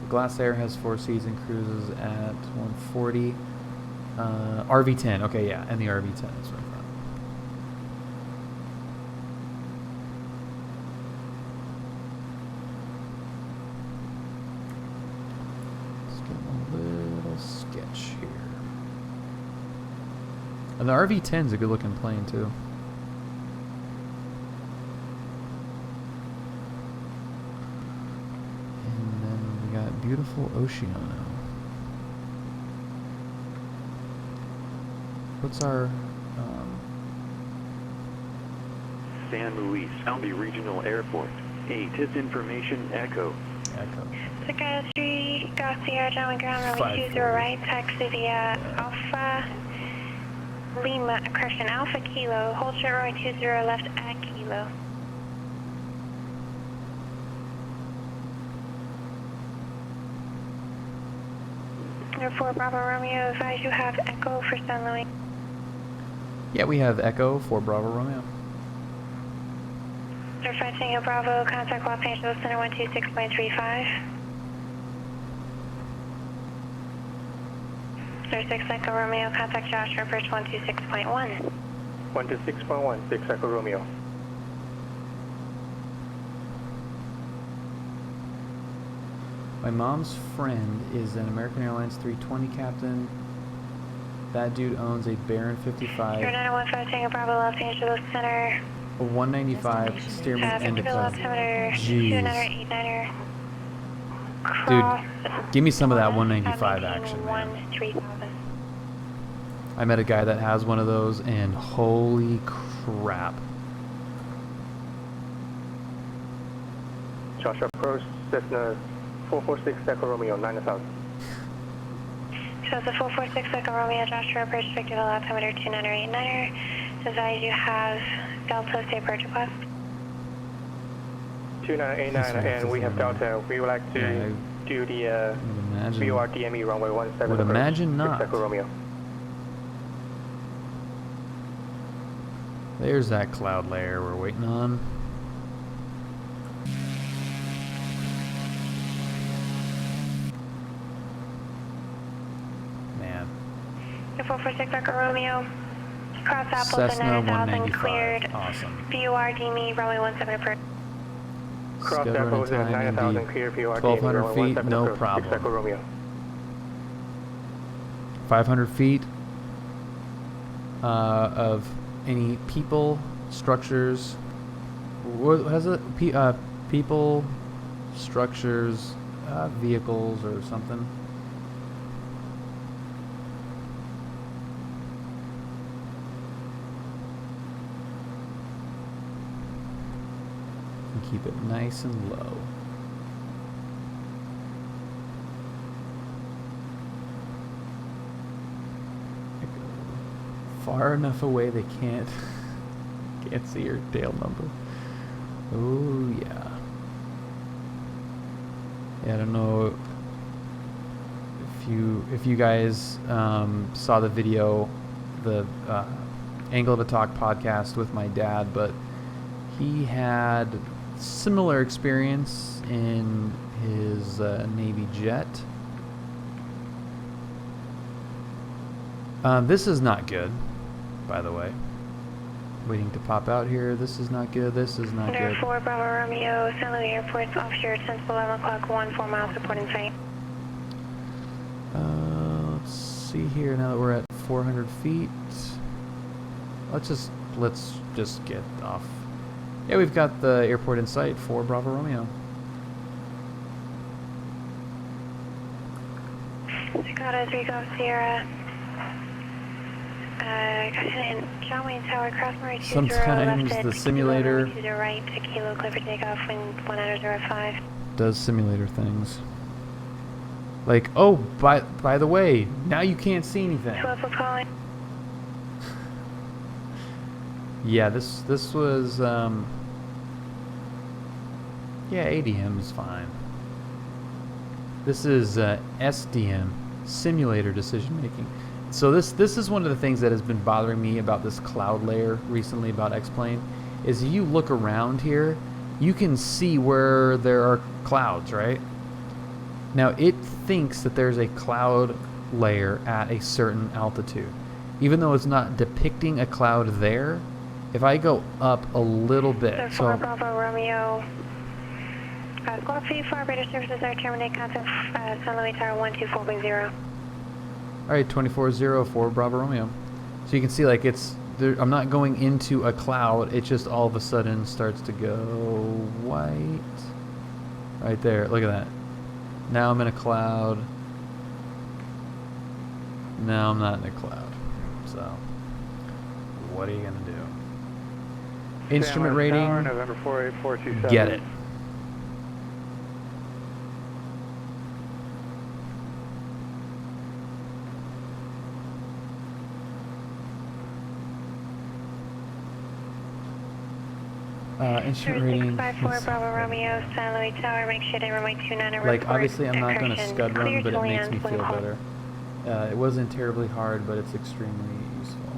The Glass Air has 4 Cs and cruises at 140. RV10, okay, yeah, and the RV10 is what I thought. Let's get a little sketch here. And the RV10 is a good looking plane too. And then we got beautiful Oceano. What's our San Luis County Regional Airport. 8 is information Echo. Sky 3 Golf Sierra, John Ground, runway 20 right, taxi via Alpha Lima, correction, Alpha Kilo, hold short runway 20 left at Kilo. Number 4 Bravo Romeo, advise you have Echo for San Luis. Yeah, we have Echo for Bravo Romeo. Oscar 5 Tango Bravo, contact Los Angeles Center 126.35. 06 Echo Romeo, contact Joshua Approach 126.1. 126.1, 6 Echo Romeo. My mom's friend is an American Airlines 320 captain. That dude owns a Baron 55, 0915 Tango Bravo, Los Angeles Center. a 195 Stearman Indica. Jeez. Dude, give me some of that 195 action, man. I met a guy that has one of those, and holy crap. Joshua Approach, Cessna 446 Echo Romeo, 9000. So it's a 446 Echo Romeo, Joshua Approach, Victor, altimeter 2989er. Advise you have Delta State Approach request. 2989, and we have Delta. We would like to do the VORDME runway 17. Would imagine not. Echo Romeo. There's that cloud layer we're waiting on. Man. 446 Echo Romeo. Cross Appleton Cessna 9000 cleared. Awesome. VORDME runway 17 approach. Cross Appleton 9000 cleared. VORDME 1200 feet, no problem. 6 Echo Romeo. 500 feet of any people, structures. What is it? People, structures, vehicles, or something. And keep it nice and low. Far enough away they can't see your tail number. Oh yeah. Yeah, I don't know if you guys saw the video, the Angle of Attack podcast with my dad, but he had similar experience in his Navy jet. This is not good, by the way. Waiting to pop out here. This is not good. This is not good. 4 Bravo Romeo, St. Louis Airport's offshore since 11 o'clock, 4 miles reporting site. Let's see here. Now that we're at 400 feet, let's just get off. Yeah, we've got the airport in sight. 4 Bravo Romeo. Dakota 3 Golf Sierra. John Wayne Tower, cross Sometimes the simulator right to Kilo Clipper takeoff, wind 1005. does simulator things. Like, oh, by the way, now you can't see anything. Calling. Yeah, this was yeah, ADM is fine. This is SDM, simulator decision making. So this is one of the things that has been bothering me about this cloud layer recently about X-Plane, is if you look around here, you can see where there are clouds, right? Now it thinks that there's a cloud layer at a certain altitude. Even though it's not depicting a cloud there, if I go up a little bit, so Bravo Romeo, Squawk 4 British services are terminate contact San Luis Tower 124.0. Alright, 2404 Bravo Romeo. So you can see, like, it's there, I'm not going into a cloud, it just all of a sudden starts to go white. Right there, look at that. Now I'm in a cloud. Now I'm not in a cloud. So, what are you going to do? Instrument rating, Tower, November 48427. get it. Instrument rating. 654 Bravo Romeo, San Luis Tower, make sure they runway 29 Like, obviously I'm not going to scud run, but it makes me feel better. It wasn't terribly hard, but it's extremely useful.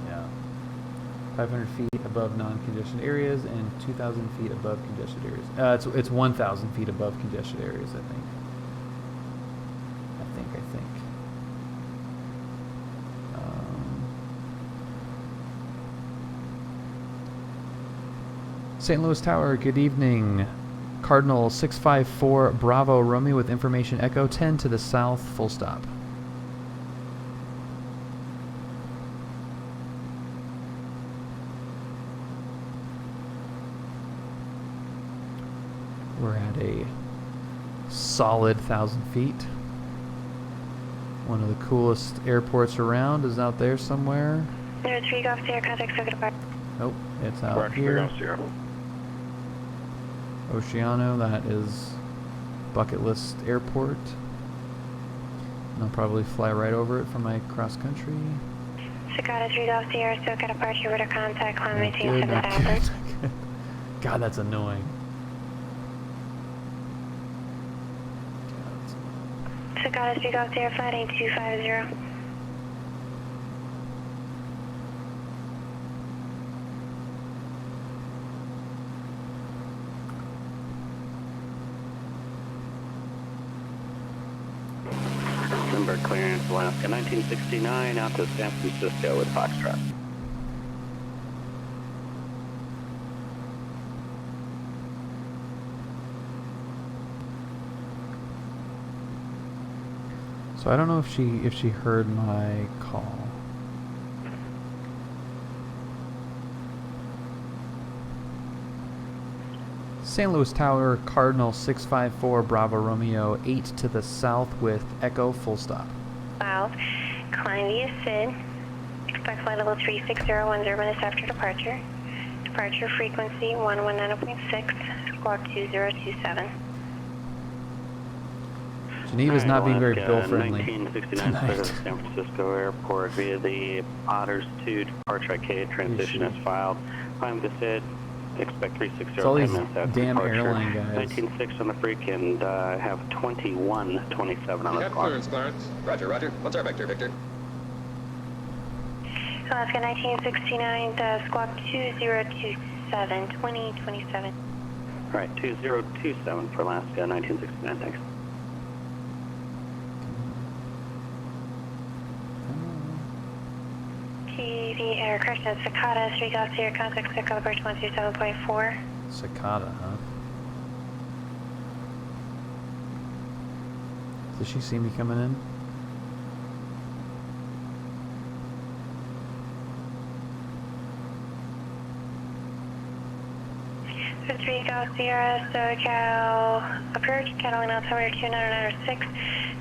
Yeah. 500 feet above non-congested areas and 2,000 feet above congested areas. It's 1,000 feet above congested areas, I think. I think. St. Louis Tower, good evening. Cardinal 654 Bravo Romeo with information Echo 10 to the south, full stop. We're at a solid 1,000 feet. One of the coolest airports around is out there somewhere. There's 3 Golf Sierra, contact Socal Approach. Nope, it's out here. Oceano, that is bucket list airport. And I'll probably fly right over it from my cross country. Cicada 3 Golf Sierra, Socal Approach, radar contact, climb maintain Good, not 7,000. good. God, that's annoying. Cicada 3 Golf Sierra, flight 8250. Number clearance, Alaska 1969 out to San Francisco with Foxtrot. So I don't know if she heard my call. St. Louis Tower, Cardinal 654 Bravo Romeo 8 to the south with Echo full stop. South, climb via SID. Expect flight level 36010 minutes after departure. Departure frequency 119.6, squawk 2027. Geneva's not being very bill friendly 1969 tonight. San Francisco Airport via the Otters 2 departure IK transition is filed. Climb the SID. Expect 360 It's all 10 these minutes after damn departure. airline guys. 19.6 on the freak and have 21.27 on the clock. Clarence. Roger, roger. What's our vector, Victor? Alaska 1969, squawk 2027, 2027. All right, 2027 for Alaska 1969, thanks. TV air crash at Cicada, 3 Golf Sierra, contact Socal Approach 127.4. Cicada, huh? Does she see me coming in? So 3 Golf Sierra, Socal Approach, Catalina altimeter 29906.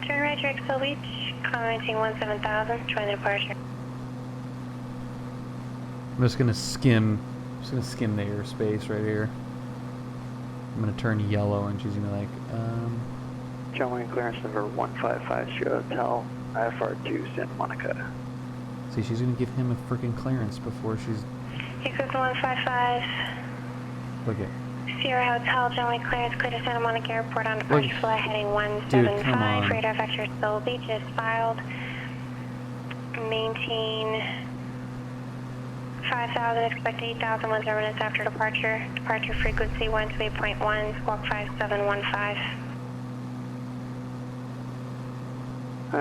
Turn right to Excel Beach, commenting 17,000, join the departure. I'm just gonna skim the airspace right here. I'm gonna turn yellow and she's gonna be like, John Wayne clearance number 155 Hotel, IFR 2 Santa Monica. See, she's gonna give him a freaking clearance before she's. Eclipse 155. Look at. Sierra Hotel, John Wayne clearance, clear to Santa Monica Airport on departure flight heading 175. Dude, come on. Radar vector Soul Beach is filed. Maintain 5,000, expect 8,000 10 minutes after departure. Departure frequency 128.1, squawk 5715.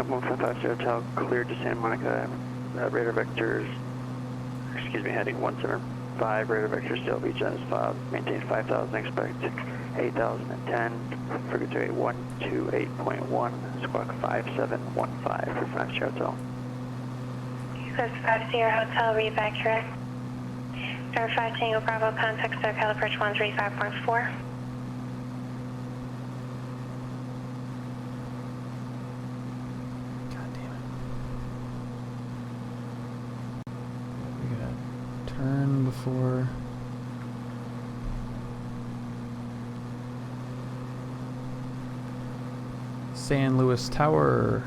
155 Hotel, cleared to Santa Monica. Radar vectors, heading 175. Radar vector still beach as filed. Maintain 5,000, expect 8,010. Frequency 128.1, squawk 5715 for French Hotel. Eclipse 5 Sierra Hotel, read back correct. Star 5 Tango Bravo, contact Socal Approach 135.4. We gotta turn before. San Luis Tower.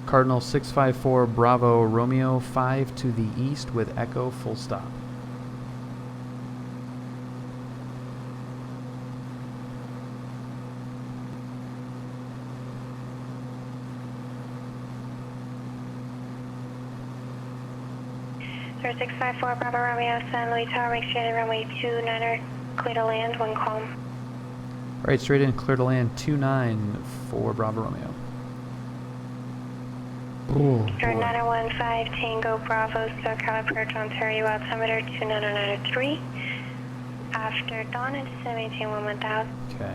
Cardinal 654 Bravo Romeo 5 to the east with Echo full stop. Sir 654 Bravo Romeo, San Luis Tower, make sure the runway 29er, clear to land, one calm. Right, straight in, clear to land, 29 for Bravo Romeo. Sir 9015 Tango Bravo, Socal Approach, Ontario, altimeter 29093. After dawn, it's 17 1000. Okay.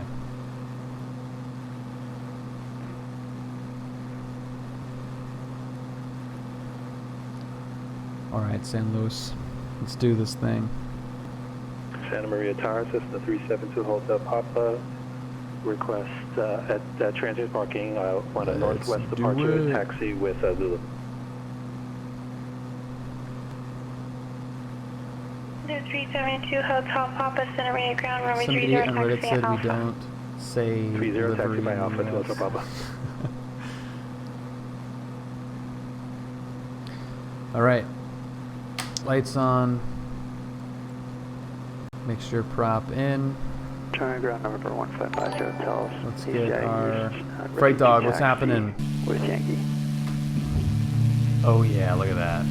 Alright, San Luis. Let's do this thing. Santa Maria Tower, Cessna 372 Hotel Papa. Request at transient parking on a northwest departure taxi with Zulu. There's 372 Hotel Papa, Santa Maria Ground, runway 30, Somebody on Reddit taxi said we Alpha. don't say 30 taxi by Alpha to else. Hotel Papa. Alright. Lights on. Mixture prop in. Trying ground number 1550 tells. Let's get our freight dog. What's happening? With Yankee. Oh yeah, look at that.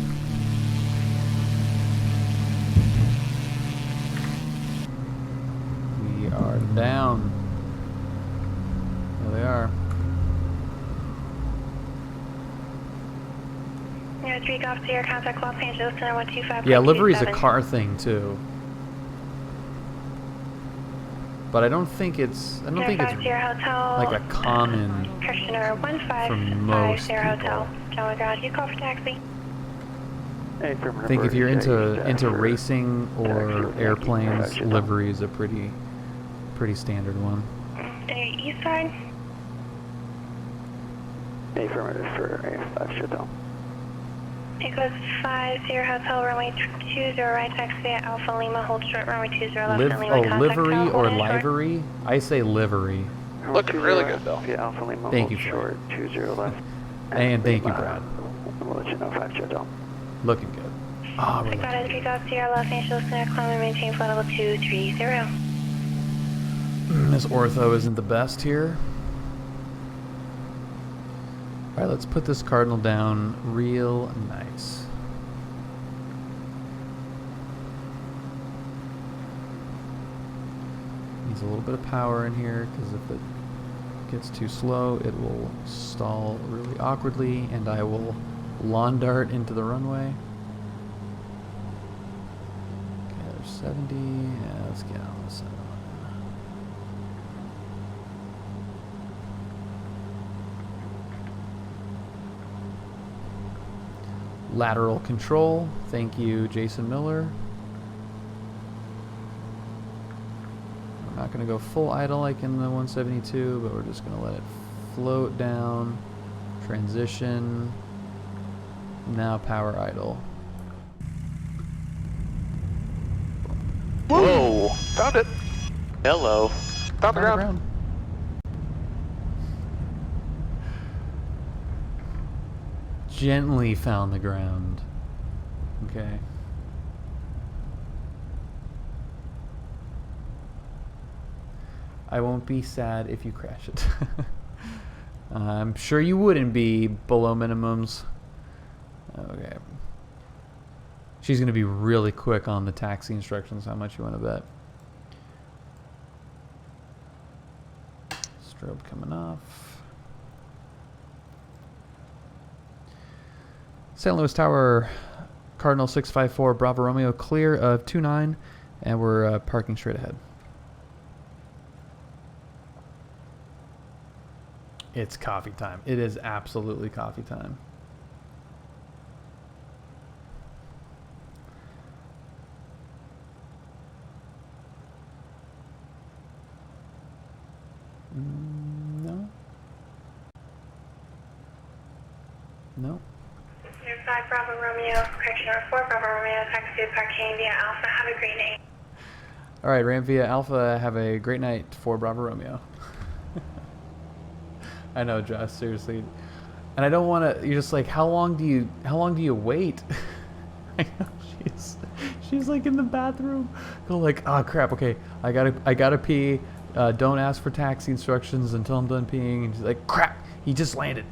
We are down. There they are. Near 3 Golf Sierra, contact Los Angeles, Center 125. Yeah, livery's a car thing too. But I don't think it's like a common Customer for most people. Hotel. John Ground, you call for taxi. I think if you're into racing or airplanes, livery is a pretty standard one. East side. Affirmative for A5 Hotel. Equals 50 Hotel, runway 20 right, taxi at Alpha Lima, hold short, runway 20 left, and Lima contact livery Alpha, or hold short. livery? I say livery. Looking really good, though. Yeah, Alpha Lima, Thank you, short, 20 left. And thank you, Brad. We'll let you know 5 Hotel. Looking good. Ah, we're Got it, 3 Golf Sierra, Los Angeles, Center, climb and maintain flight level 230. This ortho isn't the best here. Alright, let's put this Cardinal down real nice. Needs a little bit of power in here, because if it gets too slow, it will stall really awkwardly, and I will lawn dart into the runway. Okay, there's 70. Yeah, let's get on this side. Lateral control. Thank you, Jason Miller. We're not going to go full idle like in the 172, but we're just going to let it float down. Transition. Now power idle. Whoa! Found it! Hello. Found the ground. Gently found the ground. Okay. I won't be sad if you crash it. I'm sure you wouldn't be below minimums. Okay. She's going to be really quick on the taxi instructions. How much you want to bet? Strobe coming off. St. Louis Tower, Cardinal 654, Bravo Romeo, clear of 29, and we're parking straight ahead. It's coffee time. It is absolutely coffee time. No. No. 5 Bravo Romeo, correction number 4 Bravo Romeo, taxi to parking via Alpha. Have a great night. All right, ramp via Alpha. Have a great night for Bravo Romeo. I know, Josh. Seriously, and I don't want to. You're just like, how long do you wait? I know she's like in the bathroom. Go like, oh crap. Okay, I gotta pee. Don't ask for taxi instructions until I'm done peeing. And she's like, crap. He just landed.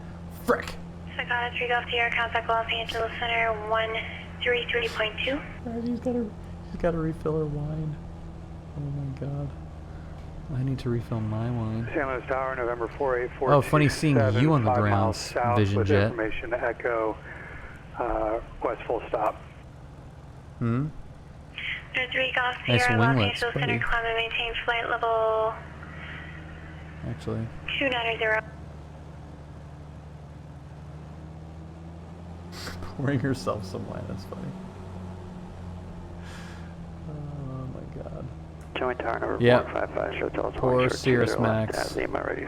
Frick. Sagana 3 Golf Sierra, contact Los Angeles Center 133.2. She's got to refill her wine. Oh my god. I need to refill my wine. San Luis Tower, November 4847. Oh, funny seeing you on the ground, Vision with Jet. Information to Echo, West full stop. Hmm? 3 Golf Nice Sierra, Los winglets, Angeles buddy. Center, climb and maintain flight level Actually. 290. Pouring herself some wine, that's funny. Oh my god. Joint Tower number Yep. 455, show tells Poor Cirrus Max. At Lima, ready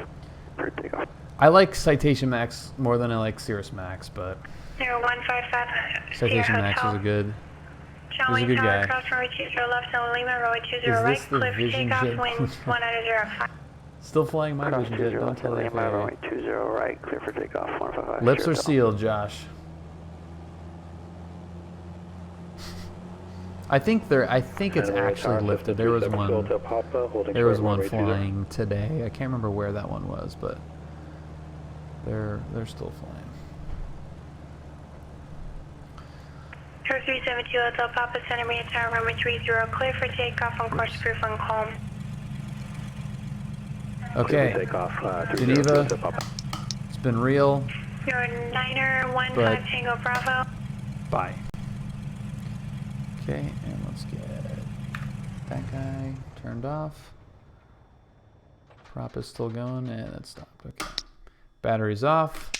for takeoff. I like Citation Max more than I like Cirrus Max, but 0155 Citation Sierra Max Hotel. is a good John good Tower, guy. cross runway 20 left, on Lima, runway 20 Is right, this the clear for Vision takeoff, Jet? wind 105. Still flying my Cross Vision Jet, 20 don't left tell at the Lima, FAA. runway 20 right, clear for takeoff, 155. Lips are Sierra sealed, Josh. I think it's actually lifted. There was one flying today. I can't remember where that one was, but they're still flying. Tower 372 Hotel Papa Center, Main Tower, runway 30, clear for takeoff on course proof and calm. Okay, Geneva, it's been real. Your Niner 15 But- Tango Bravo. Bye. Okay, and let's get that guy turned off. Prop is still going, and it stopped. Okay. Battery's off.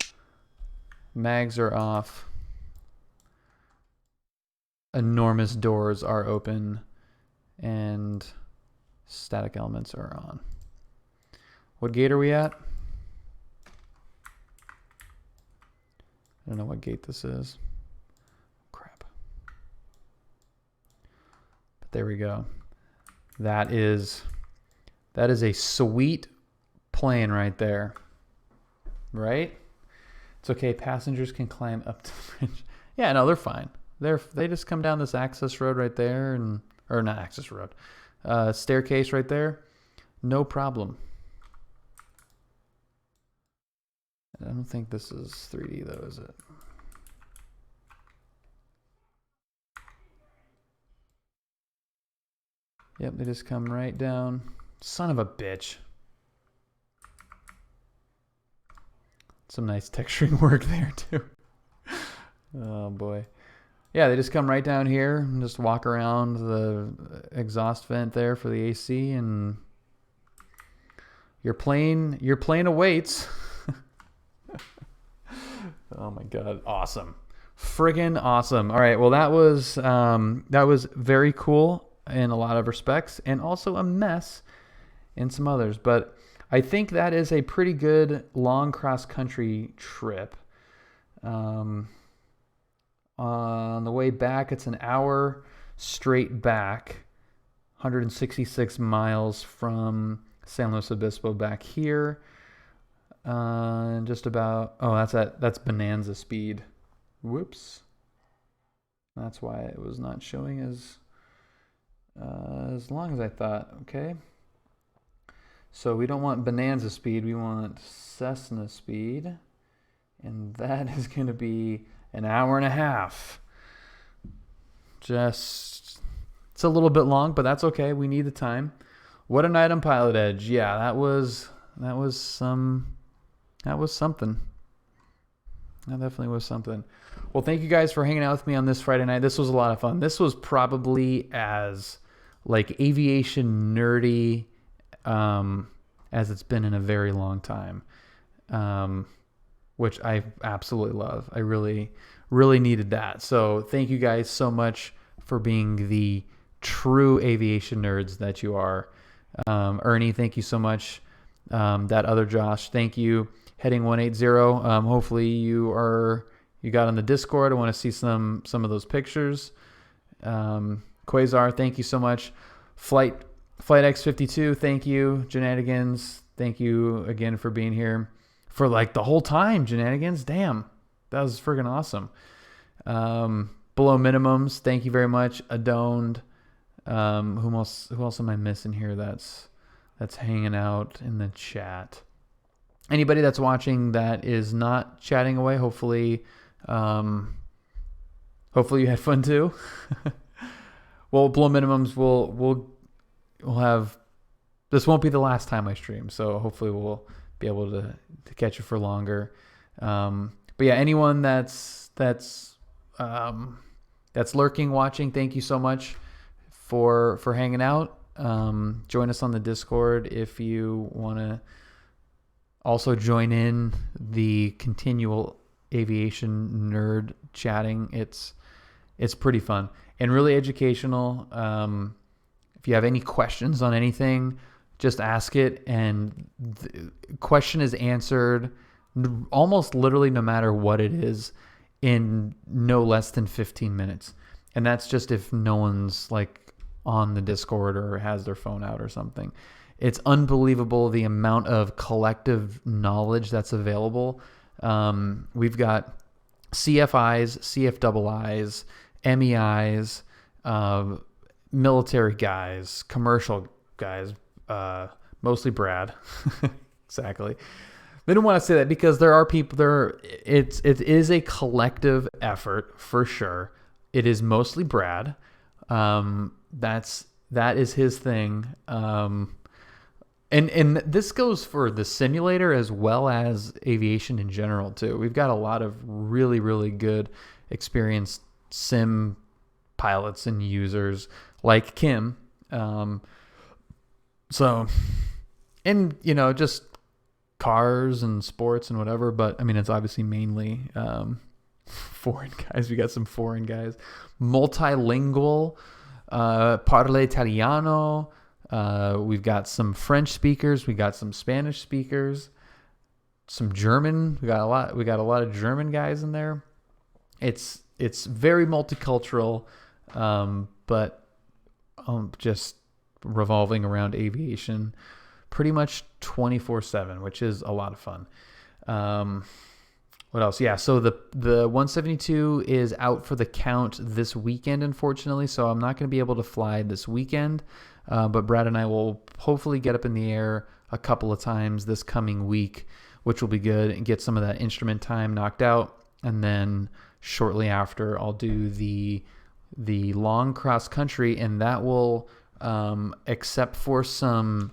Mags are off. Enormous doors are open, and static elements are on. What gate are we at? I don't know what gate this is. Crap. But there we go. That is a sweet plane right there. Right? It's okay. Passengers can climb up to the bridge. Yeah, no, they're fine. They just come down this access road right there, or not access road, staircase right there. No problem. I don't think this is 3D though, is it? Yep, they just come right down. Son of a bitch. Some nice texturing work there too. Oh boy. Yeah, they just come right down here and just walk around the exhaust vent there for the AC, and your plane awaits. Oh my god, awesome. Friggin' awesome. All right, well that was very cool in a lot of respects, and also a mess in some others, but I think that is a pretty good long cross-country trip. On the way back, it's an hour straight back, 166 miles from San Luis Obispo back here. Just about, that's Bonanza speed. Whoops. That's why it was not showing as long as I thought. Okay. So we don't want Bonanza speed, we want Cessna speed. And that is going to be an hour and a half. It's a little bit long, but that's okay. We need the time. What a night on Pilot Edge. Yeah, that was something. That definitely was something. Well, thank you guys for hanging out with me on this Friday night. This was a lot of fun. This was probably as like aviation nerdy as it's been in a very long time. Which I absolutely love. I really, really needed that. So thank you guys so much for being the true aviation nerds that you are. Ernie, thank you so much. That other Josh, thank you. Heading 180. Hopefully you got on the Discord. I want to see some of those pictures. Quasar, thank you so much. Flight X52, thank you. Shenanigans, thank you again for being here. For like the whole time, Shenanigans. Damn, that was friggin' awesome. Below minimums, thank you very much. Adoned. Who else am I missing here? That's hanging out in the chat. anybody that's watching that is not chatting away, hopefully you had fun too. Well, below minimums, we'll have, this won't be the last time I stream, so hopefully we'll be able to catch you for longer. But yeah, anyone that's lurking, watching, thank you so much for hanging out. Join us on the Discord if you want to also join in the continual aviation nerd chatting. It's pretty fun and really educational. If you have any questions on anything, just ask it, and the question is answered almost literally no matter what it is in no less than 15 minutes. And that's just if no one's like on the Discord or has their phone out or something. It's unbelievable the amount of collective knowledge that's available. We've got CFIs, CFIIs, MEIs, military guys, commercial guys, mostly Brad. Exactly. They don't want to say that because there are people there. It is a collective effort for sure. It is mostly Brad. That is his thing. And this goes for the simulator as well as aviation in general too. We've got a lot of really, really good experienced sim pilots and users like Kim. So, and just cars and sports and whatever, but I mean, it's obviously mainly foreign guys. We got some foreign guys, multilingual, parle italiano. We've got some French speakers. We got some Spanish speakers, some German. We got a lot of German guys in there. It's very multicultural, but just revolving around aviation pretty much 24/7, which is a lot of fun. What else? Yeah, so the 172 is out for the count this weekend, unfortunately, so I'm not going to be able to fly this weekend, but Brad and I will hopefully get up in the air a couple of times this coming week, which will be good, and get some of that instrument time knocked out. And then shortly after, I'll do the long cross country, and that will, except for some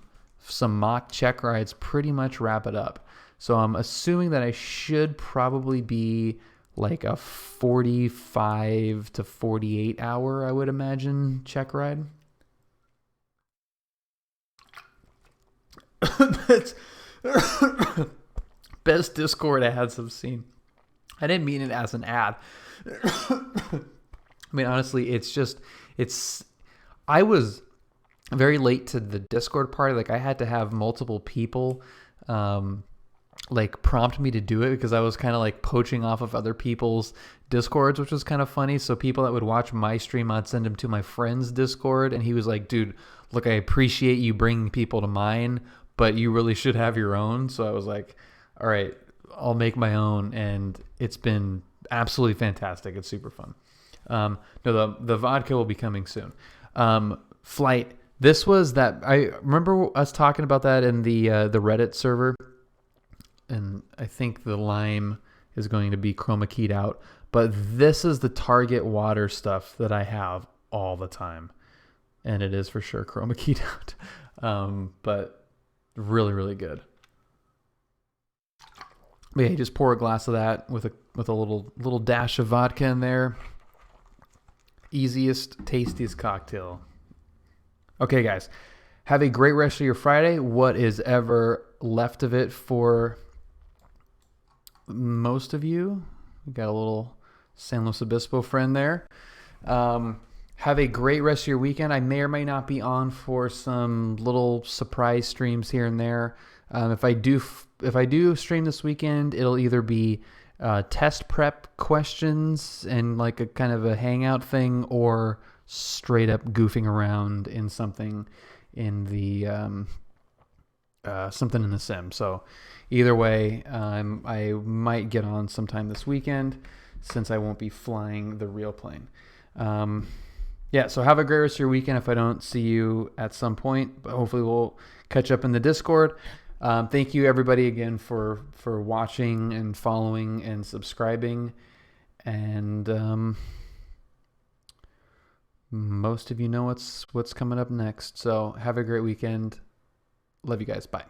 mock check rides, pretty much wrap it up. So I'm assuming that I should probably be like a 45 to 48 hour, I would imagine, check ride. That's best Discord ads I've seen. I didn't mean it as an ad. I mean, honestly, I was very late to the Discord party. Like, I had to have multiple people like prompt me to do it because I was kind of like poaching off of other people's Discords, which was kind of funny. So people that would watch my stream, I'd send them to my friend's Discord, and he was like, dude, look, I appreciate you bringing people to mine, but you really should have your own. So I was like, all right, I'll make my own, and it's been absolutely fantastic. It's super fun. No, the vodka will be coming soon. Flight. This was that, I remember us talking about that in the Reddit server, and I think the lime is going to be chroma keyed out, but this is the target water stuff that I have all the time, and it is for sure chroma keyed out, but really, really good. But yeah, you just pour a glass of that with a little dash of vodka in there. Easiest, tastiest cocktail. Okay, guys, have a great rest of your Friday. What is ever left of it for most of you. We got a little San Luis Obispo friend there. Have a great rest of your weekend. I may or may not be on for some little surprise streams here and there. If I do stream this weekend, it'll either be test prep questions and like a kind of a hangout thing, or straight up goofing around in something in the sim. So either way, I might get on sometime this weekend since I won't be flying the real plane. Yeah, so have a great rest of your weekend if I don't see you at some point, but hopefully we'll catch up in the Discord. Thank you everybody again for watching and following and subscribing. And most of you know what's coming up next. So have a great weekend. Love you guys. Bye.